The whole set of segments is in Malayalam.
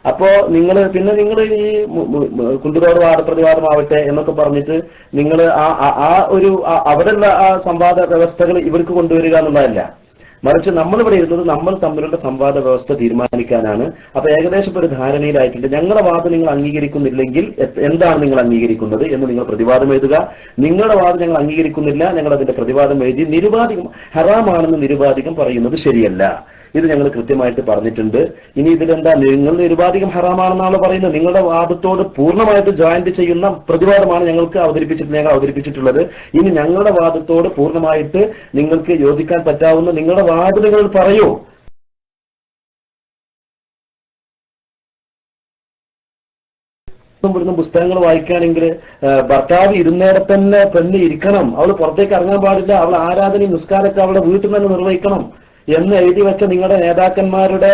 അപ്പോ നിങ്ങൾ ഈ കുണ്ടുതോട് വാദപ്രതിവാദമാവട്ടെ എന്നൊക്കെ പറഞ്ഞിട്ട് നിങ്ങൾ അവിടെയുള്ള ആ സംവാദ വ്യവസ്ഥകൾ ഇവർക്ക് കൊണ്ടുവരിക എന്നുള്ളതല്ല. മറിച്ച് നമ്മളിവിടെ ഇരുന്നത് നമ്മൾ തമ്മിലുള്ള സംവാദ വ്യവസ്ഥ തീരുമാനിക്കാനാണ്. അപ്പൊ ഏകദേശം ഒരു ധാരണയിലായിട്ടുണ്ട്. ഞങ്ങളുടെ വാദം നിങ്ങൾ അംഗീകരിക്കുന്നില്ലെങ്കിൽ എന്താണ് നിങ്ങൾ അംഗീകരിക്കുന്നത് എന്ന് നിങ്ങൾ പ്രതിവാദം എഴുതുക. നിങ്ങളുടെ വാദം ഞങ്ങൾ അംഗീകരിക്കുന്നില്ല, ഞങ്ങൾ അതിന്റെ പ്രതിവാദം എഴുതി നിരുപാധികം ഹറാമാണെന്ന് നിരുപാധികം പറയുന്നത് ശരിയല്ല. ഇത് ഞങ്ങൾ കൃത്യമായിട്ട് പറഞ്ഞിട്ടുണ്ട്. ഇനി ഇതിലെന്താ, നിങ്ങൾ നിരുപാധികം ഹറാമാണെന്നാണ് പറയുന്നത്. നിങ്ങളുടെ വാദത്തോട് പൂർണ്ണമായിട്ട് ജോയിന്റ് ചെയ്യുന്ന പ്രതിവാദമാണ് ഞങ്ങൾ അവതരിപ്പിച്ചിട്ടുള്ളത്. ഇനി ഞങ്ങളുടെ വാദത്തോട് പൂർണ്ണമായിട്ട് നിങ്ങൾക്ക് യോജിക്കാൻ പറ്റാവുന്ന നിങ്ങളുടെ വാദം നിങ്ങൾ പറയൂ. ഇവിടുന്ന് പുസ്തകങ്ങൾ വായിക്കുകയാണെങ്കിൽ ഭർത്താവ് ഇരുന്നേരം തന്നെ പെണ്ണ് ഇരിക്കണം, അവൾ പുറത്തേക്ക് ഇറങ്ങാൻ പാടില്ല, അവൾ ആരാധനയും നിസ്കാരമൊക്കെ അവളുടെ വീട്ടിൽ തന്നെ നിർവഹിക്കണം എന്ന് എഴുതി വെച്ച നിങ്ങളുടെ നേതാക്കന്മാരുടെ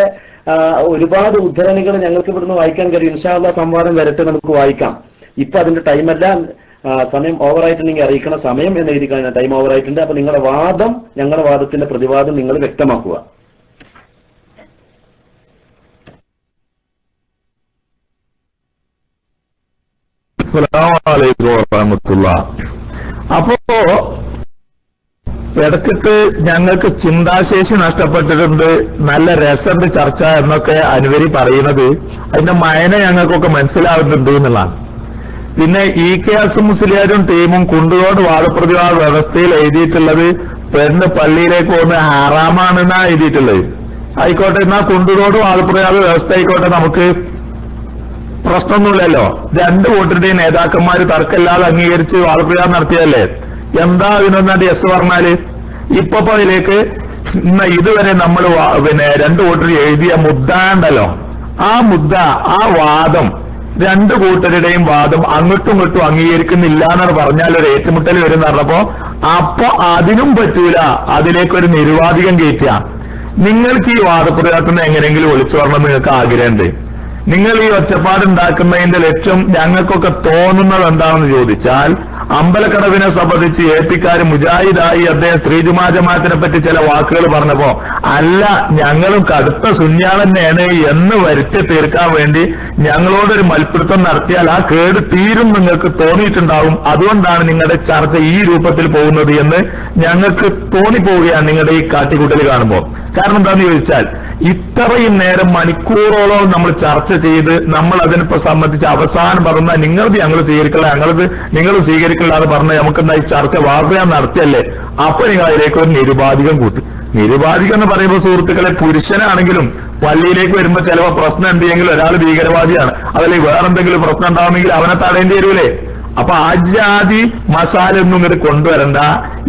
ഒരുപാട് ഉദ്ധരണികൾ ഞങ്ങൾക്ക് ഇവിടുന്ന് വായിക്കാൻ കഴിയും. ഇൻഷാ അല്ലാഹ് സംവാദം വരട്ടെ, നമുക്ക് വായിക്കാം. ഇപ്പൊ അതിന്റെ ടൈമല്ല, സമയം ഓവറായിട്ടുണ്ടെങ്കിൽ അറിയിക്കണ സമയം എന്ന് എഴുതി കഴിഞ്ഞാൽ ടൈം ഓവറായിട്ടുണ്ട്. അപ്പൊ നിങ്ങളുടെ വാദം, ഞങ്ങളുടെ വാദത്തിന്റെ പ്രതിവാദം നിങ്ങൾ വ്യക്തമാക്കുക. അസ്സലാമു അലൈക്കും വറഹ്മത്തുള്ളാഹി. അപ്പോ ഇടയ്ക്കിട്ട് ഞങ്ങൾക്ക് ചിന്താശേഷി നഷ്ടപ്പെട്ടിട്ടുണ്ട്, നല്ല രസമുണ്ട് ചർച്ച എന്നൊക്കെ അനുവരി പറയുന്നത്, അതിന്റെ മയന ഞങ്ങൾക്കൊക്കെ മനസ്സിലാവുന്നുണ്ട് എന്നുള്ളതാണ്. പിന്നെ EKS മുസ്ലിയാരും ടീമും കുണ്ടുതോട് വാദപ്രതിവാദ വ്യവസ്ഥയിൽ എഴുതിയിട്ടുള്ളത് പെണ്ണ് പള്ളിയിലേക്ക് പോകുന്ന ഹറാമാണെന്നാ എഴുതിയിട്ടുള്ളത്. ആയിക്കോട്ടെ, എന്നാ കുണ്ടുതോട് വാദപ്രതിവാദ വ്യവസ്ഥ ആയിക്കോട്ടെ, നമുക്ക് പ്രശ്നമൊന്നുമില്ലല്ലോ. രണ്ടു കൂട്ടരുടെയും നേതാക്കന്മാര് തർക്കമില്ലാതെ അംഗീകരിച്ച് വാദപ്രതിവാദം നടത്തിയതല്ലേ. എന്താ അതിനൊന്നാണ്ട് യെസ് പറഞ്ഞാല്? ഇപ്പൊ അതിലേക്ക് ഇതുവരെ നമ്മൾ രണ്ടു കൂട്ടർ എഴുതിയ മുദ്ദ ഉണ്ടല്ലോ, ആ മുദ്ദ, ആ വാദം, രണ്ടു കൂട്ടരുടെയും വാദം അങ്ങോട്ടും ഇങ്ങോട്ടും അംഗീകരിക്കുന്നില്ല എന്നാണ് പറഞ്ഞാൽ ഒരു ഏറ്റുമുട്ടൽ വരും പറഞ്ഞപ്പോ, അപ്പൊ അതിനും പറ്റൂല, അതിലേക്കൊരു നിരുവാധികം കയറ്റുക. നിങ്ങൾക്ക് ഈ വാദപ്രതിവാദത്തിന് എങ്ങനെയെങ്കിലും ഒളിച്ചു വരണം നിങ്ങൾക്ക് ആഗ്രഹമുണ്ട്. നിങ്ങൾ ഈ ഒച്ചപ്പാടുണ്ടാക്കുന്നതിന്റെ ലക്ഷ്യം ഞങ്ങൾക്കൊക്കെ തോന്നുന്നത് എന്താണെന്ന് ചോദിച്ചാൽ, അമ്പലക്കടവിനെ സംബന്ധിച്ച് ഏപ്പിക്കാര് മുജാഹിദായി അദ്ദേഹം സ്ത്രീജുമാ ജമാഅത്തിനെ പറ്റി ചില വാക്കുകൾ പറഞ്ഞപ്പോ, അല്ല ഞങ്ങളും കടുത്ത സുന്യാൾ തന്നെയാണ് എന്ന് വരുത്തി തീർക്കാൻ വേണ്ടി ഞങ്ങളോടൊരു മൽപ്പിടുത്തം നടത്തിയാൽ ആ കേട് തീരും നിങ്ങൾക്ക് തോന്നിയിട്ടുണ്ടാവും. അതുകൊണ്ടാണ് നിങ്ങളുടെ ചർച്ച ഈ രൂപത്തിൽ പോകുന്നത് എന്ന് ഞങ്ങൾക്ക് തോന്നിപ്പോവുകയാണ് നിങ്ങളുടെ ഈ കാട്ടിക്കൂട്ടൽ കാണുമ്പോൾ. കാരണം എന്താന്ന് ചോദിച്ചാൽ, ഇത്രയും നേരം മണിക്കൂറോളം നമ്മൾ ചർച്ച ചെയ്ത് നമ്മൾ അതിനിപ്പോ സംബന്ധിച്ച് അവസാനം പറഞ്ഞ നിങ്ങളത് ഞങ്ങൾ സ്വീകരിക്കില്ല, ഞങ്ങളത് നിങ്ങൾ സ്വീകരിക്കില്ല എന്ന് പറഞ്ഞ് നമുക്കെന്താ ഈ ചർച്ച വാർത്ത നടത്തിയല്ലേ. അപ്പൊ നിങ്ങൾ അതിലേക്ക് ഒരു നിരുപാധികം കൂട്ടി. നിരുപാധികം എന്ന് പറയുമ്പോൾ സുഹൃത്തുക്കളെ, പുരുഷനാണെങ്കിലും പള്ളിയിലേക്ക് വരുമ്പോ ചിലപ്പോ പ്രശ്നം ഉണ്ടെങ്കിൽ ഒരാൾ ഭീകരവാദിയാണ്, അതല്ലെങ്കിൽ വേറെന്തെങ്കിലും പ്രശ്നം ഉണ്ടാവുമെങ്കിൽ അവനെ തടയേണ്ടി വരൂലേ. അപ്പൊ ആജാതി മസാല ഒന്നും ഇങ്ങോട്ട് കൊണ്ടുവരണ്ട.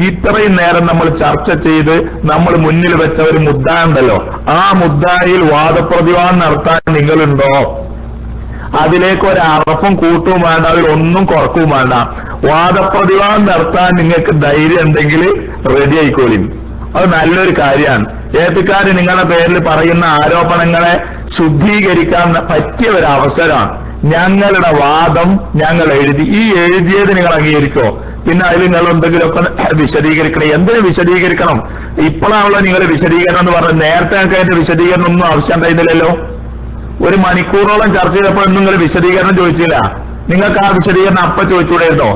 ഇത്രയും നേരം നമ്മൾ ചർച്ച ചെയ്ത് നമ്മൾ മുന്നിൽ വെച്ച ഒരു മുദ്ദ ഉണ്ടല്ലോ, ആ മുദ്ദയിൽ വാദപ്രതിവാദം നടത്താൻ നിങ്ങളുണ്ടോ? അതിലേക്ക് ഒരു അറഫും കൂട്ടവും വേണ്ട, അതിലൊന്നും കുറക്കും വേണ്ട. വാദപ്രതിവാദം നടത്താൻ നിങ്ങൾക്ക് ധൈര്യം ഉണ്ടെങ്കിൽ റെഡി ആയിക്കോളിയും. അത് നല്ലൊരു കാര്യമാണ്. ഏപ്പിക്കാര് നിങ്ങളുടെ പേരിൽ പറയുന്ന ആരോപണങ്ങളെ ശുദ്ധീകരിക്കാൻ പറ്റിയ ഒരു അവസരമാണ്. ഞങ്ങളുടെ വാദം ഞങ്ങൾ എഴുതി, ഈ എഴുതിയത് നിങ്ങൾ അംഗീകരിക്കോ? പിന്നെ അതിൽ നിങ്ങൾ എന്തെങ്കിലുമൊക്കെ വിശദീകരിക്കണം. എന്തിനു വിശദീകരിക്കണം? ഇപ്പോഴാണല്ലോ നിങ്ങൾ വിശദീകരണം എന്ന് പറഞ്ഞത്. നേരത്തെ ഞങ്ങൾക്ക് അതിന്റെ വിശദീകരണം ഒന്നും ആവശ്യം ഉണ്ടായിരുന്നില്ലല്ലോ. ഒരു മണിക്കൂറോളം ചർച്ച ചെയ്തപ്പോൾ നിങ്ങൾ വിശദീകരണം ചോദിച്ചില്ല. നിങ്ങൾക്ക് ആ വിശദീകരണം അപ്പൊ ചോദിച്ചുകൂടായിരുന്നോ?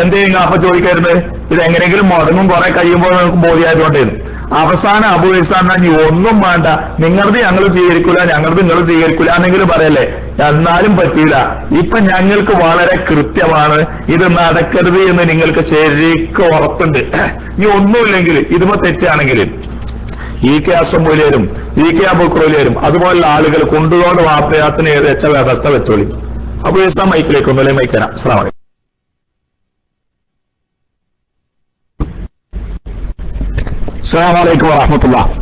എന്തേ നിങ്ങൾ അപ്പൊ ചോദിക്കരുത്? ഇത് എങ്ങനെയെങ്കിലും മുടങ്ങും കുറെ കഴിയുമ്പോൾ നമുക്ക് ബോധ്യമായതുകൊണ്ടായിരുന്നു. അവസാനം അബൂ ഇസ്ലാം നീ ഒന്നും വേണ്ട, നിങ്ങളത് ഞങ്ങൾ സ്വീകരിക്കൂല, ഞങ്ങളത് നിങ്ങൾ സ്വീകരിക്കൂല എന്നെങ്കിലും പറയല്ലേ. എന്നാലും പറ്റൂല. ഇപ്പൊ ഞങ്ങൾക്ക് വളരെ കൃത്യമാണ് ഇത് നടക്കരുത് എന്ന് നിങ്ങൾക്ക് ശരിക്കും ഉറപ്പുണ്ട്. ഇനി ഒന്നുമില്ലെങ്കിൽ ഇതുമോ തെറ്റാണെങ്കിൽ EKS മൂല്യരും EK അബൂഖുറൈലും അതുപോലുള്ള ആളുകൾ കൊണ്ടുകൊണ്ട് വാപ്രയാത്തിന് വെച്ച വ്യവസ്ഥ വെച്ചോളി. അബൂ ഇസ്ലാം മൈക്കിലേക്ക് ഒന്നുമില്ലേ മൈക്കരാം. അസ്സലാമു അലൈക്കും. അസ്സലാമു അലൈക്കും വറഹ്മത്തുള്ളാഹി.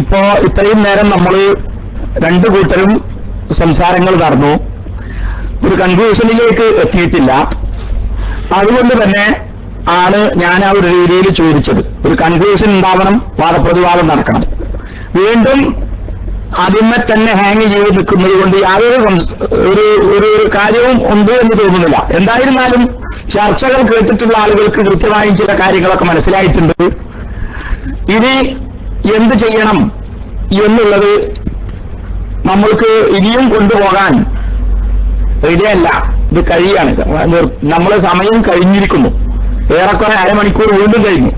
ഇപ്പോ ഇത്രയും നേരം നമ്മൾ രണ്ടു കൂട്ടരും സംസാരങ്ങൾ നടന്നു, ഒരു കൺക്ലൂഷനിലേക്ക് എത്തിയിട്ടില്ല. അതുകൊണ്ട് തന്നെ ആണ് ഞാൻ ആ ഒരു രീതിയിൽ ചോദിച്ചത്. ഒരു കൺക്ലൂഷൻ ഉണ്ടാവണം, വാദപ്രതിവാദം നടക്കണം. വീണ്ടും അതിന്മേ തന്നെ ഹാങ് ചെയ്ത് നിൽക്കുന്നത് കൊണ്ട് യാതൊരു ഒരു കാര്യവും ഉണ്ട് എന്ന് തോന്നുന്നില്ല. എന്തായിരുന്നാലും ചർച്ചകൾ കേട്ടിട്ടുള്ള ആളുകൾക്ക് കൃത്യമായും ചില കാര്യങ്ങളൊക്കെ മനസ്സിലായിട്ടുണ്ട്. ഇനി എന്ത് ചെയ്യണം എന്നുള്ളത് നമ്മൾക്ക് ഇനിയും കൊണ്ടുപോകാൻ റെഡിയല്ല. ഇത് കഴിയാണ്, നമ്മളെ സമയം കഴിഞ്ഞിരിക്കുന്നു. ഏറെക്കുറെ അരമണിക്കൂർ വീണ്ടും കഴിഞ്ഞു.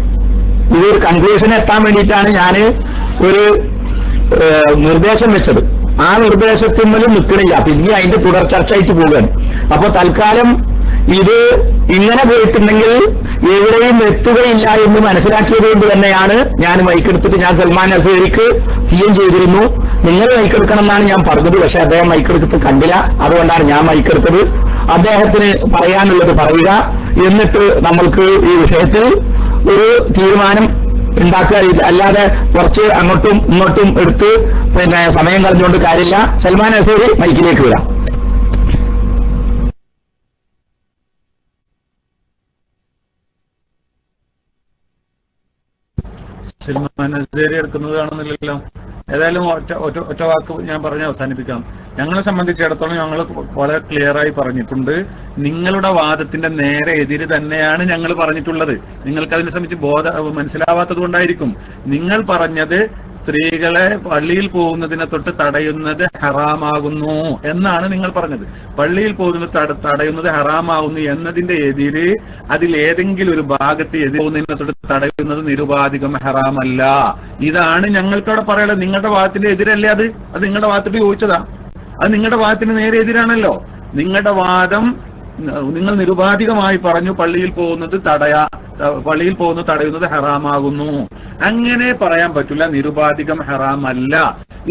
ഇതൊരു കൺക്ലൂഷന് എത്താൻ വേണ്ടിയിട്ടാണ് ഞാൻ ഒരു നിർദ്ദേശം വെച്ചത്. ആ നിർദ്ദേശത്തിന്മേലും നിൽക്കണില്ല, പിന്നെ അതിന്റെ തുടർ ചർച്ചയായിട്ട് പോവുകയാണ്. അപ്പൊ തൽക്കാലം ഇത് ഇങ്ങനെ പോയിട്ടുണ്ടെങ്കിൽ എവിടെയും എത്തുകയില്ല എന്ന് മനസ്സിലാക്കിയത് കൊണ്ട് തന്നെയാണ് ഞാൻ മൈക്കെടുത്തിട്ട് ഞാൻ സൽമാൻ അസീറിക്ക് പിഎം ചെയ്തിരുന്നു. നിങ്ങൾ മൈക്കെടുക്കണം എന്നാണ് ഞാൻ പറഞ്ഞത്. പക്ഷെ അദ്ദേഹം മൈക്കെടുത്തിട്ട് കണ്ടില്ല. അതുകൊണ്ടാണ് ഞാൻ മൈക്കെടുത്തത്. അദ്ദേഹത്തിന് പറയാനുള്ളത് പറയുക, എന്നിട്ട് നമ്മൾക്ക് ഈ വിഷയത്തിൽ ഒരു തീരുമാനം ഉണ്ടാക്കുക. അല്ലാതെ കുറച്ച് അങ്ങോട്ടും ഇങ്ങോട്ടും എടുത്ത് പിന്നെ സമയം കളഞ്ഞുകൊണ്ട് കാര്യമില്ല. സൽമാൻ അസീറി മൈക്കിലേക്ക് വരാം. സൽമാൻ അസീറി എടുക്കുന്നത് കാണുന്നില്ലല്ലോ. ഏതായാലും ഒറ്റ വാക്ക് ഞാൻ പറഞ്ഞ് അവസാനിപ്പിക്കാം. ഞങ്ങളെ സംബന്ധിച്ചിടത്തോളം ഞങ്ങൾ വളരെ ക്ലിയർ ആയി പറഞ്ഞിട്ടുണ്ട്. നിങ്ങളുടെ വാദത്തിന്റെ നേരെ എതിര് തന്നെയാണ് ഞങ്ങൾ പറഞ്ഞിട്ടുള്ളത്. നിങ്ങൾക്ക് അതിനെ സംബന്ധിച്ച് മനസ്സിലാവാത്തത് കൊണ്ടായിരിക്കും. നിങ്ങൾ പറഞ്ഞത് സ്ത്രീകളെ പള്ളിയിൽ പോകുന്നതിനെ തൊട്ട് തടയുന്നത് ഹറാമാകുന്നു എന്നാണ് നിങ്ങൾ പറഞ്ഞത്. പള്ളിയിൽ പോകുന്നത് തടയുന്നത് ഹറാമാകുന്നു എന്നതിന്റെ എതിര് അതിൽ ഏതെങ്കിലും ഒരു ഭാഗത്ത് എതിര് പോകുന്നതിനെ തൊട്ട് തടയുന്നത് നിരുപാധികം ഹറാമല്ല. ഇതാണ് ഞങ്ങൾക്കവിടെ പറയുന്നത്. നിങ്ങളുടെ വാദത്തിന്റെ എതിരല്ലേ അത് നിങ്ങളുടെ വാദത്തോട് ചോദിച്ചതാ. അത് നിങ്ങളുടെ വാദത്തിന് നേരെ എതിരാണല്ലോ. നിങ്ങളുടെ വാദം നിങ്ങൾ നിരുപാധികമായി പറഞ്ഞു പള്ളിയിൽ പോകുന്നത് തടയുന്നത് ഹറാമാകുന്നു. അങ്ങനെ പറയാൻ പറ്റില്ല. നിരുപാധികം ഹറാമല്ല.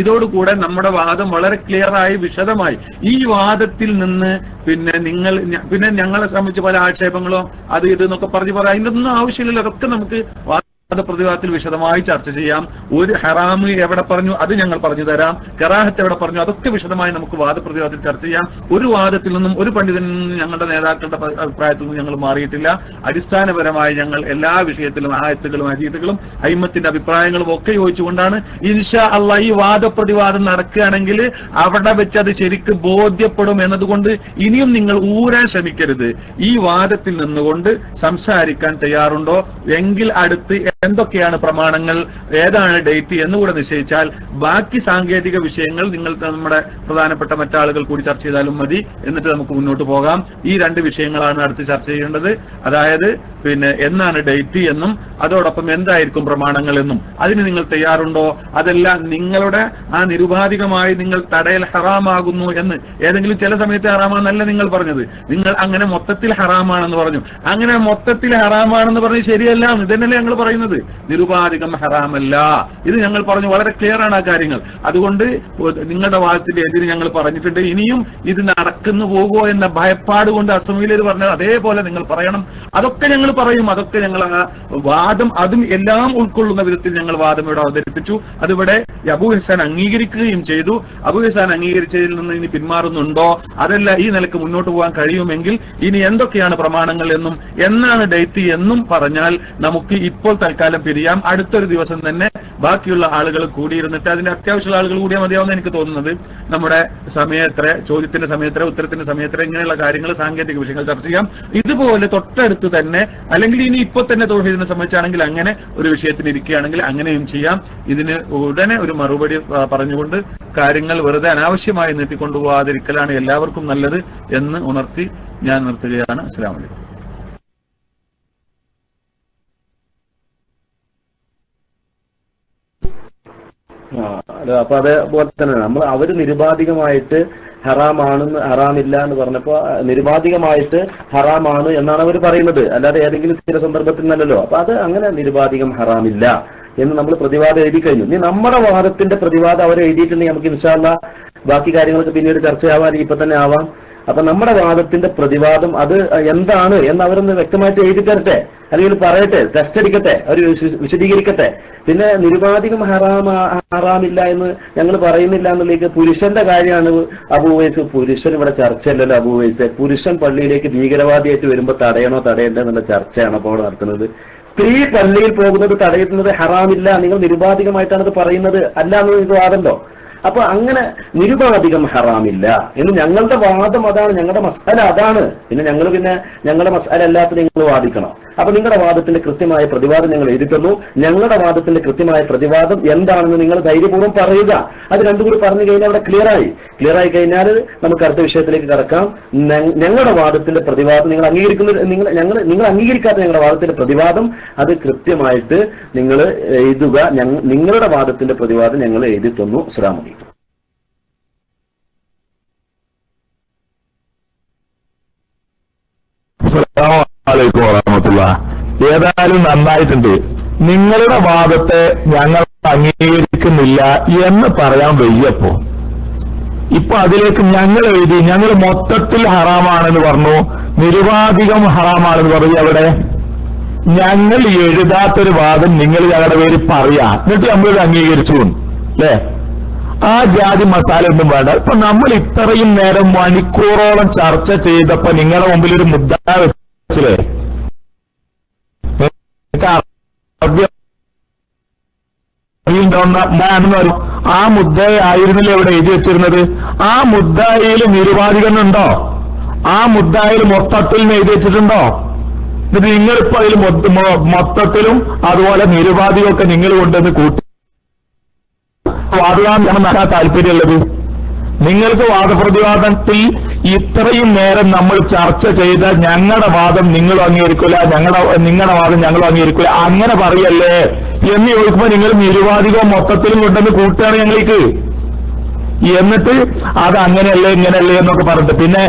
ഇതോടുകൂടെ നമ്മുടെ വാദം വളരെ ക്ലിയർ ആയി വിശദമായി. ഈ വാദത്തിൽ നിന്ന് പിന്നെ ഞങ്ങളെ സംബന്ധിച്ച് പല ആക്ഷേപങ്ങളോ അത് ഇത് എന്നൊക്കെ പറഞ്ഞു പറയാം. അതിനൊന്നും ആവശ്യമില്ലല്ലോ. അതൊക്കെ നമുക്ക് പ്രതിവാദത്തിൽ വിശദമായി ചർച്ച ചെയ്യാം. ഒരു ഹറാമ് എവിടെ പറഞ്ഞു അത് ഞങ്ങൾ പറഞ്ഞു തരാം. കറാഹത്ത് എവിടെ പറഞ്ഞു അതൊക്കെ വിശദമായി നമുക്ക് വാദപ്രതിവാദത്തിൽ ചർച്ച ചെയ്യാം. ഒരു വാദത്തിൽ നിന്നും ഒരു പണ്ഡിതനിൽ നിന്നും ഞങ്ങളുടെ നേതാക്കളുടെ അഭിപ്രായത്തിൽ നിന്നും ഞങ്ങൾ മാറിയിട്ടില്ല. അടിസ്ഥാനപരമായി ഞങ്ങൾ എല്ലാ വിഷയത്തിലും ആയത്തുകളും ഹദീസുകളും അയിമ്മത്തിന്റെ അഭിപ്രായങ്ങളും ഒക്കെ യോജിച്ചുകൊണ്ടാണ് ഇൻഷാ അള്ളാഹ് ഈ വാദപ്രതിവാദം നടക്കുകയാണെങ്കിൽ അവിടെ വെച്ച് അത് ശരിക്ക് ബോധ്യപ്പെടും എന്നതുകൊണ്ട് ഇനിയും നിങ്ങൾ ഊരാൻ ശ്രമിക്കരുത്. ഈ വാദത്തിൽ നിന്നുകൊണ്ട് സംസാരിക്കാൻ തയ്യാറുണ്ടോ എങ്കിൽ അടുത്ത് എന്തൊക്കെയാണ് പ്രമാണങ്ങൾ, ഏതാണ് ഡേറ്റ് എന്നുകൂടെ നിശ്ചയിച്ചാൽ ബാക്കി സാങ്കേതിക വിഷയങ്ങൾ നിങ്ങൾ നമ്മുടെ പ്രധാനപ്പെട്ട മറ്റാളുകൾ കൂടി ചർച്ച ചെയ്താലും മതി. എന്നിട്ട് നമുക്ക് മുന്നോട്ട് പോകാം. ഈ രണ്ട് വിഷയങ്ങളാണ് അടുത്ത് ചർച്ച ചെയ്യേണ്ടത്. അതായത് എന്നാണ് ഡേറ്റ് എന്നും അതോടൊപ്പം എന്തായിരിക്കും പ്രമാണങ്ങൾ എന്നും. അതിന് നിങ്ങൾ തയ്യാറുണ്ടോ? അതെല്ലാം നിങ്ങളുടെ ആ നിരുപാധികമായി നിങ്ങൾ തടയൽ ഹറാമാകുന്നു എന്ന് ഏതെങ്കിലും ചില സമയത്ത് ഹറാമാണെന്നല്ല നിങ്ങൾ പറഞ്ഞത്. നിങ്ങൾ അങ്ങനെ മൊത്തത്തിൽ ഹറാമാണെന്ന് പറഞ്ഞു. അങ്ങനെ മൊത്തത്തിൽ ഹറാമാണെന്ന് പറഞ്ഞ് ശരിയല്ല. ഇതന്നെയല്ലേ ഞങ്ങൾ പറയുന്നത്. നിരുപാധികം ഹറാമല്ല. ഇത് ഞങ്ങൾ പറഞ്ഞു. വളരെ ക്ലിയർ ആണ് ആ കാര്യങ്ങൾ. അതുകൊണ്ട് നിങ്ങളുടെ വാദത്തിന്റെ എതിര് ഞങ്ങൾ പറഞ്ഞിട്ടുണ്ട്. ഇനിയും ഇത് നടക്കുന്നു പോകുമോ എന്ന ഭയപ്പാട് കൊണ്ട് അസമിയിലേർ പറഞ്ഞത് അതേപോലെ നിങ്ങൾ പറയണം. അതൊക്കെ ഞങ്ങൾ പറയും. അതൊക്കെ ഞങ്ങൾ ആ വാദം അതും എല്ലാം ഉൾക്കൊള്ളുന്ന വിധത്തിൽ ഞങ്ങൾ വാദം ഇവിടെ അവതരിപ്പിച്ചു. അതിവിടെ അബൂ ഹസാൻ അംഗീകരിക്കുകയും ചെയ്തു. അബൂ ഹസാൻ അംഗീകരിച്ചതിൽ നിന്ന് ഇനി പിന്മാറുന്നുണ്ടോ, അതല്ല ഈ നിലക്ക് മുന്നോട്ട് പോകാൻ കഴിയുമെങ്കിൽ ഇനി എന്തൊക്കെയാണ് പ്രമാണങ്ങൾ എന്നും എന്നാണ് ഡേറ്റ് എന്നും പറഞ്ഞാൽ നമുക്ക് ഇപ്പോൾ തൽക്കാലം പിരിയാം. അടുത്തൊരു ദിവസം തന്നെ ബാക്കിയുള്ള ആളുകൾ കൂടിയിരുന്നിട്ട് അതിന്റെ അത്യാവശ്യമുള്ള ആളുകൾ കൂടിയാൽ മതിയാവുന്ന എനിക്ക് തോന്നുന്നത്. നമ്മുടെ സമയത്ര ചോദ്യത്തിന്റെ സമയത്ര ഉത്തരത്തിന്റെ സമയത്ര ഇങ്ങനെയുള്ള കാര്യങ്ങൾ സാങ്കേതിക വിഷയങ്ങൾ ചർച്ച ചെയ്യാം. ഇതുപോലെ തൊട്ടടുത്ത് തന്നെ അല്ലെങ്കിൽ ഇനി ഇപ്പൊ തന്നെ തൗഹീദിനെ സംബന്ധിച്ചാണെങ്കിൽ അങ്ങനെ ഒരു വിഷയത്തിന് ഇരിക്കുകയാണെങ്കിൽ അങ്ങനെയും ചെയ്യാം. ഇതിന് ഉടനെ ഒരു മറുപടി പറഞ്ഞുകൊണ്ട് കാര്യങ്ങൾ വെറുതെ അനാവശ്യമായി നീട്ടിക്കൊണ്ടുപോകാതിരിക്കലാണ് എല്ലാവർക്കും നല്ലത് എന്ന് ഉണർത്തി ഞാൻ നിർത്തുകയാണ്. അസ്സലാമു അലൈക്കും. അപ്പൊ അതേപോലെ തന്നെ അവര് നിരുപാധികമായിട്ട് ഹറാമില്ല എന്ന് പറഞ്ഞപ്പോ നിരുപാധികമായിട്ട് ഹറാമാണ് എന്നാണ് അവർ പറയുന്നത്. അല്ലാതെ ഏതെങ്കിലും ചില സന്ദർഭത്തിൽ നല്ലല്ലോ. അപ്പൊ അത് അങ്ങനെ നിരുപാധികം ഹറാമില്ല എന്ന് നമ്മൾ പ്രതിവാദം എഴുതി കഴിഞ്ഞു. ഇനി നമ്മുടെ വാദത്തിന്റെ പ്രതിവാദം അവർ എഴുതിയിട്ടുണ്ടെങ്കിൽ നമുക്ക് ഇൻഷാ അല്ലാഹ് ബാക്കി കാര്യങ്ങളൊക്കെ പിന്നീട് ചർച്ചയാവാൻ ഇപ്പൊ തന്നെ ആവാം. അപ്പൊ നമ്മുടെ വാദത്തിന്റെ പ്രതിവാദം അത് എന്താണ് എന്ന് അവരൊന്ന് വ്യക്തമായിട്ട് എഴുതി തരട്ടെ, അല്ലെങ്കിൽ പറയട്ടെ, ടെസ്റ്റ് അടിക്കട്ടെ, അവർ വിശദീകരിക്കട്ടെ. പിന്നെ നിരുപാധികം ഹറാമില്ല എന്ന് ഞങ്ങൾ പറയുന്നില്ല എന്നുള്ളത് പുരുഷന്റെ കാര്യമാണ്. അബൂ ഉവൈസ്, പുരുഷൻ ഇവിടെ ചർച്ചയല്ലല്ലോ. അബൂ ഉവൈസ്, പുരുഷൻ പള്ളിയിലേക്ക് ഭീകരവാദിയായിട്ട് വരുമ്പോ തടയണോ തടയണ്ടേ എന്നുള്ള ചർച്ചയാണ് അപ്പോൾ നടത്തുന്നത്. സ്ത്രീ പള്ളിയിൽ പോകുന്നത് തടയുന്നത് ഹറാമില്ല, നിങ്ങൾ നിരുപാധികമായിട്ടാണ് ഇത് പറയുന്നത് അല്ല എന്ന് നിങ്ങൾക്ക് വാദമുണ്ടോ? അപ്പൊ അങ്ങനെ നിരുപാധികം ഹറാമില്ല എന്ന് ഞങ്ങളുടെ വാദം അതാണ്, ഞങ്ങളുടെ മസാല അതാണ്. പിന്നെ ഞങ്ങളുടെ മസാല അല്ലാത്ത നിങ്ങൾ വാദിക്കണം. അപ്പൊ നിങ്ങളുടെ വാദത്തിന്റെ കൃത്യമായ പ്രതിവാദം ഞങ്ങൾ എഴുതി തന്നു. ഞങ്ങളുടെ വാദത്തിന്റെ കൃത്യമായ പ്രതിവാദം എന്താണെന്ന് നിങ്ങൾ ധൈര്യപൂർവ്വം പറയുക. അത് രണ്ടും കൂടി പറഞ്ഞു കഴിഞ്ഞാൽ അവിടെ ക്ലിയർ ആയി കഴിഞ്ഞാൽ നമുക്ക് അടുത്ത വിഷയത്തിലേക്ക് കടക്കാം. ഞങ്ങളുടെ വാദത്തിന്റെ പ്രതിവാദം നിങ്ങൾ അംഗീകരിക്കാത്ത ഞങ്ങളുടെ വാദത്തിന്റെ പ്രതിവാദം അത് കൃത്യമായിട്ട് നിങ്ങൾ എഴുതുക. നിങ്ങളുടെ വാദത്തിന്റെ പ്രതിവാദം ഞങ്ങൾ എഴുതി തന്നു. അസ്സലാമു അലൈക്കും. അലൈക്കും വറഹ്മത്തുള്ളാഹി. ഏതായാലും നന്നായിട്ടുണ്ട്. നിങ്ങളുടെ വാദത്തെ ഞങ്ങൾ അംഗീകരിക്കുന്നില്ല എന്ന് പറയാൻ വയ്യപ്പോ ഇപ്പൊ അതിലേക്ക് ഞങ്ങൾ എഴുതി, ഞങ്ങൾ മൊത്തത്തിൽ ഹറാമാണെന്ന് പറഞ്ഞു, നിരുപാധികം ഹറാമാണെന്ന് പറഞ്ഞു. അവിടെ ഞങ്ങൾ എഴുതാത്തൊരു വാദം നിങ്ങൾ ഞങ്ങളുടെ പേര് പറയാ, എന്നിട്ട് നമ്മളിത് അംഗീകരിച്ചു അല്ലേ? ആ ജാതി മസാല ഒന്നും വേണ്ട. ഇപ്പൊ നമ്മൾ ഇത്രയും നേരം മണിക്കൂറോളം ചർച്ച ചെയ്തപ്പോ നിങ്ങളുടെ മുമ്പിൽ ഒരു മുദ്ദ വെച്ചില്ലേ? ആ മുദ്ദയായിരുന്നില്ല ഇവിടെ എഴുതി വെച്ചിരുന്നത്. ആ മുദ്ദയിൽ നിരുപാധികന്നുണ്ടോ? ആ മുദ്ദയിൽ മൊത്തത്തിൽ എഴുതി വെച്ചിട്ടുണ്ടോ? എന്നിട്ട് നിങ്ങളിപ്പോ അതിൽ മൊത്തത്തിലും അതുപോലെ നിരുപാധികമൊക്കെ നിങ്ങൾ കൊണ്ടുവന്ന് കൂട്ടി വാദം താല്പര്യമുള്ളത്. നിങ്ങൾക്ക് വാദപ്രതിവാദത്തിൽ ഇത്രയും നേരം നമ്മൾ ചർച്ച ചെയ്ത ഞങ്ങളുടെ വാദം നിങ്ങളും അംഗീകരിക്കില്ല, നിങ്ങളുടെ വാദം ഞങ്ങളും അംഗീകരിക്കില്ല, അങ്ങനെ പറയല്ലേ എന്ന് ചോദിക്കുമ്പോ നിങ്ങൾ നിരുപാധികവും മൊത്തത്തിലും കൊണ്ടുവന്ന് കൂട്ടുകയാണ് ഞങ്ങൾക്ക്. എന്നിട്ട് അത് അങ്ങനെയല്ലേ ഇങ്ങനെയല്ലേ എന്നൊക്കെ പറഞ്ഞിട്ട് പിന്നെ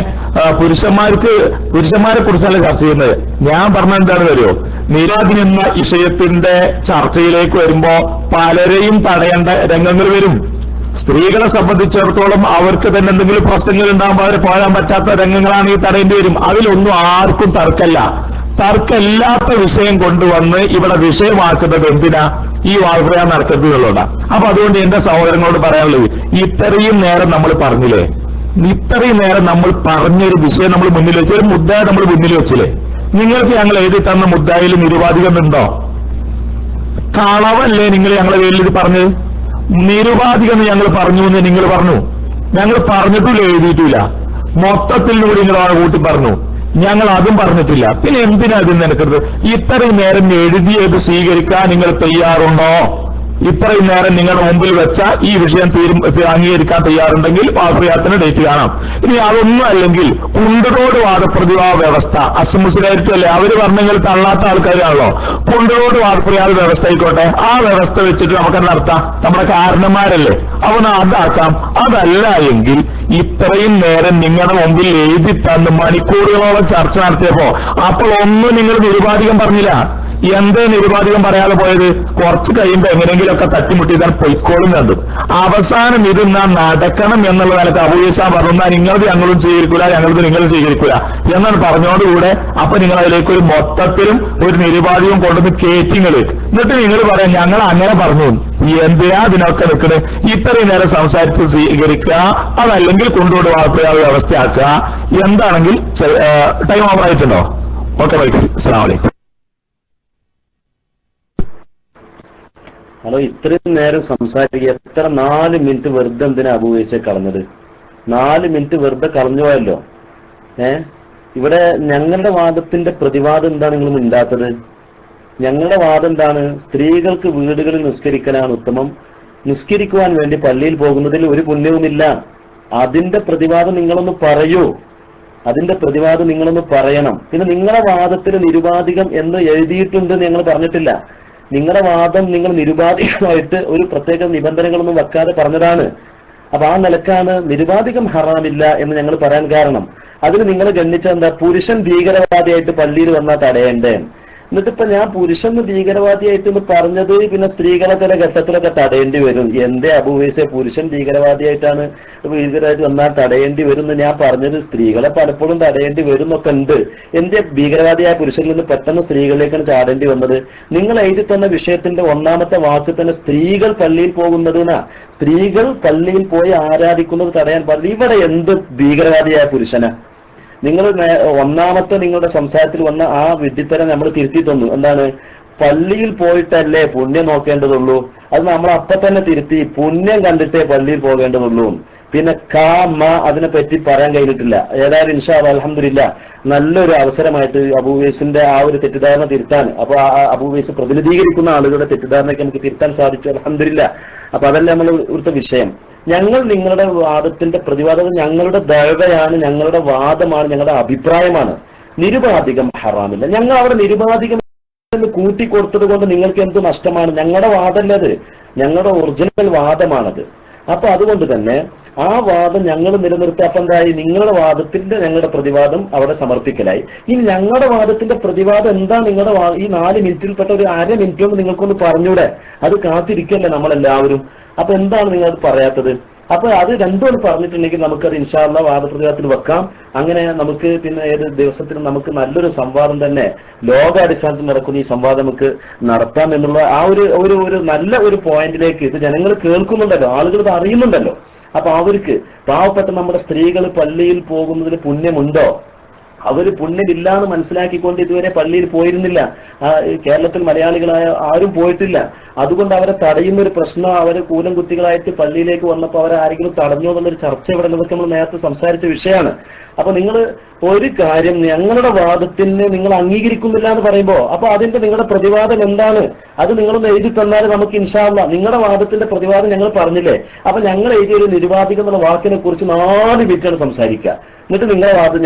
പുരുഷന്മാരെ കുറിച്ചല്ല ചർച്ച ചെയ്യുന്നത്. ഞാൻ പറഞ്ഞ എന്താണെന്ന് അറിയോ? നിരാദിൻ എന്ന വിഷയത്തിന്റെ ചർച്ചയിലേക്ക് വരുമ്പോ പലരെയും തടയേണ്ട രംഗങ്ങൾ വരും. സ്ത്രീകളെ സംബന്ധിച്ചിടത്തോളം അവർക്ക് തന്നെ എന്തെങ്കിലും പ്രശ്നങ്ങൾ ഉണ്ടാകുമ്പോൾ അവരെ പോരാൻ പറ്റാത്ത രംഗങ്ങളാണ് ഈ തടയേണ്ടി വരും. അതിലൊന്നും ആർക്കും തർക്കമില്ലാത്ത വിഷയം കൊണ്ടുവന്ന് ഇവിടെ വിഷയമാക്കുന്നത് എന്തിനാ? ഈ വാൾപ്രയാൻ നടത്തരുത് എന്നുള്ളതാണ്. അപ്പൊ അതുകൊണ്ട് എന്റെ സഹോദരങ്ങളോട് പറയാനുള്ളത്, ഇത്രയും നേരം നമ്മൾ പറഞ്ഞില്ലേ, ഇത്രയും നേരം നമ്മൾ പറഞ്ഞൊരു വിഷയം നമ്മൾ മുന്നിൽ വെച്ച്, ഒരു മുദ്ദ നമ്മൾ മുന്നിൽ വെച്ചില്ലേ? നിങ്ങൾക്ക് ഞങ്ങൾ എഴുതി തന്ന മുദ്ദയിൽ നിരുപാധികമുണ്ടോ? കളവല്ലേ നിങ്ങൾ ഞങ്ങളെ പേരിൽ ഇത് പറഞ്ഞത്? നിരുപാധികം ഞങ്ങൾ പറഞ്ഞു എന്ന് നിങ്ങൾ പറഞ്ഞു. ഞങ്ങൾ പറഞ്ഞിട്ടില്ല, എഴുതിയിട്ടില്ല. മൊത്തത്തിൽ കൂടി നിങ്ങൾ കൂട്ടി പറഞ്ഞു. ഞങ്ങൾ അതും പറഞ്ഞിട്ടില്ല. പിന്നെ എന്തിനാ ഇത് നിനക്കരുത്? ഇത്രയും നേരം എഴുതിയത് സ്വീകരിക്കാൻ നിങ്ങൾ തയ്യാറുണ്ടോ? ഇത്രയും നേരം നിങ്ങളുടെ മുമ്പിൽ വെച്ച ഈ വിഷയം അംഗീകരിക്കാൻ തയ്യാറുണ്ടെങ്കിൽ വാദപ്രയാത്തിന് ഡേറ്റ് കാണാം. ഇനി അതൊന്നും അല്ലെങ്കിൽ കുണ്ടറോട് വാദപ്രതിവാദ വ്യവസ്ഥ അസംമുസ്ലിയായിട്ട് അല്ലേ അവര് പറഞ്ഞെങ്കിൽ തള്ളാത്ത ആൾക്കാരാണല്ലോ. കുണ്ടറോട് വാദപ്രതിവാദ വ്യവസ്ഥ ആയിക്കോട്ടെ, ആ വ്യവസ്ഥ വെച്ചിട്ട് നമുക്ക് നടത്താം. നമ്മുടെ കാരണന്മാരല്ലേ, അവന് അതാക്കാം. അതല്ല എങ്കിൽ ഇത്രയും നേരം നിങ്ങളുടെ മുമ്പിൽ എഴുതി തന്ന് മണിക്കൂറുകളോളം ചർച്ച നടത്തിയപ്പോ അപ്പോൾ ഒന്നും നിങ്ങൾ നിരുപാധികം പറഞ്ഞില്ല. എന്തേ നിരുപാധികം പറയാതെ പോയത്? കുറച്ച് കഴിയുമ്പോ എങ്ങനെയെങ്കിലുമൊക്കെ തട്ടിമുട്ടിയതാണ് പൊയ്ക്കോളും കണ്ടു. അവസാനം ഇത് നാം നടക്കണം എന്നുള്ള നിലക്ക് അബൂയസ പറഞ്ഞാൽ നിങ്ങളത് ഞങ്ങളും സ്വീകരിക്കൂല, ഞങ്ങളത് നിങ്ങളും സ്വീകരിക്കൂല എന്നാണ് പറഞ്ഞോടുകൂടെ. അപ്പൊ നിങ്ങൾ അതിലേക്ക് ഒരു മൊത്തത്തിലും ഒരു നിരുപാധികം കൊണ്ടുവന്ന് കേറ്റിങ്ങള്, എന്നിട്ട് നിങ്ങൾ പറയാം ഞങ്ങൾ അങ്ങനെ പറഞ്ഞു. എന്തിനാ അതിനൊക്കെ നിൽക്കുന്നത്? ഇത്രയും നേരം സംസാരിച്ച് സ്വീകരിക്കുക, അതല്ലെങ്കിൽ കൊണ്ടുകൊണ്ട് വാർത്തയാൾ വ്യവസ്ഥയാക്കുക. എന്താണെങ്കിൽ ടൈം ഓവർ ആയിട്ടുണ്ടോ? ഓക്കെ, വൈക്കും. അസ്സലാമു അലൈക്കും. ഹലോ, ഇത്രയും നേരം സംസാരിക്കുക, എത്ര 4 മിനിറ്റ് വെറുതെ എന്തിനാ അബൂവൈസെ കളഞ്ഞത്? 4 മിനിറ്റ് വെറുതെ കളഞ്ഞു പോയല്ലോ. ഇവിടെ ഞങ്ങളുടെ വാദത്തിന്റെ പ്രതിവാദം എന്താണ് നിങ്ങൾ മിണ്ടാത്തത്? ഞങ്ങളുടെ വാദം എന്താണ്? സ്ത്രീകൾക്ക് വീടുകളിൽ നിസ്കരിക്കാനാണ് ഉത്തമം, നിസ്കരിക്കുവാൻ വേണ്ടി പള്ളിയിൽ പോകുന്നതിൽ ഒരു പുണ്യവുമില്ല. അതിന്റെ പ്രതിവാദം നിങ്ങളൊന്ന് പറയൂ, അതിന്റെ പ്രതിവാദം നിങ്ങളൊന്ന് പറയണം. പിന്നെ നിങ്ങളുടെ വാദത്തിൽ നിരുപാധികം എന്ന് എഴുതിയിട്ടുണ്ട് ഞങ്ങൾ പറഞ്ഞിട്ടില്ല. നിങ്ങളുടെ വാദം നിങ്ങൾ നിരുപാധികമായിട്ട് ഒരു പ്രത്യേക നിബന്ധനകളൊന്നും വെക്കാതെ പറഞ്ഞതാണ്. അപ്പൊ ആ നിലക്കാണ് നിരുപാധികം ഹറാമില്ല എന്ന് ഞങ്ങൾ പറയാൻ കാരണം. അതിന് നിങ്ങൾ ഗണ്ണിച്ച എന്താ? പുരുഷൻ ഭീകരവാദിയായിട്ട് പള്ളിയിൽ വന്നാൽ തടയേണ്ടേ? എന്നിട്ടിപ്പോ ഞാൻ പുരുഷൻ ഭീകരവാദിയായിട്ട് പറഞ്ഞത് പിന്നെ സ്ത്രീകളെ ചില ഘട്ടത്തിലൊക്കെ തടയേണ്ടി വരും. എന്റെ അബൂവൈസെ പുരുഷൻ ഭീകരവാദിയായിട്ട് വന്നാൽ തടയേണ്ടി വരും എന്ന് ഞാൻ പറഞ്ഞത് സ്ത്രീകളെ പലപ്പോഴും തടയേണ്ടി വരും എന്നൊക്കെ ഉണ്ട്. എന്റെ ഭീകരവാദിയായ പുരുഷനിൽ നിന്ന് പെട്ടെന്ന് സ്ത്രീകളിലേക്കാണ് ചാടേണ്ടി വന്നത്. നിങ്ങൾ എഴുതി തന്ന വിഷയത്തിന്റെ ഒന്നാമത്തെ വാക്ക് തന്നെ സ്ത്രീകൾ പള്ളിയിൽ പോകുന്നത് എന്നാ. സ്ത്രീകൾ പള്ളിയിൽ പോയി ആരാധിക്കുന്നത് തടയാൻ പാടില്ല. ഇവിടെ എന്ത് ഭീകരവാദിയായ പുരുഷനാ? നിങ്ങൾ ഒന്നാമത്തെ നിങ്ങളുടെ സംസാരത്തിൽ വന്ന ആ വിഡ്ഢിത്തരം നമ്മൾ തിരുത്തി തന്നു. എന്താണ്? പള്ളിയിൽ പോയിട്ടല്ലേ പുണ്യം നോക്കേണ്ടതുള്ളൂ, അത് നമ്മൾ അപ്പൊ തന്നെ തിരുത്തി പുണ്യം കണ്ടിട്ടേ പള്ളിയിൽ പോകേണ്ടതുള്ളൂ. പിന്നെ അതിനെ പറ്റി പറയാൻ കഴിഞ്ഞിട്ടില്ല. ഏതായാലും ഇൻഷാ അല്ലാഹ് അൽഹംദുലില്ലാഹ് നല്ലൊരു അവസരമായിട്ട് അബൂവൈസിന്റെ ആ ഒരു തെറ്റിദ്ധാരണ തിരുത്താൻ, അപ്പൊ അബൂവൈസ് പ്രതിനിധീകരിക്കുന്ന ആളുകളുടെ തെറ്റിദ്ധാരണയ്ക്ക് നമുക്ക് തിരുത്താൻ സാധിച്ചു, അൽഹംദുലില്ലാഹ്. അപ്പൊ അതല്ലേ നമ്മൾ ഇവിടുത്തെ വിഷയം. ഞങ്ങൾ നിങ്ങളുടെ വാദത്തിന്റെ പ്രതിവാദം ഞങ്ങളുടെ ദഅവയാണ്, ഞങ്ങളുടെ വാദമാണ്, ഞങ്ങളുടെ അഭിപ്രായമാണ്. നിരുപാധികം ഹറാമില്ല. ഞങ്ങൾ അവിടെ നിരുപാധികം കൂട്ടിക്കൊടുത്തത് കൊണ്ട് നിങ്ങൾക്ക് എന്ത് നഷ്ടമാണ്? ഞങ്ങളുടെ വാദമല്ലത്, ഞങ്ങളുടെ ഒറിജിനൽ വാദമാണത്. അപ്പൊ അതുകൊണ്ട് തന്നെ ആ വാദം ഞങ്ങൾ നിലനിർത്തി. അപ്പൊ എന്തായി? നിങ്ങളുടെ വാദത്തിന്റെ ഞങ്ങളുടെ പ്രതിവാദം അവിടെ സമർപ്പിക്കലായി. ഇനി ഞങ്ങളുടെ വാദത്തിന്റെ പ്രതിവാദം എന്താ? നിങ്ങളുടെ ഈ 4 മിനിറ്റിൽപ്പെട്ട ഒരു അര മിനിറ്റ് കൊണ്ട് നിങ്ങൾക്കൊന്ന് പറഞ്ഞൂടെ? അത് കാത്തിരിക്കല്ലേ നമ്മളെല്ലാവരും. അപ്പൊ എന്താണ് നിങ്ങൾ പറയാത്തത്? അപ്പൊ അത് രണ്ടും പറഞ്ഞിട്ടുണ്ടെങ്കിൽ നമുക്കത് ഇൻഷാ അല്ലാഹ് വാദപ്രതിവാദത്തിൽ വെക്കാം. അങ്ങനെ നമുക്ക് പിന്നെ ഏത് ദിവസത്തിലും നമുക്ക് നല്ലൊരു സംവാദം തന്നെ ലോകാടിസ്ഥാനത്തിൽ നടക്കുന്ന ഈ സംവാദം നമുക്ക് നടത്താം എന്നുള്ള ആ ഒരു നല്ല ഒരു പോയിന്റിലേക്ക് ഇത് ജനങ്ങൾ കേൾക്കുന്നുണ്ടല്ലോ, ആളുകൾ ഇത് അറിയുന്നുണ്ടല്ലോ. അപ്പൊ അവർക്ക് പാവപ്പെട്ട നമ്മുടെ സ്ത്രീകൾ പള്ളിയിൽ പോകുന്നതിന് പുണ്യമുണ്ടോ? അവര് പുണ്യമില്ല എന്ന് മനസ്സിലാക്കിക്കൊണ്ട് ഇതുവരെ പള്ളിയിൽ പോയിരുന്നില്ല. കേരളത്തിൽ മലയാളികളായ ആരും പോയിട്ടില്ല. അതുകൊണ്ട് അവരെ തടയുന്ന ഒരു പ്രശ്നം, അവര് കൂലം കുത്തികളായിട്ട് പള്ളിയിലേക്ക് വന്നപ്പോൾ അവരെ ആരെങ്കിലും തടഞ്ഞോ എന്നുള്ളൊരു ചർച്ച ഇവിടെ ഇതൊക്കെ നമ്മൾ നേരത്തെ സംസാരിച്ച വിഷയമാണ്. അപ്പൊ നിങ്ങൾ ഒരു കാര്യം, ഞങ്ങളുടെ വാദത്തിന് നിങ്ങൾ അംഗീകരിക്കുന്നില്ല എന്ന് പറയുമ്പോ അപ്പൊ അതിന്റെ നിങ്ങളുടെ പ്രതിവാദം എന്താണ്? അത് നിങ്ങളൊന്ന് എഴുതി തന്നാൽ നമുക്ക് ഇൻഷാ അല്ലാഹ് നിങ്ങളുടെ വാദത്തിന്റെ പ്രതിവാദം ഞങ്ങൾ പറഞ്ഞില്ലേ. അപ്പൊ ഞങ്ങൾ എഴുതിയ ഒരു നിരുപാധികം എന്നുള്ള വാക്കിനെ കുറിച്ച് 4 മിനിറ്റാണ് സംസാരിക്കുക. എന്നിട്ട്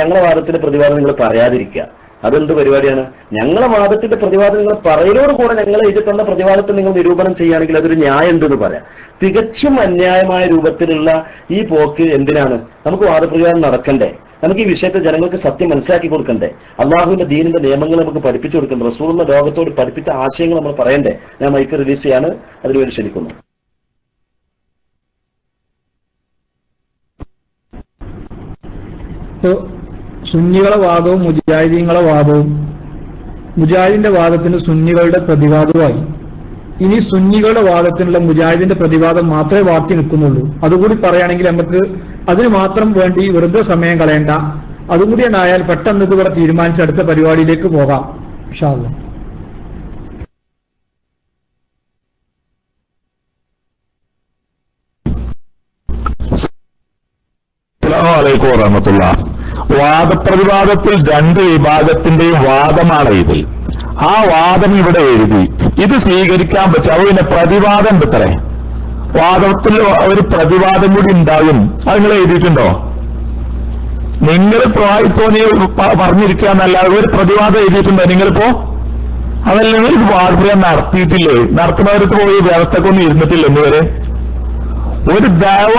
ഞങ്ങളുടെ വാദത്തിന്റെ പ്രതിവാദം നിങ്ങൾ പറയാതിരിക്കുക. അതെന്ത് പരിപാടിയാണ്? ഞങ്ങളെ വാദത്തിന്റെ പ്രതിവാദം നിങ്ങൾ പറയലോട് കൂടെ ഞങ്ങൾ എഴുതി തന്ന പ്രതിവാദത്തെ നിങ്ങൾ നിരൂപണം ചെയ്യുകയാണെങ്കിൽ അതൊരു ന്യായം ഉണ്ടെന്ന് പറയാം. തികച്ചും അന്യായമായ രൂപത്തിലുള്ള ഈ പോക്ക് എന്തിനാണ്? നമുക്ക് വാദപ്രതിവാദം നടക്കണ്ടേ? നമുക്ക് ഈ വിഷയത്തെ ജനങ്ങൾക്ക് സത്യം മനസ്സിലാക്കി കൊടുക്കണ്ടേ? അള്ളാഹുവിന്റെ ദീനിന്റെ നിയമങ്ങൾ നമുക്ക് പഠിപ്പിച്ചു കൊടുക്കണ്ടേ? റസൂലുള്ള ലോകത്തോട് പഠിപ്പിച്ച ആശയങ്ങൾ നമ്മൾ പറയണ്ടേ? ഞാൻ മൈക്ക് റിലീസ് ചെയ്യാണ്, അതിനുവേണ്ടി ക്ഷണിക്കുന്നു. സുന്നികളെ വാദവും മുജാഹിദീങ്ങളെ വാദവും, മുജാഹിദിന്റെ വാദത്തിന് സുന്നികളുടെ പ്രതിവാദവുമായി. ഇനി സുന്നികളുടെ വാദത്തിനുള്ള മുജാഹിദിന്റെ പ്രതിവാദം മാത്രമേ ബാക്കി നിൽക്കുന്നുള്ളൂ. അതുകൂടി പറയുകയാണെങ്കിൽ നമുക്ക് അതിന് മാത്രം വേണ്ടി വെറുതെ സമയം കളയണ്ട. അതുകൂടി ആയാൽ പെട്ടെന്ന് ഇവിടെ തീരുമാനിച്ച് അടുത്ത പരിപാടിയിലേക്ക് പോകാം ഇൻഷാ അല്ലാഹ്. അസ്സലാമു അലൈക്കും വറഹ്മത്തുള്ളാഹി. വാദപ്രതിവാദത്തിൽ 2 വിഭാഗത്തിന്റെയും വാദമാണ് ഇതിൽ. ആ വാദം ഇവിടെ എഴുതി, ഇത് സ്വീകരിക്കാൻ പറ്റും. അത് പിന്നെ പ്രതിവാദം എത്രേ, വാദത്തിൽ ഒരു പ്രതിവാദം കൂടി ഉണ്ടാകും. അത് നിങ്ങൾ എഴുതിയിട്ടുണ്ടോ? നിങ്ങൾ തോന്നി പറഞ്ഞിരിക്കുക എന്നല്ലാതെ ഒരു പ്രതിവാദം എഴുതിയിട്ടുണ്ടോ നിങ്ങളിപ്പോ? അതല്ലെങ്കിൽ ഇത് വാദപ്രയോഗം നടത്തിയിട്ടില്ലേ? നടത്തുന്നവർക്ക് പോയി വ്യവസ്ഥക്കൊന്നും ഇരുന്നിട്ടില്ല ഇന്നുവരെ. ഒരു ദൈവ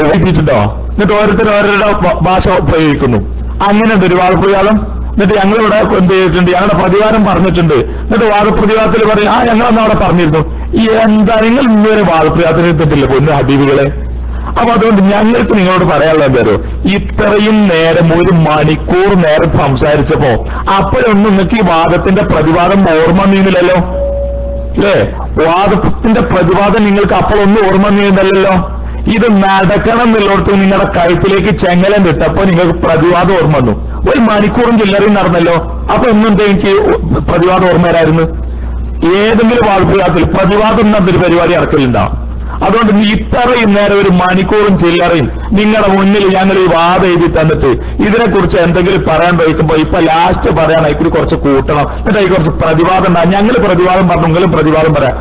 എഴുതിയിട്ടുണ്ടോ? എന്നിട്ട് ഓരോരുത്തരുടെ ഭാഷ പ്രയോഗിക്കുന്നു. അങ്ങനെ ഉണ്ട് ഒരു വാദപ്രതിവാദം. എന്നിട്ട് ഞങ്ങളിവിടെ എന്ത് ചെയ്തിട്ടുണ്ട്? ഞങ്ങളുടെ പ്രതിവാദം പറഞ്ഞിട്ടുണ്ട്. എന്നിട്ട് വാദപ്രതിവാദത്തിൽ പറയും ഞങ്ങളന്ന് അവിടെ പറഞ്ഞിരുന്നു. എന്താ നിങ്ങൾ ഇന്നുവരെ വാദപ്രതിവാദത്തിന് എത്തിയിട്ടില്ല പൊന്നു ഹബീബുകളെ? അപ്പൊ അതുകൊണ്ട് ഞങ്ങൾക്ക് നിങ്ങളോട് പറയാനുള്ളത് എന്തോ, ഇത്രയും നേരം 1 മണിക്കൂർ നേരം സംസാരിച്ചപ്പോ അപ്പോഴൊന്നും നിങ്ങൾക്ക് ഈ വാദത്തിന്റെ പ്രതിവാദം ഓർമ്മ നീന്നില്ലല്ലോ അല്ലേ? വാദത്തിന്റെ പ്രതിവാദം നിങ്ങൾക്ക് അപ്പോഴൊന്നും ഓർമ്മ നീന്തല്ലോ. ഇത് നടക്കണം എന്നുള്ളടത്ത് നിങ്ങളുടെ കഴുത്തിലേക്ക് ചെങ്ങലം കിട്ടപ്പോ നിങ്ങൾക്ക് പ്രതിവാദം ഓർമ്മ വന്നു. 1 മണിക്കൂറും ചില്ലറയും നടന്നല്ലോ. അപ്പൊ ഒന്നും എനിക്ക് പ്രതിവാദം ഓർമ്മ വരായിരുന്നു. ഏതെങ്കിലും വാദപ്രതിവാദത്തിൽ പ്രതിവാദം എന്നൊരു പരിപാടി നടക്കലുണ്ടാവും. അതുകൊണ്ട് ഇത്രയും നേരം 1 മണിക്കൂറും ചില്ലറയും നിങ്ങളുടെ മുന്നിൽ ഞങ്ങൾ ഈ വാദം എഴുതി തന്നിട്ട് ഇതിനെക്കുറിച്ച് എന്തെങ്കിലും പറയാൻ ചോദിക്കുമ്പോ ഇപ്പൊ ലാസ്റ്റ് പറയാൻ അതിൽ കുറച്ച് കൂട്ടണം, എന്നിട്ട് അതിൽ കുറച്ച് പ്രതിവാദം ഉണ്ടാകും. ഞങ്ങൾ പ്രതിവാദം പറഞ്ഞു, നിങ്ങളും പ്രതിവാദം പറയാം.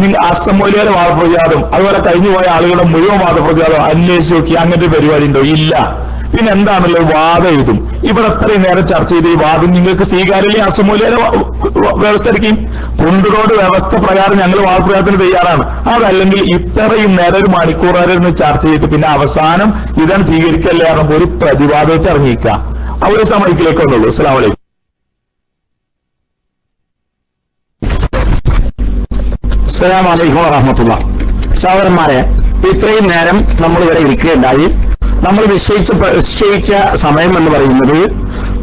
നിങ്ങൾ അസംമൂലിയുടെ വാദപ്രതിവാദം അതുപോലെ കഴിഞ്ഞു പോയ ആളുകളുടെ മുഴുവൻ വാദപ്രതിവാദം അന്വേഷിച്ച് നോക്കി അങ്ങനത്തെ പരിപാടി ഉണ്ടോ? ഇല്ല. പിന്നെ എന്താണല്ലോ വാദം എഴുതും. ഇവിടെ അത്രയും നേരം ചർച്ച ചെയ്ത് ഈ വാദം നിങ്ങൾക്ക് സ്വീകാര്യമില്ല. അസംമൂലിയുടെ വ്യവസ്ഥ എടുക്കും. കുണ്ടുറോഡ് വ്യവസ്ഥ പ്രകാരം ഞങ്ങൾ വാദപ്രയോഗത്തിന് തയ്യാറാണ്. അതല്ലെങ്കിൽ ഇത്രയും നേരം 1 മണിക്കൂർ വരെ ഇരുന്ന് ചർച്ച ചെയ്തിട്ട് പിന്നെ അവസാനം ഇതാണ് സ്വീകരിക്കല്ലേ പറഞ്ഞപ്പോൾ ഒരു പ്രതിവാദമായിട്ട് ഇറങ്ങിക്കുക. ആ ഒരു സമയത്തിലേക്ക് വന്നുള്ളൂ. അസ്സലാമു അലൈക്കും. അസ്സലാമു അലൈക്കും വറഹ്മത്തുള്ളാഹി. സഹോദരന്മാരെ, ഇത്രയും നേരം നമ്മൾ ഇവിടെ ഇരിക്കുകയുണ്ടായി. നമ്മൾ നിശ്ചയിച്ച സമയം എന്ന് പറയുന്നത്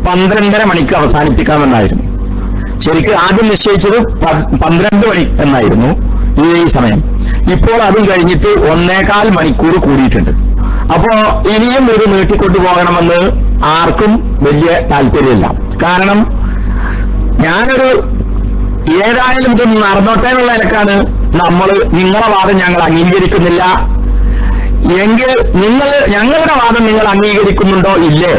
12:30 മണിക്ക് അവസാനിപ്പിക്കാമെന്നായിരുന്നു. ശരിക്കും ആദ്യം നിശ്ചയിച്ചത് 12 മണി എന്നായിരുന്നു ഈ സമയം. ഇപ്പോൾ അതും കഴിഞ്ഞിട്ട് 1.25 മണിക്കൂർ കൂടിയിട്ടുണ്ട്. അപ്പോ ഇനിയും ഇത് നീട്ടിക്കൊണ്ടുപോകണമെന്ന് ആർക്കും വലിയ താല്പര്യമില്ല. കാരണം ഞാനൊരു ഏതായാലും ഇത് നടന്നോട്ടേ എന്നുള്ള നിലക്കാണ് നിങ്ങളെ വാദം ഞങ്ങൾ അംഗീകരിക്കുന്നില്ല എങ്കിൽ ഞങ്ങളുടെ വാദം നിങ്ങൾ അംഗീകരിക്കുന്നുണ്ടോ ഇല്ലേ,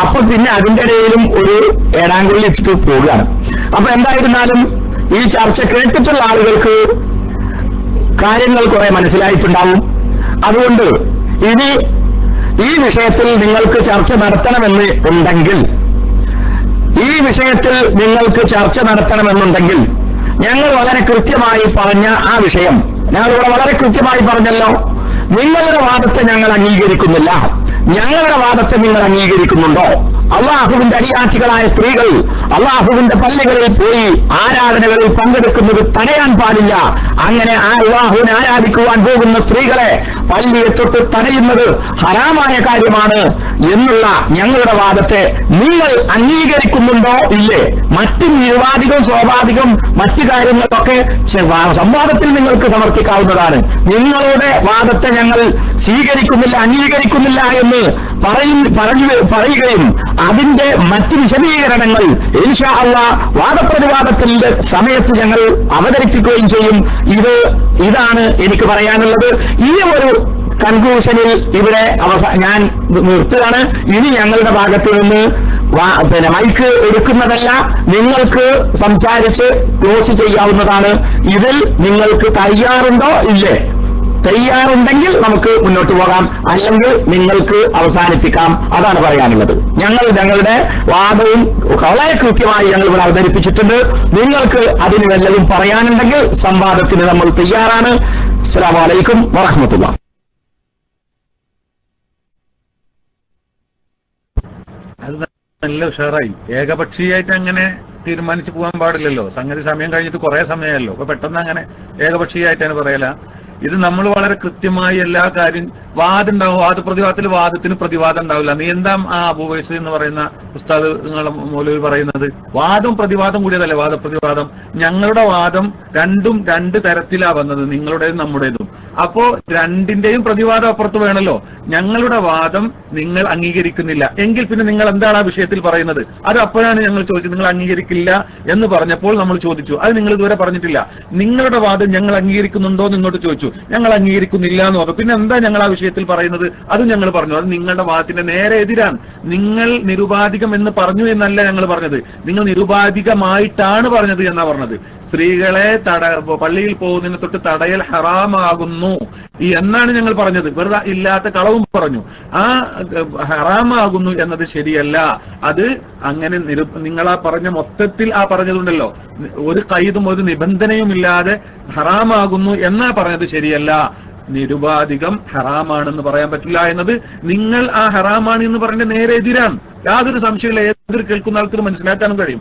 അപ്പൊ പിന്നെ അതിന്റെ ഇടയിലും ഒരു ഏടാങ്കുള്ളി ഇട്ടിട്ട് പോവുകയാണ്. അപ്പൊ എന്തായിരുന്നാലും ഈ ചർച്ച കേട്ടിട്ടുള്ള ആളുകൾക്ക് കാര്യങ്ങൾ കുറെ മനസ്സിലായിട്ടുണ്ടാവും. അതുകൊണ്ട് ഇനി ഈ വിഷയത്തിൽ നിങ്ങൾക്ക് ചർച്ച നടത്തണമെന്ന് ഉണ്ടെങ്കിൽ ഞങ്ങൾ വളരെ കൃത്യമായി പറഞ്ഞ ആ വിഷയം ഞങ്ങളിവിടെ വളരെ കൃത്യമായി പറഞ്ഞല്ലോ. നിങ്ങളുടെ വാദത്തെ ഞങ്ങൾ അംഗീകരിക്കുന്നില്ല, ഞങ്ങളുടെ വാദത്തെ നിങ്ങൾ അംഗീകരിക്കുന്നുണ്ടോ? അള്ളാഹുവിന്റെ അടിയാറ്റികളായ സ്ത്രീകൾ അള്ളാഹുവിന്റെ പള്ളികളിൽ പോയി ആരാധനകളിൽ പങ്കെടുക്കുന്നത് തടയാൻ പാടില്ല. അങ്ങനെ ആ അള്ളാഹുവിനെ ആരാധിക്കുവാൻ പോകുന്ന സ്ത്രീകളെ പള്ളിയെ തൊട്ട് തടയുന്നത് ഹറാമായ കാര്യമാണ് എന്നുള്ള ഞങ്ങളുടെ വാദത്തെ നിങ്ങൾ അംഗീകരിക്കുന്നുണ്ടോ ഇല്ലേ? മറ്റ് നിരുപാധികം സ്വാഭാവികം മറ്റു കാര്യങ്ങളൊക്കെ സംവാദത്തിൽ നിങ്ങൾക്ക് സമർത്ഥിക്കാവുന്നതാണ്. നിങ്ങളുടെ വാദത്തെ ഞങ്ങൾ സ്വീകരിക്കുന്നില്ല, അംഗീകരിക്കുന്നില്ല എന്ന് പറയുകയും അതിന്റെ മറ്റ് വിശദീകരണങ്ങൾ ഇൻഷാ അല്ലാഹ് വാദപ്രതിവാദത്തിന്റെ സമയത്ത് ഞങ്ങൾ അവതരിപ്പിക്കുകയും ചെയ്യും. ഇതാണ് എനിക്ക് പറയാനുള്ളത്. ഈ ഒരു കൺക്ലൂഷനിൽ ഇവിടെ ഞാൻ നിർത്തുകയാണ്. ഇനി ഞങ്ങളുടെ ഭാഗത്ത് നിന്ന് മൈക്ക് എടുക്കുന്നതല്ല, നിങ്ങൾക്ക് സംസാരിച്ച് ക്ലോസ് ചെയ്യാവുന്നതാണ്. ഇതിൽ നിങ്ങൾക്ക് തയ്യാറുണ്ടോ ഇല്ലേ? തയ്യാറുണ്ടെങ്കിൽ നമുക്ക് മുന്നോട്ട് പോകാം, അല്ലെങ്കിൽ നിങ്ങൾക്ക് അവസാനിപ്പിക്കാം. അതാണ് പറയാനുള്ളത്. ഞങ്ങളുടെ വാദവും വളരെ കൃത്യമായി ഞങ്ങൾ ഇവിടെ അവതരിപ്പിച്ചിട്ടുണ്ട്. നിങ്ങൾക്ക് അതിന് വല്ലതും പറയാനുണ്ടെങ്കിൽ സംവാദത്തിന് നമ്മൾ തയ്യാറാണ്. അസ്സലാമു അലൈക്കും വറഹ്മത്തുള്ളാഹി. നല്ല ഉഷാറായി. ഏകപക്ഷീയമായിട്ട് അങ്ങനെ തീരുമാനിച്ചു പോകാൻ പാടില്ലല്ലോ. സംഗതി സമയം കഴിഞ്ഞിട്ട് കുറെ സമയമല്ലോ. അപ്പൊ പെട്ടെന്ന് അങ്ങനെ ഏകപക്ഷീയമായിട്ടാണ് പറയല. ഇത് നമ്മൾ വളരെ കൃത്യമായി എല്ലാ കാര്യം വാദമുണ്ടാവും. വാദത്തിന് പ്രതിവാദം ഉണ്ടാവില്ല. നീ എന്താ അബൂ വൈസ് എന്ന് പറയുന്ന ഉസ്താദ് നിങ്ങളുടെ മൗലവി പറയുന്നത്? വാദം പ്രതിവാദം കൂടിയതല്ലേ വാദപ്രതിവാദം. ഞങ്ങളുടെ വാദം രണ്ടും രണ്ട് തരത്തിലാ വന്നത്, നിങ്ങളുടേതും നമ്മുടേതും. അപ്പോ രണ്ടിന്റെയും പ്രതിവാദം അപ്പുറത്ത് വേണമല്ലോ. ഞങ്ങളുടെ വാദം നിങ്ങൾ അംഗീകരിക്കുന്നില്ല എങ്കിൽ പിന്നെ നിങ്ങൾ എന്താണ് ആ വിഷയത്തിൽ പറയുന്നത്? അത് അപ്പോഴാണ് ഞങ്ങൾ ചോദിച്ചത്. നിങ്ങൾ അംഗീകരിക്കില്ല എന്ന് പറഞ്ഞപ്പോൾ നമ്മൾ ചോദിച്ചു, അത് നിങ്ങൾ ഇതുവരെ പറഞ്ഞിട്ടില്ല. നിങ്ങളുടെ വാദം ഞങ്ങൾ അംഗീകരിക്കുന്നുണ്ടോ എന്ന് ഇങ്ങോട്ട് ചോദിച്ചു. ഞങ്ങൾ അംഗീകരിക്കുന്നില്ല എന്ന് പറഞ്ഞു. പിന്നെ എന്താ ഞങ്ങൾ ആ വിഷയത്തിൽ പറയുന്നത്? അതും ഞങ്ങൾ പറഞ്ഞു. അത് നിങ്ങളുടെ വാദത്തിന്റെ നേരെ എതിരാണ്. നിങ്ങൾ നിരുപാധികം എന്ന് പറഞ്ഞു എന്നല്ല ഞങ്ങൾ പറഞ്ഞത്, നിങ്ങൾ നിരുപാധികമായിട്ടാണ് പറഞ്ഞത് എന്നാ പറഞ്ഞത്. സ്ത്രീകളെ പള്ളിയിൽ പോകുന്നതിന് തൊട്ട് തടയൽ ഹറാമാകുന്നു എന്നാണ് ഞങ്ങൾ പറഞ്ഞത്. വെറുതെ ഇല്ലാത്ത കളവും പറഞ്ഞു. ആ ഹറാമാകുന്നു എന്നത് ശരിയല്ല. അത് അങ്ങനെ നിങ്ങളാ പറഞ്ഞ മൊത്തത്തിൽ ആ പറഞ്ഞതുണ്ടല്ലോ, ഒരു കൈതും ഒരു നിബന്ധനയും ഇല്ലാതെ ഹറാമാകുന്നു എന്നാ പറഞ്ഞത് ശരിയല്ല. നിരുപാധികം ഹറാമാണെന്ന് പറയാൻ പറ്റില്ല എന്നത് നിങ്ങൾ ആ ഹറാമാണ് എന്ന് പറഞ്ഞ നേരെ എതിരാണ്. യാതൊരു സംശയമില്ല. ഏതൊരു കേൾക്കുന്ന ആൾക്കും മനസ്സിലാക്കാനും കഴിയും.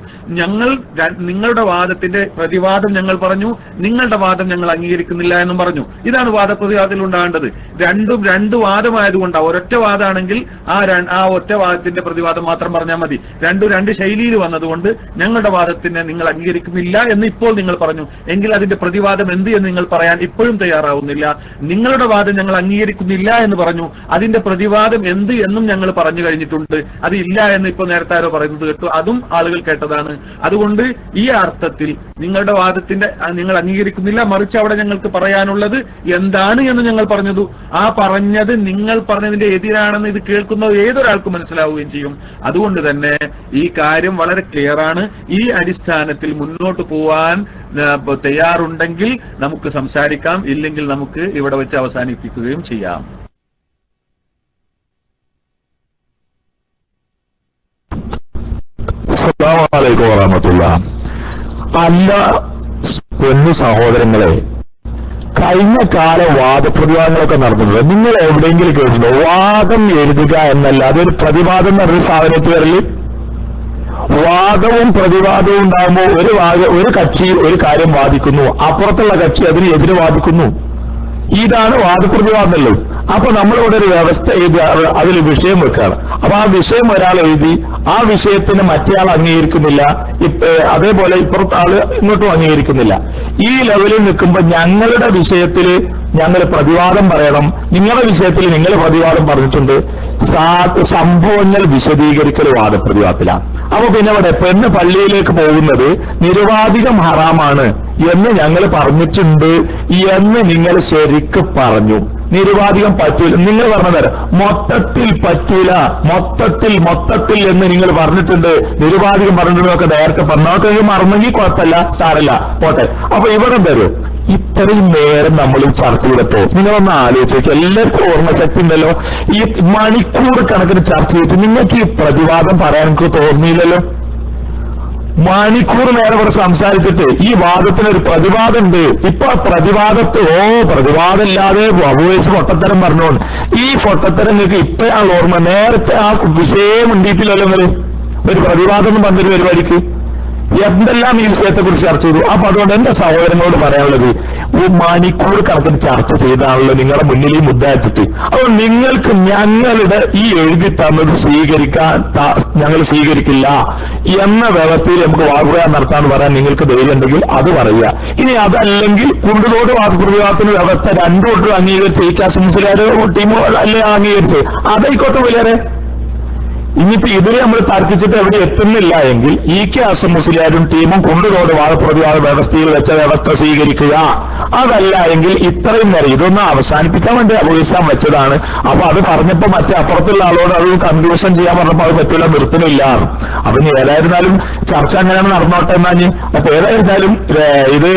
നിങ്ങളുടെ വാദത്തിന്റെ പ്രതിവാദം ഞങ്ങൾ പറഞ്ഞു, നിങ്ങളുടെ വാദം ഞങ്ങൾ അംഗീകരിക്കുന്നില്ല എന്നും പറഞ്ഞു. ഇതാണ് വാദപ്രതിവാദത്തിൽ ഉണ്ടാകേണ്ടത്. രണ്ടും രണ്ട് വാദമായതുകൊണ്ടാണ്. ഒരൊറ്റ വാദമാണെങ്കിൽ ആ ഒറ്റ വാദത്തിന്റെ പ്രതിവാദം മാത്രം പറഞ്ഞാൽ മതി. രണ്ട് ശൈലിയിൽ വന്നതുകൊണ്ട് ഞങ്ങളുടെ വാദത്തിനെ നിങ്ങൾ അംഗീകരിക്കുന്നില്ല എന്ന് ഇപ്പോൾ നിങ്ങൾ പറഞ്ഞു. എങ്കിൽ അതിന്റെ പ്രതിവാദം എന്ത് എന്ന് നിങ്ങൾ പറയാൻ ഇപ്പോഴും തയ്യാറാവുന്നില്ല. നിങ്ങളുടെ വാദം ഞങ്ങൾ അംഗീകരിക്കുന്നില്ല എന്ന് പറഞ്ഞു, അതിന്റെ പ്രതിവാദം എന്ത് എന്നും ഞങ്ങൾ പറഞ്ഞു കഴിഞ്ഞിട്ടുണ്ട്. അത് ഇല്ല എന്ന് ഇപ്പൊ നേരത്തെ ആരോ പറയുന്നത് കേട്ടു, അതും ആളുകൾ കേട്ടതാണ്. അതുകൊണ്ട് ഈ അർത്ഥത്തിൽ നിങ്ങളുടെ വാദത്തിന്റെ നിങ്ങൾ അംഗീകരിക്കുന്നില്ല, മറിച്ച് അവിടെ ഞങ്ങൾക്ക് പറയാനുള്ളത് എന്താണ് എന്ന് ഞങ്ങൾ പറഞ്ഞതു. ആ പറഞ്ഞത് നിങ്ങൾ പറഞ്ഞതിന്റെ എതിരാണെന്ന് ഇത് കേൾക്കുന്ന ഏതൊരാൾക്കും മനസ്സിലാവുകയും ചെയ്യും. അതുകൊണ്ട് തന്നെ ഈ കാര്യം വളരെ ക്ലിയർ ആണ്. ഈ അടിസ്ഥാനത്തിൽ മുന്നോട്ട് പോവാൻ തയ്യാറുണ്ടെങ്കിൽ നമുക്ക് സംസാരിക്കാം, ഇല്ലെങ്കിൽ നമുക്ക് ഇവിടെ വെച്ച് അവസാനിപ്പിക്കുകയും ചെയ്യാം. അസ്സലാമു അലൈക്കും വറഹ്മത്തുള്ളാഹി. അല്ല പൊന്നു സഹോദരങ്ങളെ, കഴിഞ്ഞ കാല വാദപ്രതിവാദങ്ങളൊക്കെ നടന്നിട്ടുണ്ട്. നിങ്ങൾ എവിടെയെങ്കിലും കേട്ടിട്ടുണ്ടോ വാദം എഴുതുക എന്നല്ല അതൊരു പ്രതിവാദം എന്ന് പറഞ്ഞ സാധനത്തിൽ വരല്? വാദവും പ്രതിവാദവും ഉണ്ടാകുമ്പോൾ ഒരു കക്ഷി ഒരു കാര്യം വാദിക്കുന്നു, അപ്പുറത്തുള്ള കക്ഷി അതിന് എതിര് വാദിക്കുന്നു. ഇതാണ് വാദപ്രതിവാദമല്ലോ. അപ്പൊ നമ്മളിവിടെ ഒരു വ്യവസ്ഥ എഴുതി അതിൽ വിഷയം വെക്കുകയാണ്. അപ്പൊ ആ വിഷയം ഒരാൾ എഴുതി, ആ വിഷയത്തിന് മറ്റേയാൾ അംഗീകരിക്കുന്നില്ല, അതേപോലെ ഇപ്പുറത്തെ ആള് ഇങ്ങോട്ടും അംഗീകരിക്കുന്നില്ല. ഈ ലെവലിൽ നിൽക്കുമ്പോൾ ഞങ്ങളുടെ വിഷയത്തിൽ ഞങ്ങൾ പ്രതിവാദം പറയണം. നിങ്ങളുടെ വിഷയത്തിൽ നിങ്ങൾ പ്രതിവാദം പറഞ്ഞിട്ടുണ്ട്, സംഭവങ്ങൾ വിശദീകരിക്കൽ വാദപ്രതിവാദത്തിലാണ്. അപ്പൊ പിന്നെ ഇവിടെ പെണ്ണ് പള്ളിയിലേക്ക് പോകുന്നത് നിരുപാധികം ഹറാമാണ് എന്ന് ഞങ്ങൾ പറഞ്ഞിട്ടുണ്ട് എന്ന് നിങ്ങൾ ശരിക്ക് പറഞ്ഞു. നിരുപാധികം പറ്റൂല നിങ്ങൾ പറഞ്ഞത് മൊത്തത്തിൽ പറ്റൂല, മൊത്തത്തിൽ എന്ന് നിങ്ങൾ പറഞ്ഞിട്ടുണ്ട്, നിരുപാധികം പറഞ്ഞിട്ടുണ്ടൊക്കെ നേരത്തെ പറഞ്ഞൊക്കെ മറന്നെങ്കിൽ കുഴപ്പമില്ല, സാരല്ല, പോട്ടെ. അപ്പൊ ഇവിടെ തരും ഇത്രയും നേരം നമ്മൾ ചർച്ച ചെയ്തപ്പോ നിങ്ങളൊന്ന് ആലോചിച്ചു, എല്ലാവർക്കും ഓർമ്മശക്തി ഉണ്ടല്ലോ. ഈ മണിക്കൂർ കണക്കിന് ചർച്ച ചെയ്തിട്ട് നിങ്ങൾക്ക് ഈ പ്രതിവാദം പറയാൻ എനിക്ക് തോന്നിയില്ലല്ലോ. മണിക്കൂർ നേരം ഇവിടെ സംസാരിച്ചിട്ട് ഈ വാദത്തിനൊരു പ്രതിവാദം ഉണ്ട്. ഇപ്പൊ പ്രതിവാദത്ത് പ്രതിവാദമില്ലാതെ അബൂവൈസ് പൊട്ടത്തരം പറഞ്ഞോണ്ട് ഈ പൊട്ടത്തരം നിങ്ങൾക്ക് ഇപ്പോഴാണ് ഓർമ്മ. നേരത്തെ ആ വിഷയം ഉണ്ടിയിട്ടില്ലല്ലോ നിങ്ങള്. ഒരു പ്രതിവാദം എന്ന് പറഞ്ഞൊരു പരിപാടിക്ക് എന്തെല്ലാം ഈ വിഷയത്തെ കുറിച്ച് ചർച്ച ചെയ്തു. അപ്പൊ അതുകൊണ്ട് എന്റെ സഹോദരങ്ങളോട് പറയാനുള്ളത്, മണിക്കൂർ കണക്കിന് ചർച്ച ചെയ്താണല്ലോ നിങ്ങളുടെ മുന്നിൽ ഈ മുദ്ദ എത്തിട്ട്. അതുകൊണ്ട് നിങ്ങൾക്ക് ഞങ്ങളുടെ ഈ എഴുതി തന്നത് ഞങ്ങൾ സ്വീകരിക്കില്ല എന്ന വ്യവസ്ഥയിൽ നമുക്ക് വാദപ്രയോഗം നടത്താന്ന് പറയാൻ നിങ്ങൾക്ക് ധൈര്യം ഉണ്ടെങ്കിൽ അത് പറയുക. ഇനി അതല്ലെങ്കിൽ കുണ്ടുതോട് വാദപ്രയോഗത്തിന് വ്യവസ്ഥ രണ്ടു അംഗീകരിച്ച് ഈ കാശ്മീർ ടീമോ അല്ലെ അംഗീകരിച്ച് അതായിക്കോട്ടെ വലിയ. ഇനിയിപ്പോ ഇതിൽ നമ്മൾ തർക്കിച്ചിട്ട് എവിടെ എത്തുന്നില്ല എങ്കിൽ ഈ കെ അസം മുസ്ലിയാരും ടീമും കൊണ്ടുതോട് വാദപ്രതിവാദ വ്യവസ്ഥയിൽ വെച്ച വ്യവസ്ഥ സ്വീകരിക്കുക. അതല്ല എങ്കിൽ ഇത്രയും നേരം ഇതൊന്ന് അവസാനിപ്പിക്കാൻ വേണ്ടി അബൂഇസാം വെച്ചതാണ്. അപ്പൊ അത് പറഞ്ഞപ്പോ മറ്റേ അപ്പുറത്തുള്ള ആളോട് അത് കൺക്ലൂഷൻ ചെയ്യാൻ പറഞ്ഞപ്പോ അത് പറ്റില്ല, നിർത്തുന്നില്ല. അപ്പൊ ഇനി ഏതായിരുന്നാലും ചർച്ച അങ്ങനെയാണ് നടന്നോട്ടെ എന്നാഞ്ഞ്. അപ്പൊ ഏതായിരുന്നാലും ഇത്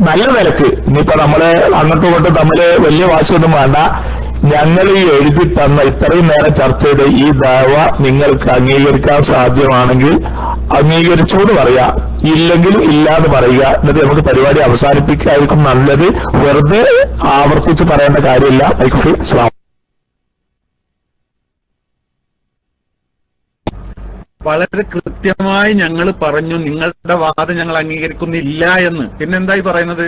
നല്ല നിലക്ക് ഇനിയിപ്പോ നമ്മള് അങ്ങോട്ടും ഇങ്ങോട്ടും തമ്മില് വലിയ വാശിയൊന്നും വേണ്ട. ഞങ്ങൾ ഈ എഴുതി തന്ന ഇത്രയും നേരം ചർച്ച ചെയ്ത ഈ ദഅവ നിങ്ങൾക്ക് അംഗീകരിക്കാൻ സാധ്യമാണെങ്കിൽ അംഗീകരിച്ചോട് പറയാ, ഇല്ലെങ്കിലും ഇല്ലാന്ന് പറയുക. എന്നിട്ട് നമുക്ക് പരിപാടി അവസാനിപ്പിക്കായിരിക്കും നല്ലത്. വെറുതെ ആവർത്തിച്ച് പറയേണ്ട കാര്യമില്ല. വളരെ കൃത്യമായി ഞങ്ങൾ പറഞ്ഞു നിങ്ങളുടെ വാദം ഞങ്ങൾ അംഗീകരിക്കുന്നില്ല എന്ന്. പിന്നെന്തായി പറയുന്നത്?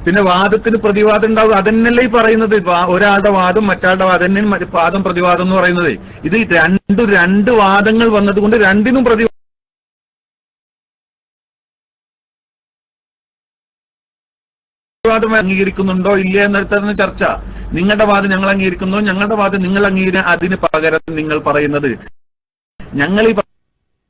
പിന്നെ വാദത്തിന് പ്രതിവാദം ഉണ്ടാവും, അതന്നെയല്ലേ ഈ പറയുന്നത്. ഒരാളുടെ വാദം മറ്റാളുടെ വാദം വാദം പ്രതിവാദം എന്ന് പറയുന്നത്. ഇത് രണ്ട് വാദങ്ങൾ വന്നതുകൊണ്ട് രണ്ടിനും പ്രതിവാദം അംഗീകരിക്കുന്നുണ്ടോ ഇല്ല എന്നിടത്താണ് ചർച്ച. നിങ്ങളുടെ വാദം ഞങ്ങൾ അംഗീകരിക്കുന്നു, ഞങ്ങളുടെ വാദം നിങ്ങൾ അംഗീകരിക്കാൻ, അതിന് പകരം നിങ്ങൾ പറയുന്നത് ഞങ്ങൾ ഈ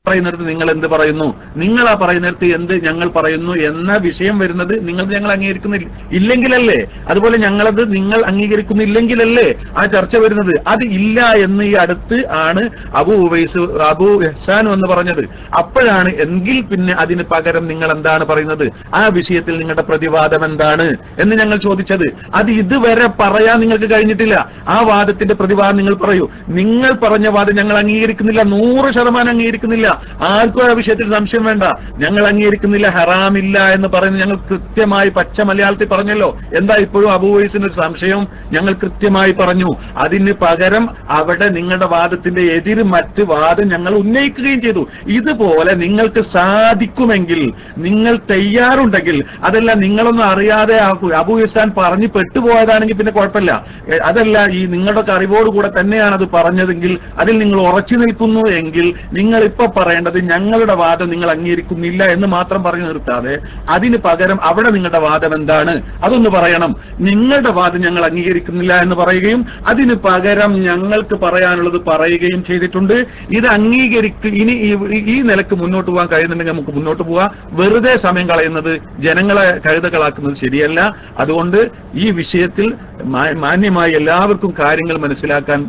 പറയുന്നിടത്ത് നിങ്ങൾ എന്ത് പറയുന്നു, നിങ്ങൾ ആ പറയുന്നിടത്ത് എന്ത് ഞങ്ങൾ പറയുന്നു എന്ന വിഷയം വരുന്നത് നിങ്ങൾ ഞങ്ങൾ അംഗീകരിക്കുന്നില്ല ഇല്ലെങ്കിലല്ലേ. അതുപോലെ ഞങ്ങളത് നിങ്ങൾ അംഗീകരിക്കുന്നില്ലെങ്കിലല്ലേ ആ ചർച്ച വരുന്നത്. അത് ഇല്ല എന്ന് ഈ അടുത്ത് ആണ് അബൂ ഇഹ്സാൻ എന്ന് പറഞ്ഞത്. അപ്പോഴാണ് എങ്കിൽ പിന്നെ അതിന് പകരം നിങ്ങൾ എന്താണ് പറയുന്നത്, ആ വിഷയത്തിൽ നിങ്ങളുടെ പ്രതിവാദം എന്താണ് എന്ന് ഞങ്ങൾ ചോദിച്ചത്. അത് ഇതുവരെ പറയാൻ നിങ്ങൾക്ക് കഴിഞ്ഞിട്ടില്ല. ആ വാദത്തിന്റെ പ്രതിവാദം നിങ്ങൾ പറയൂ. നിങ്ങൾ പറഞ്ഞ വാദം ഞങ്ങൾ അംഗീകരിക്കുന്നില്ല, 100% അംഗീകരിക്കുന്നില്ല. ആർക്കും ആ വിഷയത്തിൽ സംശയം വേണ്ട. ഞങ്ങൾ അംഗീകരിക്കുന്നില്ല, ഹറാമില്ല എന്ന് പറയുന്നത് ഞങ്ങൾ കൃത്യമായി പച്ച മലയാളത്തിൽ പറഞ്ഞല്ലോ. എന്താ ഇപ്പോഴും അബൂവൈസിന് ഒരു സംശയം? ഞങ്ങൾ കൃത്യമായി പറഞ്ഞു. അതിന് പകരം അവിടെ നിങ്ങളുടെ വാദത്തിന്റെ എതിര് മറ്റ് വാദം ഞങ്ങൾ ഉന്നയിക്കുകയും ചെയ്തു. ഇതുപോലെ നിങ്ങൾക്ക് സാധിക്കുമെങ്കിൽ, നിങ്ങൾ തയ്യാറുണ്ടെങ്കിൽ, അതല്ല നിങ്ങളൊന്നും അറിയാതെ അബൂ ഇഹ്സാൻ പറഞ്ഞു പെട്ടുപോയതാണെങ്കിൽ പിന്നെ കുഴപ്പമില്ല. അതല്ല ഈ നിങ്ങളുടെ അറിവോടുകൂടെ തന്നെയാണ് അത് പറഞ്ഞതെങ്കിൽ, അതിൽ നിങ്ങൾ ഉറച്ചു നിൽക്കുന്നു എങ്കിൽ നിങ്ങൾ ഇപ്പൊ പറയേണ്ടത് ഞങ്ങളുടെ വാദം നിങ്ങൾ അംഗീകരിക്കുന്നില്ല എന്ന് മാത്രം പറഞ്ഞു നിർത്താതെ അതിന് പകരം അവിടെ നിങ്ങളുടെ വാദം എന്താണ് അതൊന്ന് പറയണം. നിങ്ങളുടെ വാദം ഞങ്ങൾ അംഗീകരിക്കുന്നില്ല എന്ന് പറയുകയും അതിന് പകരം ഞങ്ങൾക്ക് പറയാനുള്ളത് പറയുകയും ചെയ്തിട്ടുണ്ട്. ഇത് ഇനി ഈ നിലക്ക് മുന്നോട്ട് പോകാൻ കഴിയുന്നുണ്ടെങ്കിൽ നമുക്ക് മുന്നോട്ട് പോവാം. വെറുതെ സമയം കളയുന്നത്, ജനങ്ങളെ കഴുതകളാക്കുന്നത് ശരിയല്ല. അതുകൊണ്ട് ഈ വിഷയത്തിൽ മാന്യമായി എല്ലാവർക്കും കാര്യങ്ങൾ മനസ്സിലാക്കാൻ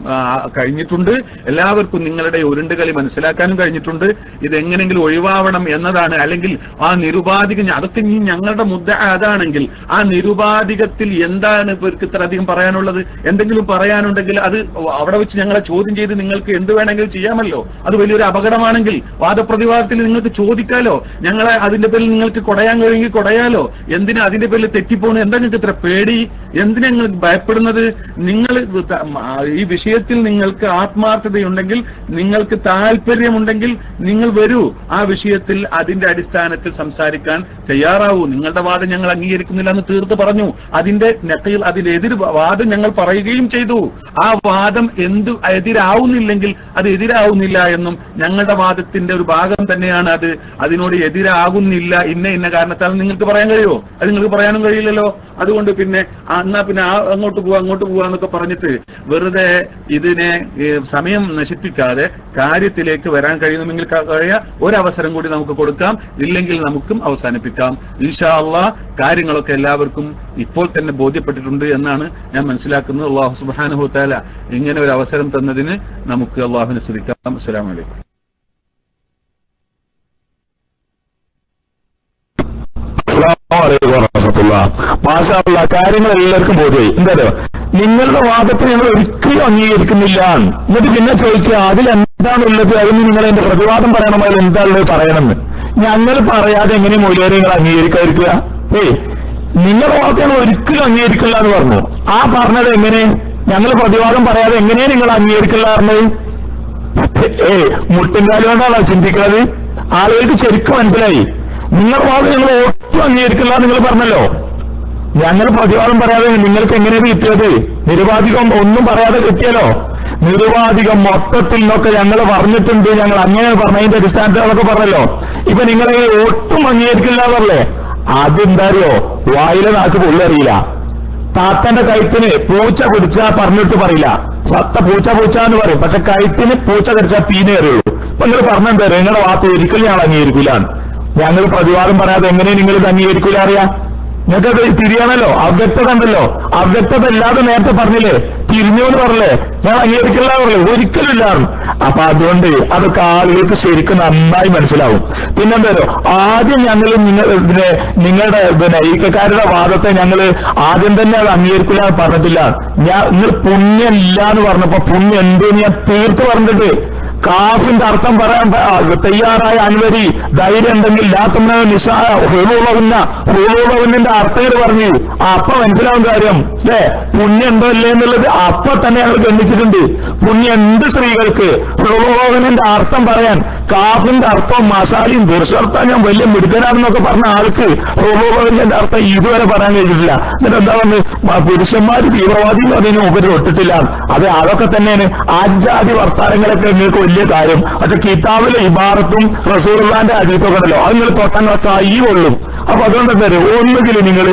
കഴിഞ്ഞിട്ടുണ്ട്. എല്ലാവർക്കും നിങ്ങളുടെ ഉരുണ്ടുകളി മനസ്സിലാക്കാനും കഴിഞ്ഞിട്ടുണ്ട്. ഇതെങ്ങനെങ്കിലും ഒഴിവാവണം എന്നതാണ്. അല്ലെങ്കിൽ ആ നിരുപാധികം, അതൊക്കെ ഇനി ഞങ്ങളുടെ മുദ്ദ അതാണെങ്കിൽ ആ നിരുപാധികത്തിൽ എന്താണ് ഇവർക്ക് ഇത്ര അധികം പറയാനുള്ളത്? എന്തെങ്കിലും പറയാനുണ്ടെങ്കിൽ അത് അവിടെ വെച്ച് ഞങ്ങളെ ചോദ്യം ചെയ്ത് നിങ്ങൾക്ക് എന്ത് വേണമെങ്കിലും ചെയ്യാമല്ലോ. അത് വലിയൊരു അപകടമാണെങ്കിൽ വാദപ്രതിവാദത്തിൽ നിങ്ങൾക്ക് ചോദിക്കാലോ. ഞങ്ങളെ അതിന്റെ പേരിൽ നിങ്ങൾക്ക് കൊടയാൻ കഴിയുമെങ്കിൽ കൊടയാലോ. എന്തിനാ അതിന്റെ പേരിൽ തെറ്റിപ്പോണു? എന്താ നിങ്ങൾക്ക് ഇത്ര പേടി? എന്തിനാ നിങ്ങൾ ഭയപ്പെടുന്നത്? നിങ്ങൾ ഈ വിഷയത്തിൽ നിങ്ങൾക്ക് ആത്മാർത്ഥതയുണ്ടെങ്കിൽ, നിങ്ങൾക്ക് താല്പര്യമുണ്ടെങ്കിൽ നിങ്ങൾ വരൂ, ആ വിഷയത്തിൽ അതിന്റെ അടിസ്ഥാനത്തിൽ സംസാരിക്കാൻ തയ്യാറാവൂ. നിങ്ങളുടെ വാദം ഞങ്ങൾ അംഗീകരിക്കുന്നില്ല എന്ന് തീർത്ത് പറഞ്ഞു. അതിന്റെ എതിർ വാദം ഞങ്ങൾ പറയുകയും ചെയ്തു. ആ വാദം എതിരാവുന്നില്ലെങ്കിൽ അത് എതിരാവുന്നില്ല എന്നും ഞങ്ങളുടെ വാദത്തിന്റെ ഒരു ഭാഗം തന്നെയാണ് അത്, അതിനോട് എതിരാകുന്നില്ല ഇന്ന കാരണത്താൽ നിങ്ങൾക്ക് പറയാൻ കഴിയുമോ? അത് നിങ്ങൾക്ക് പറയാനും കഴിയില്ലല്ലോ. അതുകൊണ്ട് പിന്നെ എന്നാ പിന്നെ അങ്ങോട്ട് പോവാ എന്നൊക്കെ പറഞ്ഞിട്ട് വെറുതെ ഇതിനെ സമയം നശിപ്പിക്കാതെ കാര്യത്തിലേക്ക് വരാൻ കഴിയുമെങ്കിൽ ഒരവസരം കൂടി നമുക്ക് കൊടുക്കാം, ഇല്ലെങ്കിൽ നമുക്കും അവസാനിപ്പിക്കാം. ഇൻഷാ അല്ലാഹ് കാര്യങ്ങളൊക്കെ എല്ലാവർക്കും ഇപ്പോൾ തന്നെ ബോധ്യപ്പെട്ടിട്ടുണ്ട് എന്നാണ് ഞാൻ മനസ്സിലാക്കുന്നത്. അല്ലാഹു സുബ്ഹാനഹു വ തആല ഇങ്ങനെ ഒരു അവസരം തന്നതിന് നമുക്ക് അല്ലാഹുവിനെ സ്തുതിക്കാം. അസ്സലാമു അലൈക്കും. കാര്യങ്ങൾ എല്ലാവർക്കും ബോധ്യമായി. എന്താ നിങ്ങളുടെ വാദത്തെ ഞങ്ങൾ ഒരിക്കലും അംഗീകരിക്കുന്നില്ല. എന്നിട്ട് പിന്നെ ചോദിക്കുക അതിലെന്താണുള്ളത്, അതിന് നിങ്ങൾ എന്റെ പ്രതിവാദം പറയണമോ, അതിൽ എന്താണുള്ളത് പറയണമെന്ന്. ഞങ്ങൾ പറയാതെ എങ്ങനെ മൊഴിയേറെ നിങ്ങൾ അംഗീകരിക്കാതിരിക്കുക? നിങ്ങളുടെ വാദത്തെ ഞങ്ങൾ ഒരിക്കലും അംഗീകരിക്കില്ല എന്ന് പറഞ്ഞു. ആ പറഞ്ഞത് എങ്ങനെ? ഞങ്ങൾ പ്രതിവാദം പറയാതെ എങ്ങനെയാ നിങ്ങൾ അംഗീകരിക്കില്ല പറഞ്ഞത്? മുട്ടുംകാലം കൊണ്ടാണോ ചിന്തിക്കുന്നത്? ആളുകൾക്ക് ശരിക്കും മനസ്സിലായി. നിങ്ങളുടെ വാദം ഞങ്ങൾ ഒട്ടും അംഗീകരിക്കില്ല നിങ്ങൾ പറഞ്ഞല്ലോ. ഞങ്ങൾ പ്രതിവാദം പറയാതെ നിങ്ങൾക്ക് എങ്ങനെയാണ് കിട്ടിയത്? നിരുപാധികം ഒന്നും പറയാതെ കിട്ടിയല്ലോ. നിരുപാധികം മൊത്തത്തിൽ നിന്നൊക്കെ ഞങ്ങൾ പറഞ്ഞിട്ടുണ്ട്, ഞങ്ങൾ അങ്ങനെ പറഞ്ഞതിന്റെ അടിസ്ഥാനത്തിലൊക്കെ പറഞ്ഞല്ലോ. ഇപ്പൊ നിങ്ങളെ ഒട്ടും അംഗീകരിക്കില്ല എന്നല്ലേ? അതെന്താറിയോ, വായിലെ നാക്ക് പൊള്ളറിയില്ല. താത്തന്റെ കഴുത്തിന് പൂച്ച പിടിച്ചാ പറഞ്ഞെടുത്ത് പറയില്ല, സത്ത പൂച്ച എന്ന് പറയും. പക്ഷെ കഴുത്തിന് പൂച്ച കടിച്ചാൽ പീനെ അറിയുള്ളൂ. അപ്പൊ നിങ്ങൾ പറഞ്ഞെന്താ നിങ്ങളുടെ വാർത്ത ഒരിക്കലും ഞങ്ങൾ അംഗീകരിക്കില്ല. ഞങ്ങൾ പ്രതിവാദം പറയാതെ എങ്ങനെ നിങ്ങൾ ഇത് അംഗീകരിക്കില്ല അറിയാം? നിങ്ങൾക്കത് തിരിയാണല്ലോ, അവ്യക്തത ഉണ്ടല്ലോ. അവ്യക്തത ഇല്ലാതെ നേരത്തെ പറഞ്ഞില്ലേ, തിരിഞ്ഞു എന്ന് പറഞ്ഞില്ലേ, ഞാൻ അംഗീകരിക്കില്ല പറഞ്ഞില്ലേ, ഒരിക്കലും ഇല്ലാറും. അപ്പൊ അതുകൊണ്ട് അതൊക്കെ ആളുകൾക്ക് ശരിക്കും നന്നായി മനസ്സിലാവും. പിന്നെന്തായാലും ആദ്യം ഞങ്ങൾ നിങ്ങളുടെ ഈക്കക്കാരുടെ വാദത്തെ ഞങ്ങൾ ആദ്യം തന്നെ അത് അംഗീകരിക്കില്ല എന്ന് പറഞ്ഞിട്ടില്ല. നിങ്ങൾ പുണ്യം ഇല്ല എന്ന് പറഞ്ഞപ്പോ പുണ്യം എന്തെന്ന് ഞാൻ തീർത്ത് പറഞ്ഞിട്ട് കാഫിന്റെ അർത്ഥം പറയാൻ തയ്യാറായ അൻവരി ധൈര്യം ഉണ്ടെങ്കിൽ ഹുളൂളവിന്റെ അർത്ഥങ്ങൾ പറഞ്ഞു. അപ്പൊ മനസ്സിലാവുന്ന കാര്യം അല്ലേ, പുണ്യം ഉണ്ടോ ഇല്ലേ എന്നുള്ളത് അപ്പൊ തന്നെ ഞങ്ങൾ ഗണ്ണിച്ചിട്ടുണ്ട്. പുണ്യം എന്ത് സ്ത്രീകൾക്ക് ഹുളൂളവിന്റെ അർത്ഥം പറയാൻ കാഫിന്റെ അർത്ഥം മസാലയും ദുർശർത്ഥം ഞാൻ വലിയ മിടുക്കനാണെന്നൊക്കെ പറഞ്ഞ ആൾക്ക് ഹുളൂളവിന്റെ അർത്ഥം ഇതുവരെ പറയാൻ കഴിഞ്ഞിട്ടില്ല. എന്നിട്ട് എന്താ പറഞ്ഞ് പുരുഷന്മാര് തീവ്രവാദിയും അതിന് ഉപരി ഒട്ടിട്ടില്ല. അതൊക്കെ തന്നെയാണ് ആജാതി വർത്താനങ്ങളൊക്കെ നിങ്ങൾക്ക് വലിയ കാര്യം. പക്ഷെ കിതാബിലെ ഇബാറത്തും റസൂലുള്ളാഹിന്റെ ഹദീസൊക്കെ ഉണ്ടല്ലോ, അത് നിങ്ങൾ തൊട്ടങ്ങളൊക്കെ ഈ കൊള്ളും. അപ്പൊ അതുകൊണ്ട് എന്താ ഒന്നുകിൽ നിങ്ങൾ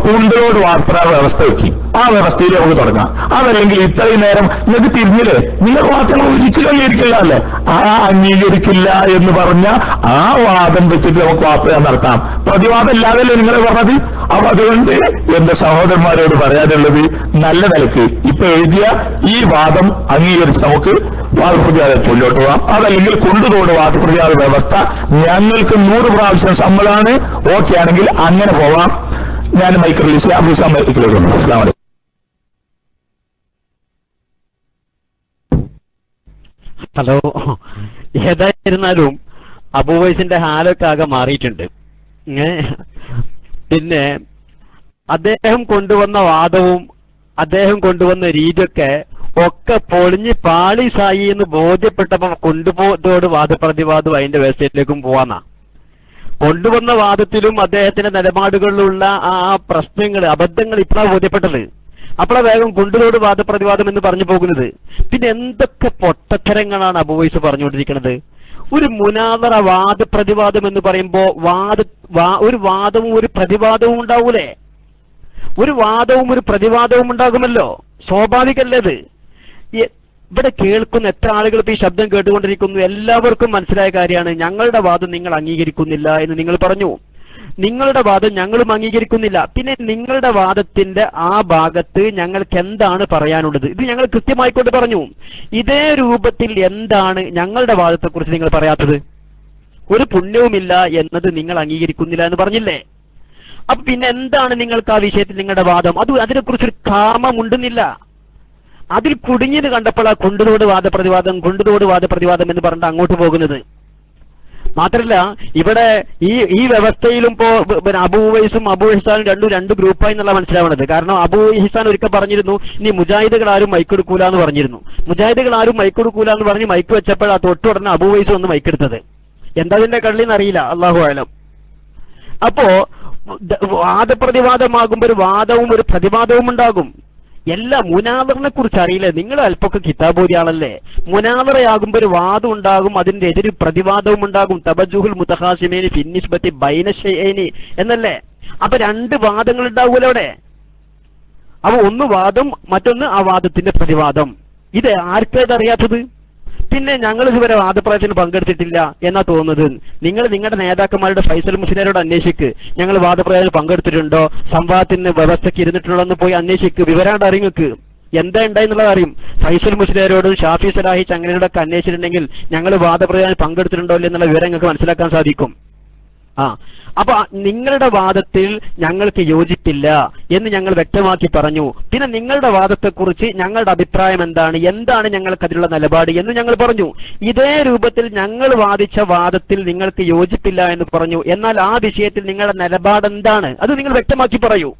കൂന്തലോട് വാർത്താ വ്യവസ്ഥ വെക്കി, ആ വ്യവസ്ഥയിൽ നമുക്ക് തുടങ്ങാം. അതല്ലെങ്കിൽ ഇത്രയും നേരം നിങ്ങൾക്ക് തിരിഞ്ഞില്ലേ, നിങ്ങൾ വാർത്തകൾ ഒരിക്കലും അംഗീകരിക്കില്ല അല്ലേ? ആ അംഗീകരിക്കില്ല എന്ന് പറഞ്ഞ ആ വാദം വെച്ചിട്ട് നമുക്ക് വാർത്ത നടത്താം. പ്രതിവാദം ഇല്ലാതല്ലേ നിങ്ങൾ പറഞ്ഞത്? അപ്പൊ അതുകൊണ്ട് എന്റെ സഹോദരന്മാരോട് പറയാനുള്ളത്, നല്ല നിലക്ക് ഇപ്പൊ എഴുതിയ ഈ വാദം അംഗീകരിച്ച് നമുക്ക് വാദപ്രതിവാദം മുന്നോട്ട് പോകാം. അതല്ലെങ്കിൽ കൊണ്ടുതോട് വാദപ്രതിവാദ വ്യവസ്ഥ ഞങ്ങൾക്ക് 100 പ്രാവശ്യം സമ്മതമാണ്. ഓക്കെ ആണെങ്കിൽ അങ്ങനെ പോവാം. ഞാൻ മൈക്ക് റിലീസ് മൈക്കിലേക്ക് വന്നു. അസ്സലാമു അലൈക്കും. ഹലോ, ഏതായിരുന്നാലും അബൂവൈസിന്റെ ഹാലൊക്കെ ആകെ മാറിയിട്ടുണ്ട്. പിന്നെ അദ്ദേഹം കൊണ്ടുവന്ന വാദവും അദ്ദേഹം കൊണ്ടുവന്ന രീതിയൊക്കെ പൊളിഞ്ഞ് പാളീസായി എന്ന് ബോധ്യപ്പെട്ടപ്പോ കൊണ്ടുപോയതോട് വാദപ്രതിവാദവും അതിന്റെ വ്യവസ്ഥയിലേക്കും പോവാന്നാ. കൊണ്ടുവന്ന വാദത്തിലും അദ്ദേഹത്തിന്റെ നിലപാടുകളിലുള്ള ആ പ്രശ്നങ്ങൾ, അബദ്ധങ്ങൾ ഇപ്പോഴാണ് ബോധ്യപ്പെട്ടത്. അപ്പോഴാ വേഗം കൊണ്ടുതോട് വാദപ്രതിവാദം എന്ന് പറഞ്ഞു പോകുന്നത്. പിന്നെ എന്തൊക്കെ പൊട്ടത്തരങ്ങളാണ് അബൂവൈസ് പറഞ്ഞുകൊണ്ടിരിക്കുന്നത്. ഒരു മുനാദറ വാദപ്രതിവാദം എന്ന് പറയുമ്പോ ഒരു വാദവും ഒരു പ്രതിവാദവും ഉണ്ടാവൂലേ? ഒരു വാദവും ഒരു പ്രതിവാദവും ഉണ്ടാകുമല്ലോ, സ്വാഭാവികല്ലേ? ഇവിടെ കേൾക്കുന്ന എത്ര ആളുകൾ ഇപ്പൊ ഈ ശബ്ദം കേട്ടുകൊണ്ടിരിക്കുന്നു, എല്ലാവർക്കും മനസ്സിലായ കാര്യമാണ്. ഞങ്ങളുടെ വാദം നിങ്ങൾ അംഗീകരിക്കുന്നില്ല എന്ന് നിങ്ങൾ പറഞ്ഞു. നിങ്ങളുടെ വാദം ഞങ്ങളും അംഗീകരിക്കുന്നില്ല. പിന്നെ നിങ്ങളുടെ വാദത്തിന്റെ ആ ഭാഗത്ത് ഞങ്ങൾക്ക് എന്താണ് പറയാനുള്ളത് ഇത് ഞങ്ങൾ കൃത്യമായിക്കൊണ്ട് പറഞ്ഞു. ഇതേ രൂപത്തിൽ എന്താണ് ഞങ്ങളുടെ വാദത്തെക്കുറിച്ച് നിങ്ങൾ പറയാത്തത്? ഒരു പുണ്യവുമില്ല എന്നത് നിങ്ങൾ അംഗീകരിക്കുന്നില്ല എന്ന് പറഞ്ഞില്ലേ? അപ്പൊ പിന്നെ എന്താണ് നിങ്ങൾക്ക് ആ വിഷയത്തിൽ നിങ്ങളുടെ വാദം? അതിനെക്കുറിച്ചൊരു കാമമുണ്ടെന്നില്ല. അതിൽ കുടുങ്ങിയത് കണ്ടപ്പോൾ ആ കൊണ്ടുതോട് വാദപ്രതിവാദം എന്ന് പറഞ്ഞിട്ട് അങ്ങോട്ട് പോകുന്നത്. മാത്രല്ല ഇവിടെ ഈ വ്യവസ്ഥയിലും ഇപ്പോ അബൂ ഉവൈസും അബൂ ഇഹ്സാനും രണ്ട് ഗ്രൂപ്പായി എന്നുള്ള മനസ്സിലാവുന്നത്. കാരണം അബൂ ഇഹ്സാൻ ഒരിക്കൽ പറഞ്ഞിരുന്നു, ഇനി മുജാഹിദുകൾ ആരും മൈക്കെടുക്കൂല എന്ന് പറഞ്ഞിരുന്നു. മുജാഹിദുകൾ ആരും മൈക്കെടുക്കൂല എന്ന് പറഞ്ഞ് മൈക്ക് വെച്ചപ്പോൾ ആ തൊട്ടുടനെ അബൂ ഉവൈസ് ഒന്ന് മൈക്കെടുത്തത്. എന്താ അതിന്റെ കള്ളിന്ന് അറിയില്ല, അള്ളാഹു ആലം. അപ്പോ വാദപ്രതിവാദമാകുമ്പോൾ ഒരു വാദവും ഒരു പ്രതിവാദവും ഉണ്ടാകും. എല്ലാ മുനാദറിനെ കുറിച്ച് അറിയില്ലേ? നിങ്ങൾ അല്പൊക്കെ കിതാബോധിയാണല്ലേ. മുനാദറയാകുമ്പോൾ ഒരു വാദം ഉണ്ടാകും, അതിന്റെ എതിര് പ്രതിവാദവും ഉണ്ടാകും. തബജുഹുൽ മുതഹാസിമേനി ഫിന്നിസ്ബത്തി ബൈന ശൈഅൈനി എന്നല്ലേ? അപ്പൊ രണ്ട് വാദങ്ങൾ ഉണ്ടാവൂല അവിടെ. അപ്പൊ ഒന്ന് വാദം, മറ്റൊന്ന് ആ വാദത്തിന്റെ പ്രതിവാദം. ഇത് ആർക്കേതറിയാത്തത്? പിന്നെ ഞങ്ങൾ ഇതുവരെ വാദപ്രയത്തിന് പങ്കെടുത്തിട്ടില്ല എന്നാ തോന്നുന്നത്. നിങ്ങൾ നിങ്ങളുടെ നേതാക്കന്മാരുടെ ഫൈസൽ മുസ്ലിയാരോട് അന്വേഷിക്ക്, ഞങ്ങൾ വാദപ്രയത്തിന് പങ്കെടുത്തിട്ടുണ്ടോ, സംവാദത്തിന് വ്യവസ്ഥയ്ക്ക് ഇരുന്നിട്ടുണ്ടോ എന്ന് പോയി അന്വേഷിക്ക്. വിവരാണ്ട് അറിയുങ്ങൾക്ക് എന്താ ഉണ്ടായെന്നുള്ളത് അറിയും. ഫൈസൽ മുസ്ലിയാരോടും ഷാഫി സലാഹി ചങ്ങലയോടൊക്കെ ഒക്കെ അന്വേഷിച്ചിട്ടുണ്ടെങ്കിൽ ഞങ്ങൾ വാദപ്രയത്തിന് പങ്കെടുത്തിട്ടുണ്ടോ എന്നുള്ള വിവരം നിങ്ങൾക്ക് മനസ്സിലാക്കാൻ സാധിക്കും. അപ്പൊ നിങ്ങളുടെ വാദത്തിൽ ഞങ്ങൾക്ക് യോജിപ്പില്ല എന്ന് ഞങ്ങൾ വ്യക്തമാക്കി പറഞ്ഞു. പിന്നെ നിങ്ങളുടെ വാദത്തെക്കുറിച്ച് ഞങ്ങളുടെ അഭിപ്രായം എന്താണ് ഞങ്ങൾക്ക് അതിലുള്ള നിലപാട് എന്ന് ഞങ്ങൾ പറഞ്ഞു. ഇതേ രൂപത്തിൽ ഞങ്ങൾ വാദിച്ച വാദത്തിൽ നിങ്ങൾക്ക് യോജിപ്പില്ല എന്ന് പറഞ്ഞു. എന്നാൽ ആ വിഷയത്തിൽ നിങ്ങളുടെ നിലപാട് എന്താണ് അത് നിങ്ങൾ വ്യക്തമാക്കി പറയൂ.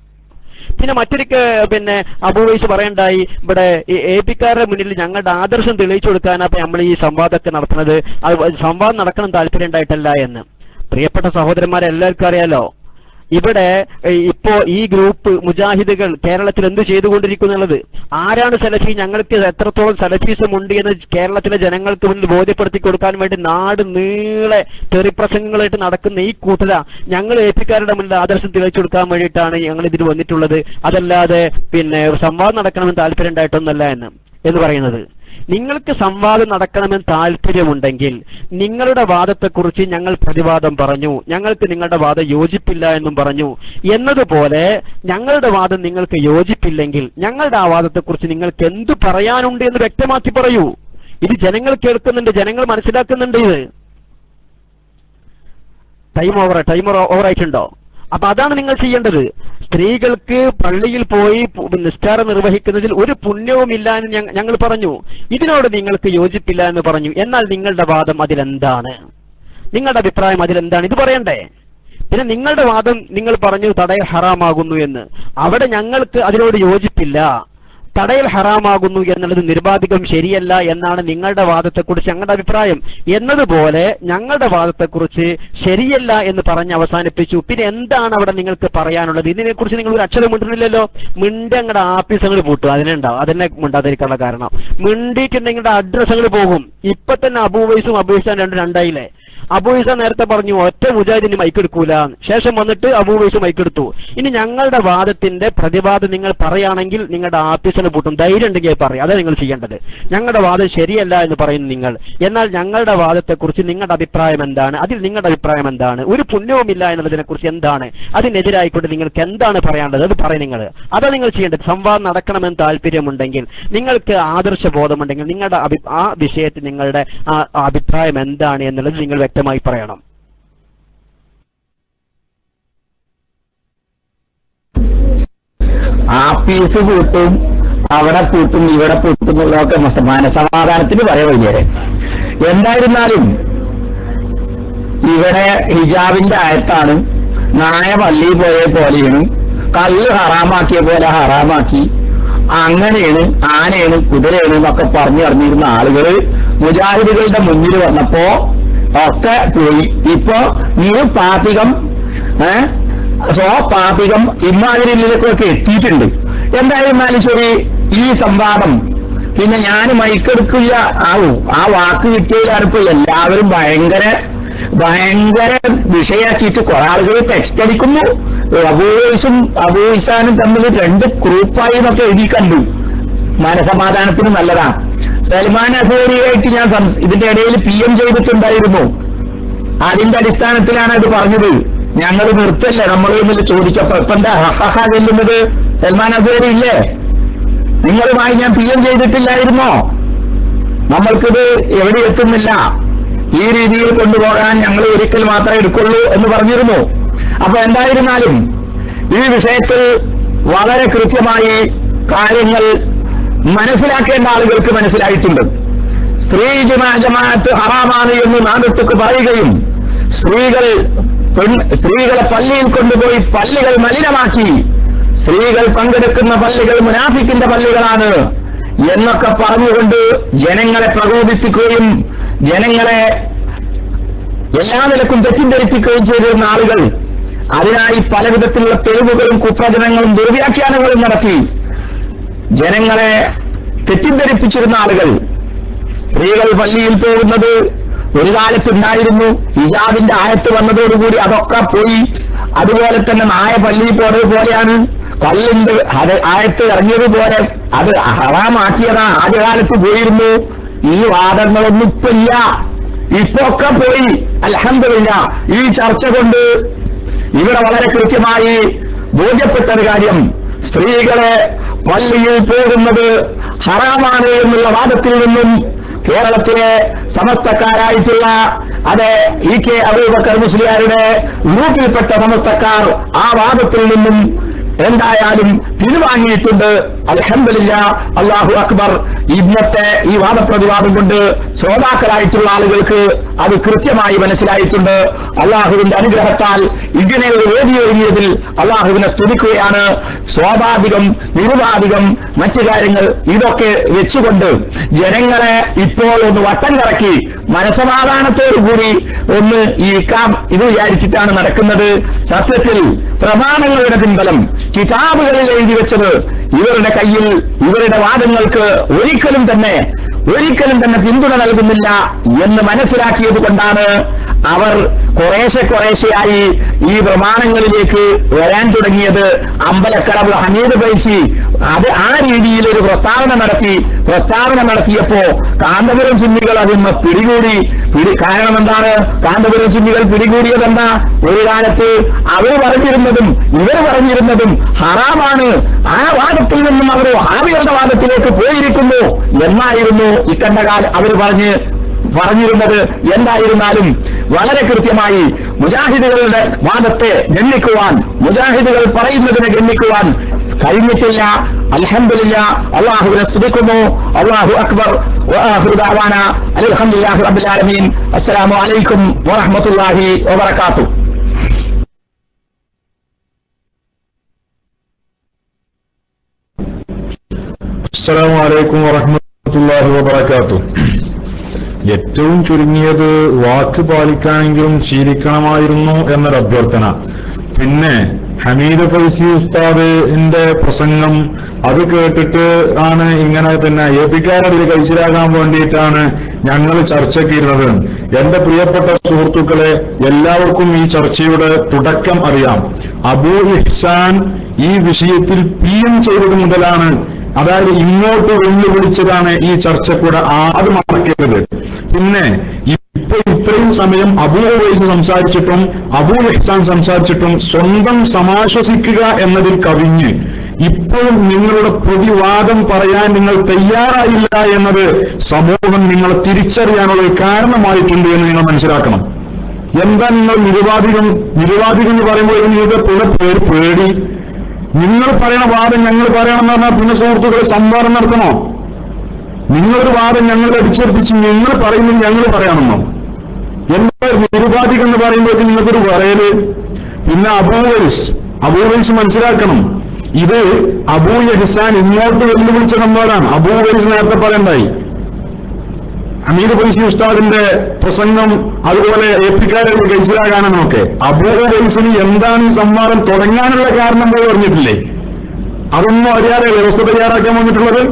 പിന്നെ മറ്റൊരിക്കൽ അബൂ ഉവൈസ് പറയണ്ടായി, ഇവിടെ എപിക്കാരുടെ മുന്നിൽ ഞങ്ങളുടെ ആദർശം തെളിയിച്ചു കൊടുക്കാനാ നമ്മൾ ഈ സംവാദമൊക്കെ നടത്തുന്നത്, അത് സംവാദം നടക്കണം താല്പര്യം ഉണ്ടായിട്ടല്ല എന്ന്. പ്രിയപ്പെട്ട സഹോദരന്മാരെ, എല്ലാവർക്കും അറിയാലോ, ഇവിടെ ഇപ്പോ ഈ ഗ്രൂപ്പ് മുജാഹിദുകൾ കേരളത്തിൽ എന്ത് ചെയ്തുകൊണ്ടിരിക്കുന്നുള്ളത്, ആരാണ് സലഫി, ഞങ്ങൾക്ക് എത്രത്തോളം സലഫീസം ഉണ്ട് എന്ന് കേരളത്തിലെ ജനങ്ങൾക്ക് മുന്നിൽ ബോധ്യപ്പെടുത്തി കൊടുക്കാൻ വേണ്ടി നാട് നീളെ തെറിപ്രസംഗങ്ങളായിട്ട് നടക്കുന്ന ഈ കൂട്ടര ഞങ്ങൾ എപിക്കാരുടെ മുന്നിൽ ആദർശം തെളിയിച്ചു കൊടുക്കാൻ വേണ്ടിയിട്ടാണ് ഞങ്ങൾ ഇതിന് വന്നിട്ടുള്ളത്, അതല്ലാതെ സംവാദം നടക്കണമെന്ന് താല്പര്യം ഉണ്ടായിട്ടൊന്നല്ല എന്ന് പറയുന്നത്. നിങ്ങൾക്ക് സംവാദം നടക്കണമെന്ന് താല്പര്യമുണ്ടെങ്കിൽ നിങ്ങളുടെ വാദത്തെക്കുറിച്ച് ഞങ്ങൾ പ്രതിവാദം പറഞ്ഞു, ഞങ്ങൾക്ക് നിങ്ങളുടെ വാദം യോജിപ്പില്ല എന്നും പറഞ്ഞു. എന്നതുപോലെ ഞങ്ങളുടെ വാദം നിങ്ങൾക്ക് യോജിപ്പില്ലെങ്കിൽ ഞങ്ങളുടെ ആ വാദത്തെക്കുറിച്ച് നിങ്ങൾക്ക് എന്തു പറയാനുണ്ട് എന്ന് വ്യക്തമാക്കി പറയൂ. ഇത് ജനങ്ങൾ കേൾക്കുന്നുണ്ട്, ജനങ്ങൾ മനസ്സിലാക്കുന്നുണ്ട്. ഇത് ടൈം ഓവറായിട്ടുണ്ടോ? അപ്പൊ അതാണ് നിങ്ങൾ ചെയ്യേണ്ടത്. സ്ത്രീകൾക്ക് പള്ളിയിൽ പോയി നിസ്കാരം നിർവഹിക്കുന്നതിൽ ഒരു പുണ്യവുമില്ല എന്ന് ഞങ്ങൾ പറഞ്ഞു. ഇതിനോട് നിങ്ങൾക്ക് യോജിപ്പില്ല എന്ന് പറഞ്ഞു. എന്നാൽ നിങ്ങളുടെ വാദം അതിലെന്താണ്, നിങ്ങളുടെ അഭിപ്രായം അതിലെന്താണ്, ഇത് പറയണ്ടേ? പിന്നെ നിങ്ങളുടെ വാദം നിങ്ങൾ പറഞ്ഞു തടയൽ ഹറാമാകുന്നു എന്ന്. അവിടെ ഞങ്ങൾക്ക് അതിനോട് യോജിപ്പില്ല. തടയൽ ഹറാമാകുന്നു എന്നുള്ളത് നിരുപാധികം ശരിയല്ല എന്നാണ് നിങ്ങളുടെ വാദത്തെക്കുറിച്ച് ഞങ്ങളുടെ അഭിപ്രായം. എന്നതുപോലെ ഞങ്ങളുടെ വാദത്തെക്കുറിച്ച് ശരിയല്ല എന്ന് പറഞ്ഞ് അവസാനിപ്പിച്ചു. പിന്നെ എന്താണ് അവിടെ നിങ്ങൾക്ക് പറയാനുള്ളത്? ഇതിനെക്കുറിച്ച് നിങ്ങൾ ഒരു അക്ഷരം മിണ്ടുന്നില്ലല്ലോ. ഞങ്ങളുടെ ആഫീസുകൾ പൂട്ടും, അതിനെ മിണ്ടാതിരിക്കാനുള്ള കാരണം മിണ്ടിയിട്ടുണ്ടെങ്കിൽ അഡ്രസ്സുകൾ പോകും. ഇപ്പൊ തന്നെ അബൂ ഉവൈസും അബൂ ഇഹ്സാൻ രണ്ടായില്ലേ? അബൂ ഇഹ്സാൻ നേരത്തെ പറഞ്ഞു ഒറ്റ മുജാഹിദിന് മൈക്കെടുക്കൂല, ശേഷം വന്നിട്ട് അബൂ ഉവൈസ് മൈക്കെടുത്തു. ഇനി ഞങ്ങളുടെ വാദത്തിന്റെ പ്രതിവാദം നിങ്ങൾ പറയുകയാണെങ്കിൽ നിങ്ങളുടെ ആഫീസിന് പൂട്ടും. ധൈര്യം ഉണ്ടെങ്കിൽ പറയും, അതാണ് നിങ്ങൾ ചെയ്യേണ്ടത്. ഞങ്ങളുടെ വാദം ശരിയല്ല എന്ന് പറയുന്നു നിങ്ങൾ. എന്നാൽ ഞങ്ങളുടെ വാദത്തെക്കുറിച്ച് നിങ്ങളുടെ അഭിപ്രായം എന്താണ്, അതിൽ നിങ്ങളുടെ അഭിപ്രായം എന്താണ്, ഒരു പുണ്യവുമില്ല എന്നുള്ളതിനെ കുറിച്ച് എന്താണ്, അതിനെതിരായിക്കൊണ്ട് നിങ്ങൾക്ക് എന്താണ് പറയാനുള്ളത് അത് പറയും നിങ്ങൾ. അതാണ് നിങ്ങൾ ചെയ്യേണ്ടത്. സംവാദം നടക്കണമെന്ന് താല്പര്യമുണ്ടെങ്കിൽ, നിങ്ങൾക്ക് ആദർശബോധമുണ്ടെങ്കിൽ നിങ്ങളുടെ ആ വിഷയത്തിൽ നിങ്ങളുടെ അഭിപ്രായം എന്താണ് എന്നുള്ളത് നിങ്ങൾ വ്യക്തമായി പറയണം. ആഫീസ് പൂട്ടും, അവിടെ പൂട്ടും, ഇവിടെ പൂട്ടും എന്നുള്ളതൊക്കെ മനസമാധാനത്തിന് പറയാൻ. എന്തായിരുന്നാലും ഇവിടെ ഹിജാബിന്റെ ആയത്താണ്, നായ പള്ളിയിൽ പോയ പോലെയാണ്, കല്ല് ഹറാമാക്കിയ പോലെ ഹറാമാക്കി, അങ്ങനെയാണ്, ആനയാണ്, കുതിരയാണ് എന്നൊക്കെ പറഞ്ഞു അറിഞ്ഞിരുന്ന ആളുകള് മുജാഹിദുകളുടെ മുന്നിൽ വന്നപ്പോ ഒക്കെ പോയി. ഇപ്പോ നിരുപാധികം സ്വപാധികം ഇമാതിരിയിലേക്കൊക്കെ എത്തിയിട്ടുണ്ട്. എന്തായിരുന്നാലും ശരി, ഈ സംവാദം പിന്നെ ഞാൻ മൈക്കെടുക്കില്ല ആ വാക്ക് കിട്ടിയതിലാണിപ്പോ എല്ലാവരും ഭയങ്കര വിഷയാക്കിയിട്ട് കുറെ ആളുകൾ ടെക്സ്റ്റ് അടിക്കുന്നു. അബൂ ഉവൈസും അബൂ ഇഹ്സാനും തമ്മിൽ രണ്ട് ഗ്രൂപ്പായി എന്നൊക്കെ എഴുതി കണ്ടു. മനസമാധാനത്തിന് നല്ലതാണ്. സൽമാൻ അസൂരിയായിട്ട് ഞാൻ ഇതിന്റെ ഇടയിൽ PM ചെയ്തിട്ടുണ്ടായിരുന്നു. അതിന്റെ അടിസ്ഥാനത്തിലാണ് അത് പറഞ്ഞത്. ഞങ്ങൾ നിർത്തല്ലേ നമ്മൾ തമ്മിൽ ചോദിച്ചപ്പോ ഇപ്പൊ എന്താ ഹഹ ചെല്ലുന്നത്? സൽമാൻ അസൂരി ഇല്ലേ? നിങ്ങളുമായി ഞാൻ PM ചെയ്തിട്ടില്ലായിരുന്നോ? നമ്മൾക്കിത് എവിടെ എത്തുന്നില്ല, ഈ രീതിയിൽ കൊണ്ടുപോകാൻ ഞങ്ങൾ ഒരിക്കൽ മാത്രമേ എടുക്കുള്ളൂ എന്ന് പറഞ്ഞിരുന്നു. അപ്പൊ എന്തായിരുന്നാലും ഈ വിഷയത്തിൽ വളരെ കൃത്യമായി കാര്യങ്ങൾ മനസ്സിലാക്കേണ്ട ആളുകൾക്ക് മനസ്സിലായിട്ടുണ്ട്. സ്ത്രീ ജമാഅത്ത് ഹറാമാണ് എന്ന് നാടൊട്ടുക്ക് പറയുകയും സ്ത്രീകളെ പള്ളിയിൽ കൊണ്ടുപോയി പള്ളികൾ മലിനമാക്കി, സ്ത്രീകൾ പങ്കെടുക്കുന്ന പള്ളികൾ മുനാഫിക്കിന്റെ പള്ളികളാണ് എന്നൊക്കെ പറഞ്ഞുകൊണ്ട് ജനങ്ങളെ പ്രകോപിപ്പിക്കുകയും ജനങ്ങളെ എല്ലാ നിലക്കും തെറ്റിദ്ധരിപ്പിക്കുകയും ചെയ്തിരുന്ന ആളുകൾ അതിനായി പലവിധത്തിലുള്ള തെളിവുകളും കുപ്രചരണങ്ങളും ദുർവ്യാഖ്യാനങ്ങളും നടത്തി ജനങ്ങളെ തെറ്റിദ്ധരിപ്പിച്ചിരുന്ന ആളുകൾ സ്ത്രീകൾ പള്ളിയിൽ പോകുന്നത് ഒരു കാലത്തുണ്ടായിരുന്നു. ഹിജാബിന്റെ ആയത്ത് വന്നതോടുകൂടി അതൊക്കെ പോയി. അതുപോലെ തന്നെ നായ പള്ളിയിൽ പോയത് പോലെയാണ്, കള്ളിന്റെ ആയത്ത് ഇറങ്ങിയതുപോലെ അത് ഹറാമാക്കിയതാ ആദ്യകാലത്ത് പോയിരുന്നു. ഈ വാദങ്ങളൊന്നും ഇപ്പൊ ഇല്ല, ഇപ്പൊ ഒക്കെ പോയി. അൽഹംദുലില്ലാഹ് ഈ ചർച്ച കൊണ്ട് ഇവിടെ വളരെ കൃത്യമായി ബോധ്യപ്പെട്ട ഒരു കാര്യം, സ്ത്രീകളെ പള്ളിയിൽ പോകുന്നത് ഹറാമാണ് എന്നുള്ള വാദത്തിൽ നിന്നും കേരളത്തിലെ സമസ്തക്കാരായിട്ടുള്ള EK അബൂബക്കർ മുസ്ലിയാരുടെ ഗ്രൂപ്പിൽപ്പെട്ട സമസ്തക്കാർ ആ വാദത്തിൽ നിന്നും എന്തായാലും പിൻവാങ്ങിയിട്ടുണ്ട്. അൽഹംദുലില്ലാഹ്, അല്ലാഹു അക്ബർ. ഇന്നത്തെ ഈ വാദപ്രതിവാദം കൊണ്ട് ശ്രോതാക്കളായിട്ടുള്ള ആളുകൾക്ക് അത് കൃത്യമായി മനസ്സിലായിട്ടുണ്ട്. അള്ളാഹുവിന്റെ അനുഗ്രഹത്താൽ ഇങ്ങനെ ഒരു വേദി ഒരുങ്ങിയതിൽ അള്ളാഹുവിനെ സ്തുതിക്കുകയാണ്. സ്വാഭാവികം, നിരുപാധികം മറ്റു കാര്യങ്ങൾ ഇതൊക്കെ വെച്ചുകൊണ്ട് ജനങ്ങളെ ഇപ്പോൾ ഒന്ന് വട്ടം കറക്കി മനസമാധാനത്തോടുകൂടി ഒന്ന് ഇത് വിചാരിച്ചിട്ടാണ് നടക്കുന്നത്. സത്യത്തിൽ പ്രമാണങ്ങളുടെ പിൻബലം കിതാബുകളിൽ എഴുതി വെച്ചത് ഇവരുടെ കയ്യിൽ ഇവരുടെ വാദങ്ങൾക്ക് ഒരിക്കലും തന്നെ പിന്തുണ നൽകുന്നില്ല എന്ന് മനസ്സിലാക്കിയത് കൊണ്ടാണ് അവർ കുറേശ്ശെയായി ഈ പ്രമാണങ്ങളിലേക്ക് വരാൻ തുടങ്ങിയത്. അമ്പലക്കടവ് ഹമീദ് ഫൈസി ആ രീതിയിൽ ഒരു പ്രസ്താവന നടത്തിയപ്പോ കാന്തപുരം സുന്നികൾ അതിന് പിടികൂടി. കാരണം എന്താണ്? കാന്തപുരം സുന്നികൾ പിടികൂടിയതെന്താ? ഒരു കാലത്ത് അവർ പറഞ്ഞിരുന്നതും ഇവർ പറഞ്ഞിരുന്നതും ഹറാമാണ്. ആ വാദത്തിൽ നിന്നും അവർ വഹാബികളുടെ വാദത്തിലേക്ക് പോയിരിക്കുന്നു എന്നായിരുന്നു ഇക്കണ്ടകാൽ അവർ പറഞ്ഞിരുന്നത്. എന്തായിരുന്നാലും വളരെ കൃത്യമായി മുജാഹിദുകളുടെ വാദത്തെ ഗണ്ണിക്കുവാൻ, മുജാഹിദുകൾ പറയുന്നതിനെ ഗണ്ണിക്കുവാൻ കഴിഞ്ഞിട്ടില്ല. അൽഹംദുലില്ലാഹ്, അല്ലാഹുവിനെ സ്തുതിക്കുന്നു. അല്ലാഹു അക്ബർ. വആഖിറു ദഅവാനാ അൽഹംദുലില്ലാഹി റബ്ബിൽ ആലമീൻ. അസ്സലാമു അലൈക്കും വറഹ്മത്തുള്ളാഹി വബറകാതുഹു. അസ്സലാമു അലൈക്കും വറഹ്മത്തുള്ളാഹി വബറകാതുഹു. ഏറ്റവും ചുരുങ്ങിയത് വാക്ക് പാലിക്കാനെങ്കിലും ശീലിക്കണമായിരുന്നു എന്നൊരു അഭ്യർത്ഥന. പിന്നെ ഹമീദ് ഫൈസി ഉസ്താദിന്റെ പ്രസംഗം അത് കേട്ടിട്ട് ആണ് ഇങ്ങനെ പിന്നെ ഏപ്പിക്കാരതിൽ കഴിച്ചിലാകാൻ വേണ്ടിയിട്ടാണ് ഞങ്ങൾ ചർച്ചയ്ക്കിരുന്നത്. എന്റെ പ്രിയപ്പെട്ട സുഹൃത്തുക്കളെ, എല്ലാവർക്കും ഈ ചർച്ചയുടെ തുടക്കം അറിയാം. അബൂ ഇഹ്സാൻ ഈ വിഷയത്തിൽ PM ചെയ്തത് മുതലാണ്, അതായത് ഇങ്ങോട്ട് വെല്ലുവിളിച്ചതാണ് ഈ ചർച്ചക്കൂടെ അത് മറക്കരുത്. പിന്നെ ഇപ്പൊ ഇത്രയും സമയം അബൂ ഉവൈസ് സംസാരിച്ചിട്ടും അബൂ ഇഹ്സാൻ സംസാരിച്ചിട്ടും സ്വന്തം സമാശ്വസിക്കുക എന്നതിൽ കവിഞ്ഞ് ഇപ്പോഴും നിങ്ങളുടെ പ്രതിവാദം പറയാൻ നിങ്ങൾ തയ്യാറായില്ല എന്നത് സമൂഹം നിങ്ങളെ തിരിച്ചറിയാനുള്ള ഒരു കാരണമായിട്ടുണ്ട് എന്ന് നിങ്ങൾ മനസ്സിലാക്കണം. എന്താ നിങ്ങൾ നിരുപാധികം എന്ന് പറയുമ്പോൾ നിങ്ങൾക്ക് പേടി? നിങ്ങൾ പറയണ വാദം ഞങ്ങൾ പറയണമെന്ന് പറഞ്ഞാൽ പിന്നെ സുഹൃത്തുക്കളെ സംവാദം നടത്തണോ? നിങ്ങളൊരു വാദം ഞങ്ങൾ അടിച്ചേൽപ്പിച്ച് നിങ്ങൾ പറയുന്നത് ഞങ്ങൾ പറയണമെന്നോ? എന്താ നിരുപാധികം എന്ന് പറയുമ്പോഴേക്കും നിങ്ങൾക്കൊരു പറയല്. പിന്നെ അബൂവൈസ് മനസ്സിലാക്കണം, ഇത് അബൂ ഇഹ്സാൻ ഇങ്ങോട്ട് വെല്ലുവിളിച്ച സംവാദമാണ്. അബൂവൈസ് നേരത്തെ പറയണ്ടായി. ഹമീദ് ഫൈസി ഉസ്താദിന്റെ പ്രസംഗം അതുപോലെ ഏപ്പിക്കാരെ കഴിച്ചിലാകാനെന്നൊക്കെ അബൂ ഉവൈസിന് എന്താണ് ഈ സംവാദം തുടങ്ങാനുള്ള കാരണം പോയി പറഞ്ഞിട്ടില്ലേ? അതൊന്നും അറിയാതെ വ്യവസ്ഥ തയ്യാറാക്കാൻ വന്നിട്ടുള്ളത്.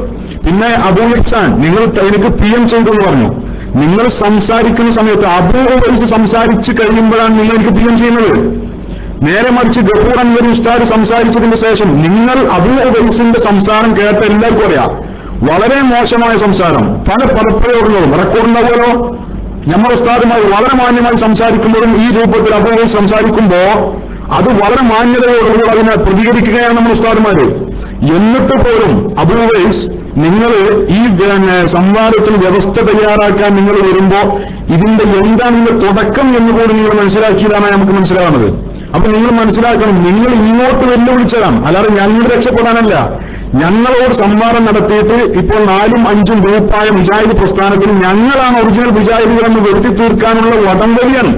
പിന്നെ അബൂ ഇഹ്സാൻ നിങ്ങൾ എനിക്ക് PM ചെയ്തു എന്ന് പറഞ്ഞു. നിങ്ങൾ സംസാരിക്കുന്ന സമയത്ത് അബൂ ഉവൈസ് സംസാരിച്ച് കഴിയുമ്പോഴാണ് നിങ്ങൾ എനിക്ക് PM ചെയ്യുന്നത്. നേരെ മറിച്ച് ഗഫൂർ അൻവരി ഉസ്താദ് സംസാരിച്ചതിന് ശേഷം നിങ്ങൾ അബൂ ഉവൈസിന്റെ സംസാരം കേട്ട എല്ലാവർക്കും അറിയാം, വളരെ മോശമായ സംസാരം, പല പദപ്രയോഗങ്ങളും റെക്കോർഡുണ്ടാവുമല്ലോ. നമ്മൾ ഉസ്താദുമായി വളരെ മാന്യമായി സംസാരിക്കുമ്പോഴും ഈ രൂപത്തിൽ അബൂ ഉവൈസ് സംസാരിക്കുമ്പോ അത് വളരെ മാന്യതയോടുകൂടി അതിനെ പ്രതികരിക്കുകയാണ് നമ്മൾ ഉസ്താദുമാര്. എന്നിട്ട് പോലും അബൂ ഉവൈസ് നിങ്ങൾ ഈ സംവാദത്തിൽ വ്യവസ്ഥ തയ്യാറാക്കാൻ നിങ്ങൾ വരുമ്പോ ഇതിന്റെ എന്താണ് തുടക്കം എന്നുകൂടി നിങ്ങൾ മനസ്സിലാക്കിയതാണ് നമുക്ക് മനസ്സിലാവുന്നത്. അപ്പൊ നിങ്ങൾ മനസ്സിലാക്കണം, നിങ്ങൾ ഇങ്ങോട്ട് വെല്ലുവിളിച്ചതാണ്, അല്ലാതെ ഞങ്ങൾ രക്ഷപ്പെടാനല്ല. ഞങ്ങളോട് സംവാദം നടത്തിയിട്ട് ഇപ്പോൾ 4ഉം 5ഉം ഗ്രൂപ്പായ മുജാഹിദ് പ്രസ്ഥാനത്തിൽ ഞങ്ങളാണ് ഒറിജിനൽ മുജാഹിദുകളെന്ന് വരുത്തി തീർക്കാനുള്ള വടംവലിയാണ്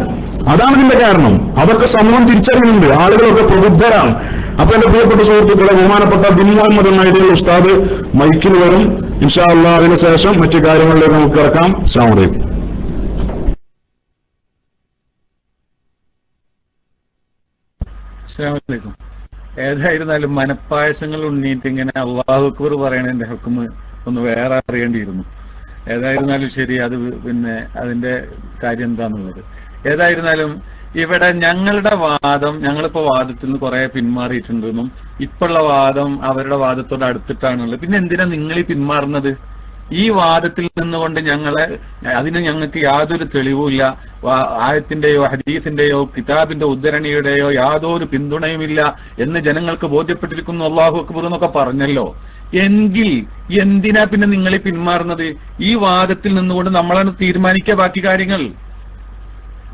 അതാണ് ഇതിന്റെ കാരണം. അതൊക്കെ സമൂഹം തിരിച്ചറിയുന്നുണ്ട്, ആളുകളൊക്കെ പ്രബുദ്ധരാണ്. അപ്പൊ എന്റെ പ്രിയപ്പെട്ട സുഹൃത്തുക്കളെ, ബഹുമാനപ്പെട്ട ബിൻ മുഹമ്മദ് എന്നൈഡിയുള്ള ഉസ്താദ് മൈക്കിൽ വരും. ഇൻഷാ അല്ലാഹ് അതിനുശേഷം മറ്റു കാര്യങ്ങളിലേക്ക് നമുക്ക് കിടക്കാം. അസ്സലാമു അലൈക്കും. അസ്സലാമലൈക്കും. ഏതായിരുന്നാലും മനപ്പായസങ്ങൾ ഉണ്ണീറ്റ് ഇങ്ങനെ അല്ലാഹു അക്ബർ പറയണതിന്റെ ഹുക്മ് ഒന്ന് വേറെ അറിയേണ്ടിയിരുന്നു. ഏതായിരുന്നാലും ശരി, അത് പിന്നെ അതിന്റെ കാര്യം എന്താന്നുള്ളത്. ഏതായിരുന്നാലും ഇവിടെ ഞങ്ങളുടെ വാദം, ഞങ്ങളിപ്പോ വാദത്തിൽ നിന്ന് കുറെ പിന്മാറിയിട്ടുണ്ടെന്നും ഇപ്പോഴുള്ള വാദം അവരുടെ വാദത്തോട് അടുത്തിട്ടാണുള്ളത്. പിന്നെ എന്തിനാ നിങ്ങൾ ഈ പിന്മാറുന്നത്? ഈ വാദത്തിൽ നിന്നുകൊണ്ട് അതിന് ഞങ്ങൾക്ക് യാതൊരു തെളിവുമില്ല. ആയത്തിന്റെയോ ഹദീസിന്റെയോ കിതാബിന്റെ ഉദ്ധരണിയുടെയോ യാതൊരു പിന്തുണയുമില്ല എന്ന് ജനങ്ങൾക്ക് ബോധ്യപ്പെട്ടിരിക്കുന്നു. അല്ലാഹു അക്ബർ എന്നൊക്കെ പറഞ്ഞല്ലോ. എങ്കിൽ എന്തിനാ പിന്നെ നിങ്ങൾ പിന്മാറുന്നത്? ഈ വാദത്തിൽ നിന്നുകൊണ്ട് നമ്മളാണ് തീരുമാനിക്കുക ബാക്കി കാര്യങ്ങൾ.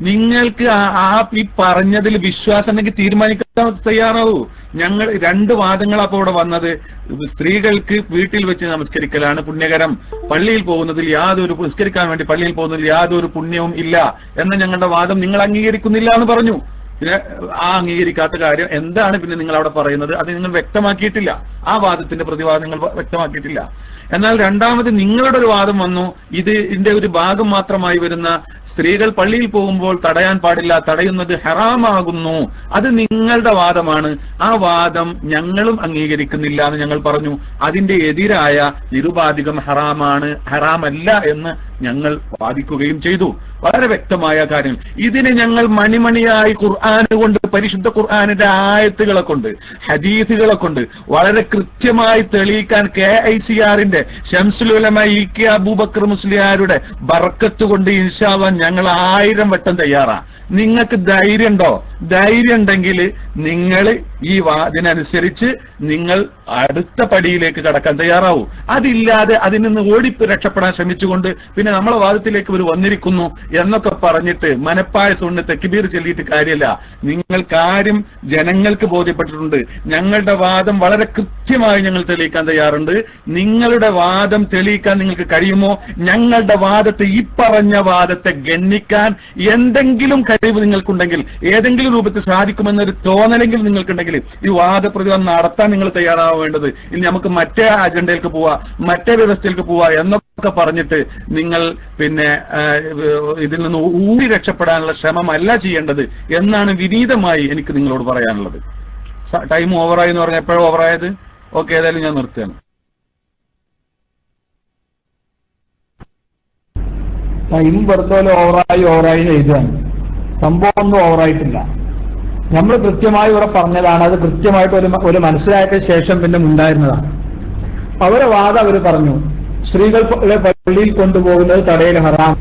നിങ്ങൾക്ക് ഈ പറഞ്ഞതിൽ വിശ്വാസം ഉണ്ടെങ്കിൽ തീരുമാനിക്കാൻ തയ്യാറാവൂ. ഞങ്ങൾ രണ്ട് വാദങ്ങൾ അപ്പൊ ഇവിടെ വന്നത്. സ്ത്രീകൾക്ക് വീട്ടിൽ വെച്ച് നമസ്കരിക്കലാണ് പുണ്യകരം, പള്ളിയിൽ പോകുന്നതിൽ നിസ്കരിക്കാൻ വേണ്ടി പള്ളിയിൽ പോകുന്നതിൽ യാതൊരു പുണ്യവും ഇല്ല എന്ന ഞങ്ങളുടെ വാദം നിങ്ങൾ അംഗീകരിക്കുന്നില്ല എന്ന് പറഞ്ഞു. പിന്നെ ആ അംഗീകരിക്കാത്ത കാര്യം എന്താണ് പിന്നെ നിങ്ങൾ അവിടെ പറയുന്നത്? അത് നിങ്ങൾ വ്യക്തമാക്കിയിട്ടില്ല. ആ വാദത്തിന്റെ പ്രതിവാദം നിങ്ങൾ വ്യക്തമാക്കിയിട്ടില്ല. എന്നാൽ രണ്ടാമത് നിങ്ങളുടെ ഒരു വാദം വന്നു, ഇതിന്റെ ഒരു ഭാഗം മാത്രമായി വരുന്ന സ്ത്രീകൾ പള്ളിയിൽ പോകുമ്പോൾ തടയാൻ പാടില്ല, തടയുന്നത് ഹറാമാകുന്നു. അത് നിങ്ങളുടെ വാദമാണ്. ആ വാദം ഞങ്ങളും അംഗീകരിക്കുന്നില്ല എന്ന് ഞങ്ങൾ പറഞ്ഞു. അതിന്റെ എതിരായ നിരുപാധികം ഹറാമല്ല എന്ന് ഞങ്ങൾ വാദിക്കുകയും ചെയ്തു. വളരെ വ്യക്തമായ കാര്യം. ഇതിന് ഞങ്ങൾ മണിമണിയായി ഖുർആന് കൊണ്ട്, പരിശുദ്ധ ഖുർആനിന്റെ ആയത്തുകളെ കൊണ്ട്, ഹദീസുകളെ കൊണ്ട് വളരെ കൃത്യമായി തെളിയിക്കാൻ KICRന്റെ ശംസുൽ ഉലമ ഇ.കെ. അബൂബക്കർ മുസ്ലിയാരുടെ ബർക്കത്ത് കൊണ്ട് ഇൻഷാ അല്ലാഹ് ഞങ്ങൾ 1000 വട്ടം തയ്യാറാ. നിങ്ങൾക്ക് ധൈര്യമുണ്ടോ? ധൈര്യം ഉണ്ടെങ്കിൽ നിങ്ങൾ ഈ ഇതിനനുസരിച്ച് നിങ്ങൾ അടുത്ത പടിയിലേക്ക് കടക്കാൻ തയ്യാറാവൂ. അതില്ലാതെ അതിൽ നിന്ന് രക്ഷപ്പെടാൻ ശ്രമിച്ചുകൊണ്ട് പിന്നെ നമ്മളെ വാദത്തിലേക്ക് ഇവർ വന്നിരിക്കുന്നു എന്നൊക്കെ പറഞ്ഞിട്ട് മനപ്പായസം കൊണ്ട് തെക്കുബീർ ചൊല്ലിയിട്ട് കാര്യമില്ല. നിങ്ങൾ കാര്യം ജനങ്ങൾക്ക് ബോധ്യപ്പെട്ടിട്ടുണ്ട്. ഞങ്ങളുടെ വാദം വളരെ കൃത്യമായി ഞങ്ങൾ തെളിയിക്കാൻ തയ്യാറുണ്ട്. നിങ്ങളുടെ വാദം തെളിയിക്കാൻ നിങ്ങൾക്ക് കഴിയുമോ? ഞങ്ങളുടെ വാദത്തെ, ഈ പറഞ്ഞ വാദത്തെ ഗണ്ണിക്കാൻ എന്തെങ്കിലും കഴിവ് നിങ്ങൾക്കുണ്ടെങ്കിൽ, ഏതെങ്കിലും രൂപത്തിൽ സാധിക്കുമെന്നൊരു തോന്നലെങ്കിലും നിങ്ങൾക്കുണ്ടെങ്കിൽ ഈ വാദപ്രതിവാദം നടത്താൻ നിങ്ങൾ തയ്യാറാവേണ്ടത്. ഇനി നമുക്ക് മറ്റേ അജണ്ടയിലേക്ക് പോവാ, മറ്റേ വ്യവസ്ഥയിലേക്ക് പോവാ എന്നൊക്കെ പറഞ്ഞിട്ട് നിങ്ങൾ പിന്നെ ഇതിൽ നിന്ന് ഊരി രക്ഷപ്പെടാനുള്ള ശ്രമമല്ല ചെയ്യേണ്ടത് എന്നാണ് വിനീതമായി എനിക്ക് നിങ്ങളോട് പറയാനുള്ളത്. ടൈം ഓവറായി എന്ന് പറഞ്ഞാൽ എപ്പോഴും ഓവറായത്? ഓക്കെ, ഏതായാലും ഞാൻ നിർത്തുകയാണ്. ടൈം വെറുതെ ഓവറായി എഴുതുകയാണ്. സംഭവം ഒന്നും ഓവറായിട്ടില്ല. നമ്മൾ കൃത്യമായി ഇവിടെ പറഞ്ഞതാണ്. അത് കൃത്യമായിട്ട് ഒരു മനസ്സിലാക്കിയ ശേഷം പിന്നെ ഉണ്ടായിരുന്നതാണ്. അവരെ വാദം അവർ പറഞ്ഞു, സ്ത്രീകൾ പള്ളിയിൽ കൊണ്ടുപോകുന്നത് തടയൽ ഹറാം.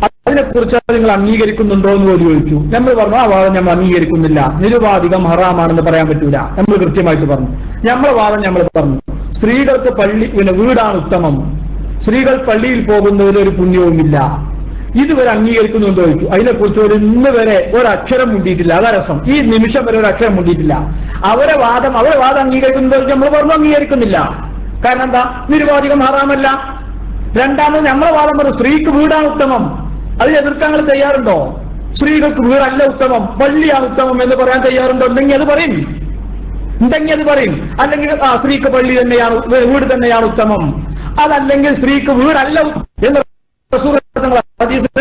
അതിനെക്കുറിച്ച് നിങ്ങൾ അംഗീകരിക്കുന്നുണ്ടോ എന്ന് പോലും ചോദിച്ചു. നമ്മൾ പറഞ്ഞു ആ വാദം നമ്മൾ അംഗീകരിക്കുന്നില്ല, നിരുപാധികം ഹറാമാണെന്ന് പറയാൻ പറ്റൂല. നമ്മൾ കൃത്യമായിട്ട് പറഞ്ഞു. നമ്മളെ വാദം നമ്മൾ പറഞ്ഞു, സ്ത്രീകൾക്ക് വീടാണ് ഉത്തമം, സ്ത്രീകൾ പള്ളിയിൽ പോകുന്നതിൽ ഒരു പുണ്യവുമില്ല. ഇതുവരെ അംഗീകരിക്കുന്നുണ്ടോ ചോദിച്ചു. അതിനെക്കുറിച്ച് ഇന്ന് വരെ ഒരക്ഷരം മുണ്ടിയിട്ടില്ല. അതാ രസം. ഈ നിമിഷം വരെ ഒരക്ഷരം മുണ്ടിയിട്ടില്ല. അവരെ വാദം അംഗീകരിക്കുന്നുണ്ടോ ചോദിച്ചു. നമ്മൾ പറഞ്ഞു അംഗീകരിക്കുന്നില്ല. കാരണം എന്താ? നിരുപാധികം ഹറാമല്ല. രണ്ടാമത് നമ്മളെ വാദം പറഞ്ഞു, സ്ത്രീക്ക് വീടാണ് ഉത്തമം. അതിന് എതിർക്കാൻ നിങ്ങൾ തയ്യാറുണ്ടോ? സ്ത്രീകൾക്ക് വീടല്ല ഉത്തമം, പള്ളിയാണ് ഉത്തമം എന്ന് പറയാൻ തയ്യാറുണ്ടോ? ഉണ്ടെങ്കിൽ അത് പറയും. അല്ലെങ്കിൽ സ്ത്രീക്ക് പള്ളി തന്നെയാണ്, വീട് തന്നെയാണ് ഉത്തമം. അതല്ലെങ്കിൽ സ്ത്രീക്ക് വീടല്ല എന്ന്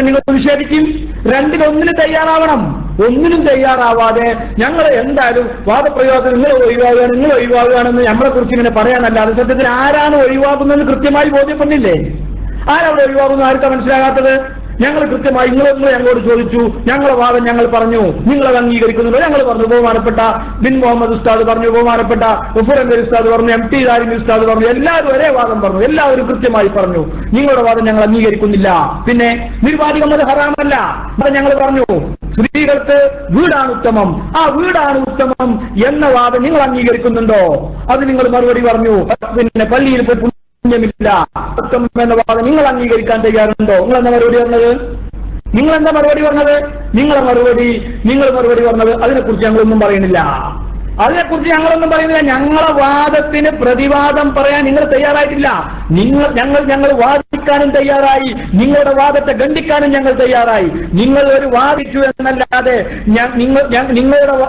നിങ്ങൾ നിഷേധിക്കും. രണ്ടിലൊന്നിനും തയ്യാറാവണം. ഒന്നിനും തയ്യാറാവാതെ ഞങ്ങൾ എന്തായാലും വാദപ്രയോഗത്തിൽ നിങ്ങൾ ഒഴിവാകുകയാണെന്ന് നമ്മളെ കുറിച്ച് ഇങ്ങനെ പറയാനല്ലാതെ സത്യത്തിൽ ആരാണ് ഒഴിവാകുന്നതെന്ന് കൃത്യമായി ബോധ്യപ്പെടുന്നില്ലേ? ആരവിടെ ഒഴിവാകുന്നു? ആർക്കാ മനസ്സിലാകാത്തത്? ഞങ്ങൾ കൃത്യമായി നിങ്ങൾ ഞങ്ങളോട് ചോദിച്ചു, ഞങ്ങളെ വാദം ഞങ്ങൾ പറഞ്ഞു, നിങ്ങളത് അംഗീകരിക്കുന്നുണ്ടോ? ഞങ്ങൾ പറഞ്ഞു. ബഹുമാനപ്പെട്ട ബിൻ മുഹമ്മദ് ഉസ്താദ് പറഞ്ഞു, ബഹുമാനപ്പെട്ട ഗഫൂർ അൻവരി ഉസ്താദ് പറഞ്ഞു, MT ദാരിമി ഉസ്താദ് പറഞ്ഞു. എല്ലാവരും ഒരേ വാദം പറഞ്ഞു. എല്ലാവരും കൃത്യമായി പറഞ്ഞു, നിങ്ങളുടെ വാദം ഞങ്ങൾ അംഗീകരിക്കുന്നില്ല. പിന്നെ നിരുപാധികം അത് ഹറാമല്ല. അത് ഞങ്ങൾ പറഞ്ഞു, സ്ത്രീകൾക്ക് വീടാണ് ഉത്തമം. ആ വീടാണ് ഉത്തമം എന്ന വാദം നിങ്ങൾ അംഗീകരിക്കുന്നുണ്ടോ? അത് നിങ്ങൾ മറുപടി പറഞ്ഞു. പിന്നെ പള്ളിയിൽ പോയി പുണ്യമില്ല എന്ന വാദം നിങ്ങൾ അംഗീകരിക്കാൻ തയ്യാറുണ്ടോ? നിങ്ങളെന്താ മറുപടി പറഞ്ഞത്? നിങ്ങൾ മറുപടി പറഞ്ഞത് അതിനെക്കുറിച്ച് ഞങ്ങളൊന്നും പറയുന്നില്ല. ഞങ്ങളെ വാദത്തിന് പ്രതിവാദം പറയാൻ നിങ്ങൾ തയ്യാറായിട്ടില്ല. ഞങ്ങൾ വാദിക്കാനും തയ്യാറായി, നിങ്ങളുടെ വാദത്തെ ഖണ്ഡിക്കാനും ഞങ്ങൾ തയ്യാറായി. നിങ്ങൾ ഒരു വാദിച്ചു എന്നല്ലാതെ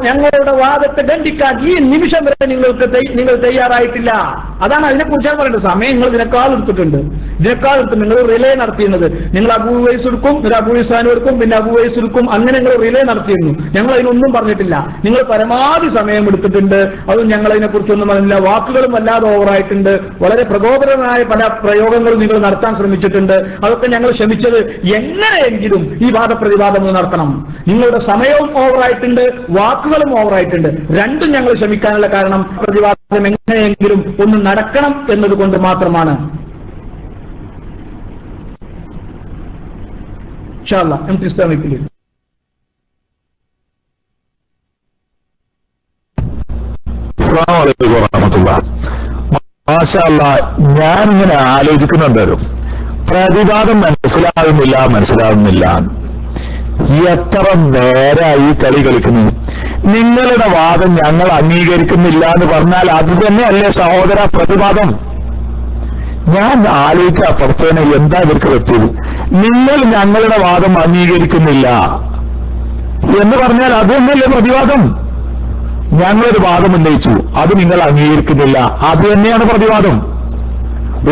ഞങ്ങളുടെ വാദത്തെ ഖണ്ഡിക്കാൻ ഈ നിമിഷം വരെ നിങ്ങൾ തയ്യാറായിട്ടില്ല. അതാണ് അതിനെക്കുറിച്ചാണ് പറയുന്നത്. സമയം നിങ്ങൾ ഇതിനേക്കാൾ എടുത്തിട്ടുണ്ട്. നിങ്ങൾ റിലേ നടത്തിയിരുന്നത്, നിങ്ങൾ അബൂ ഉവൈസ് എടുക്കും, ഒരു അബൂ ഇസാൻ എടുക്കും, പിന്നെ അബൂ ഉവൈസ് എടുക്കും, അങ്ങനെ നിങ്ങൾ റിലേ നടത്തിയിരുന്നു. ഞങ്ങൾ അതിനൊന്നും പറഞ്ഞിട്ടില്ല. നിങ്ങൾ പരമാവധി സമയം എടുത്തിട്ടുണ്ട്. അതും ഞങ്ങൾ അതിനെക്കുറിച്ചൊന്നും പറഞ്ഞില്ല. വാക്കുകളും വല്ലാതെ ഓവറായിട്ടുണ്ട്. വളരെ പ്രകോപനമായ പല പ്രയോഗങ്ങളും നിങ്ങൾ നടത്താൻ ശ്രമിച്ചിട്ടുണ്ട്. അതൊക്കെ ഞങ്ങൾ ക്ഷമിച്ചത് എങ്ങനെയെങ്കിലും ഈ വാദപ്രതിവാദം നടത്തണം. നിങ്ങളുടെ സമയവും ഓവറായിട്ടുണ്ട്, വാക്കുകളും ഓവറായിട്ടുണ്ട്. രണ്ടും ഞങ്ങൾ ക്ഷമിക്കാനുള്ള കാരണം പ്രതിവാദം എങ്ങനെയെങ്കിലും ഒന്ന് നടക്കണം എന്നതുകൊണ്ട് മാത്രമാണ്. ഇൻഷാ അല്ലാഹ് നമുക്ക് ഇസ്ലാമിക്കില്ല. ഞാനിങ്ങനെ ആലോചിക്കുന്നുണ്ടല്ലോ, പ്രതിവാദം മനസ്സിലാവുന്നില്ല. എത്ര നേരായി കളി കളിക്കുന്നു. നിങ്ങളുടെ വാദം ഞങ്ങൾ അംഗീകരിക്കുന്നില്ല എന്ന് പറഞ്ഞാൽ അത് തന്നെയല്ലേ സഹോദര പ്രതിവാദം? ഞാൻ ആലോചിക്കുക പുറത്തേനെ എന്താ ഇവർക്ക് പറ്റിയത്? നിങ്ങൾ ഞങ്ങളുടെ വാദം അംഗീകരിക്കുന്നില്ല എന്ന് പറഞ്ഞാൽ അത് തന്നെയല്ലേ പ്രതിവാദം? ഞങ്ങളൊരു വാദം ഉന്നയിച്ചു, അത് നിങ്ങൾ അംഗീകരിക്കുന്നില്ല, അത് തന്നെയാണ് പ്രതിവാദം.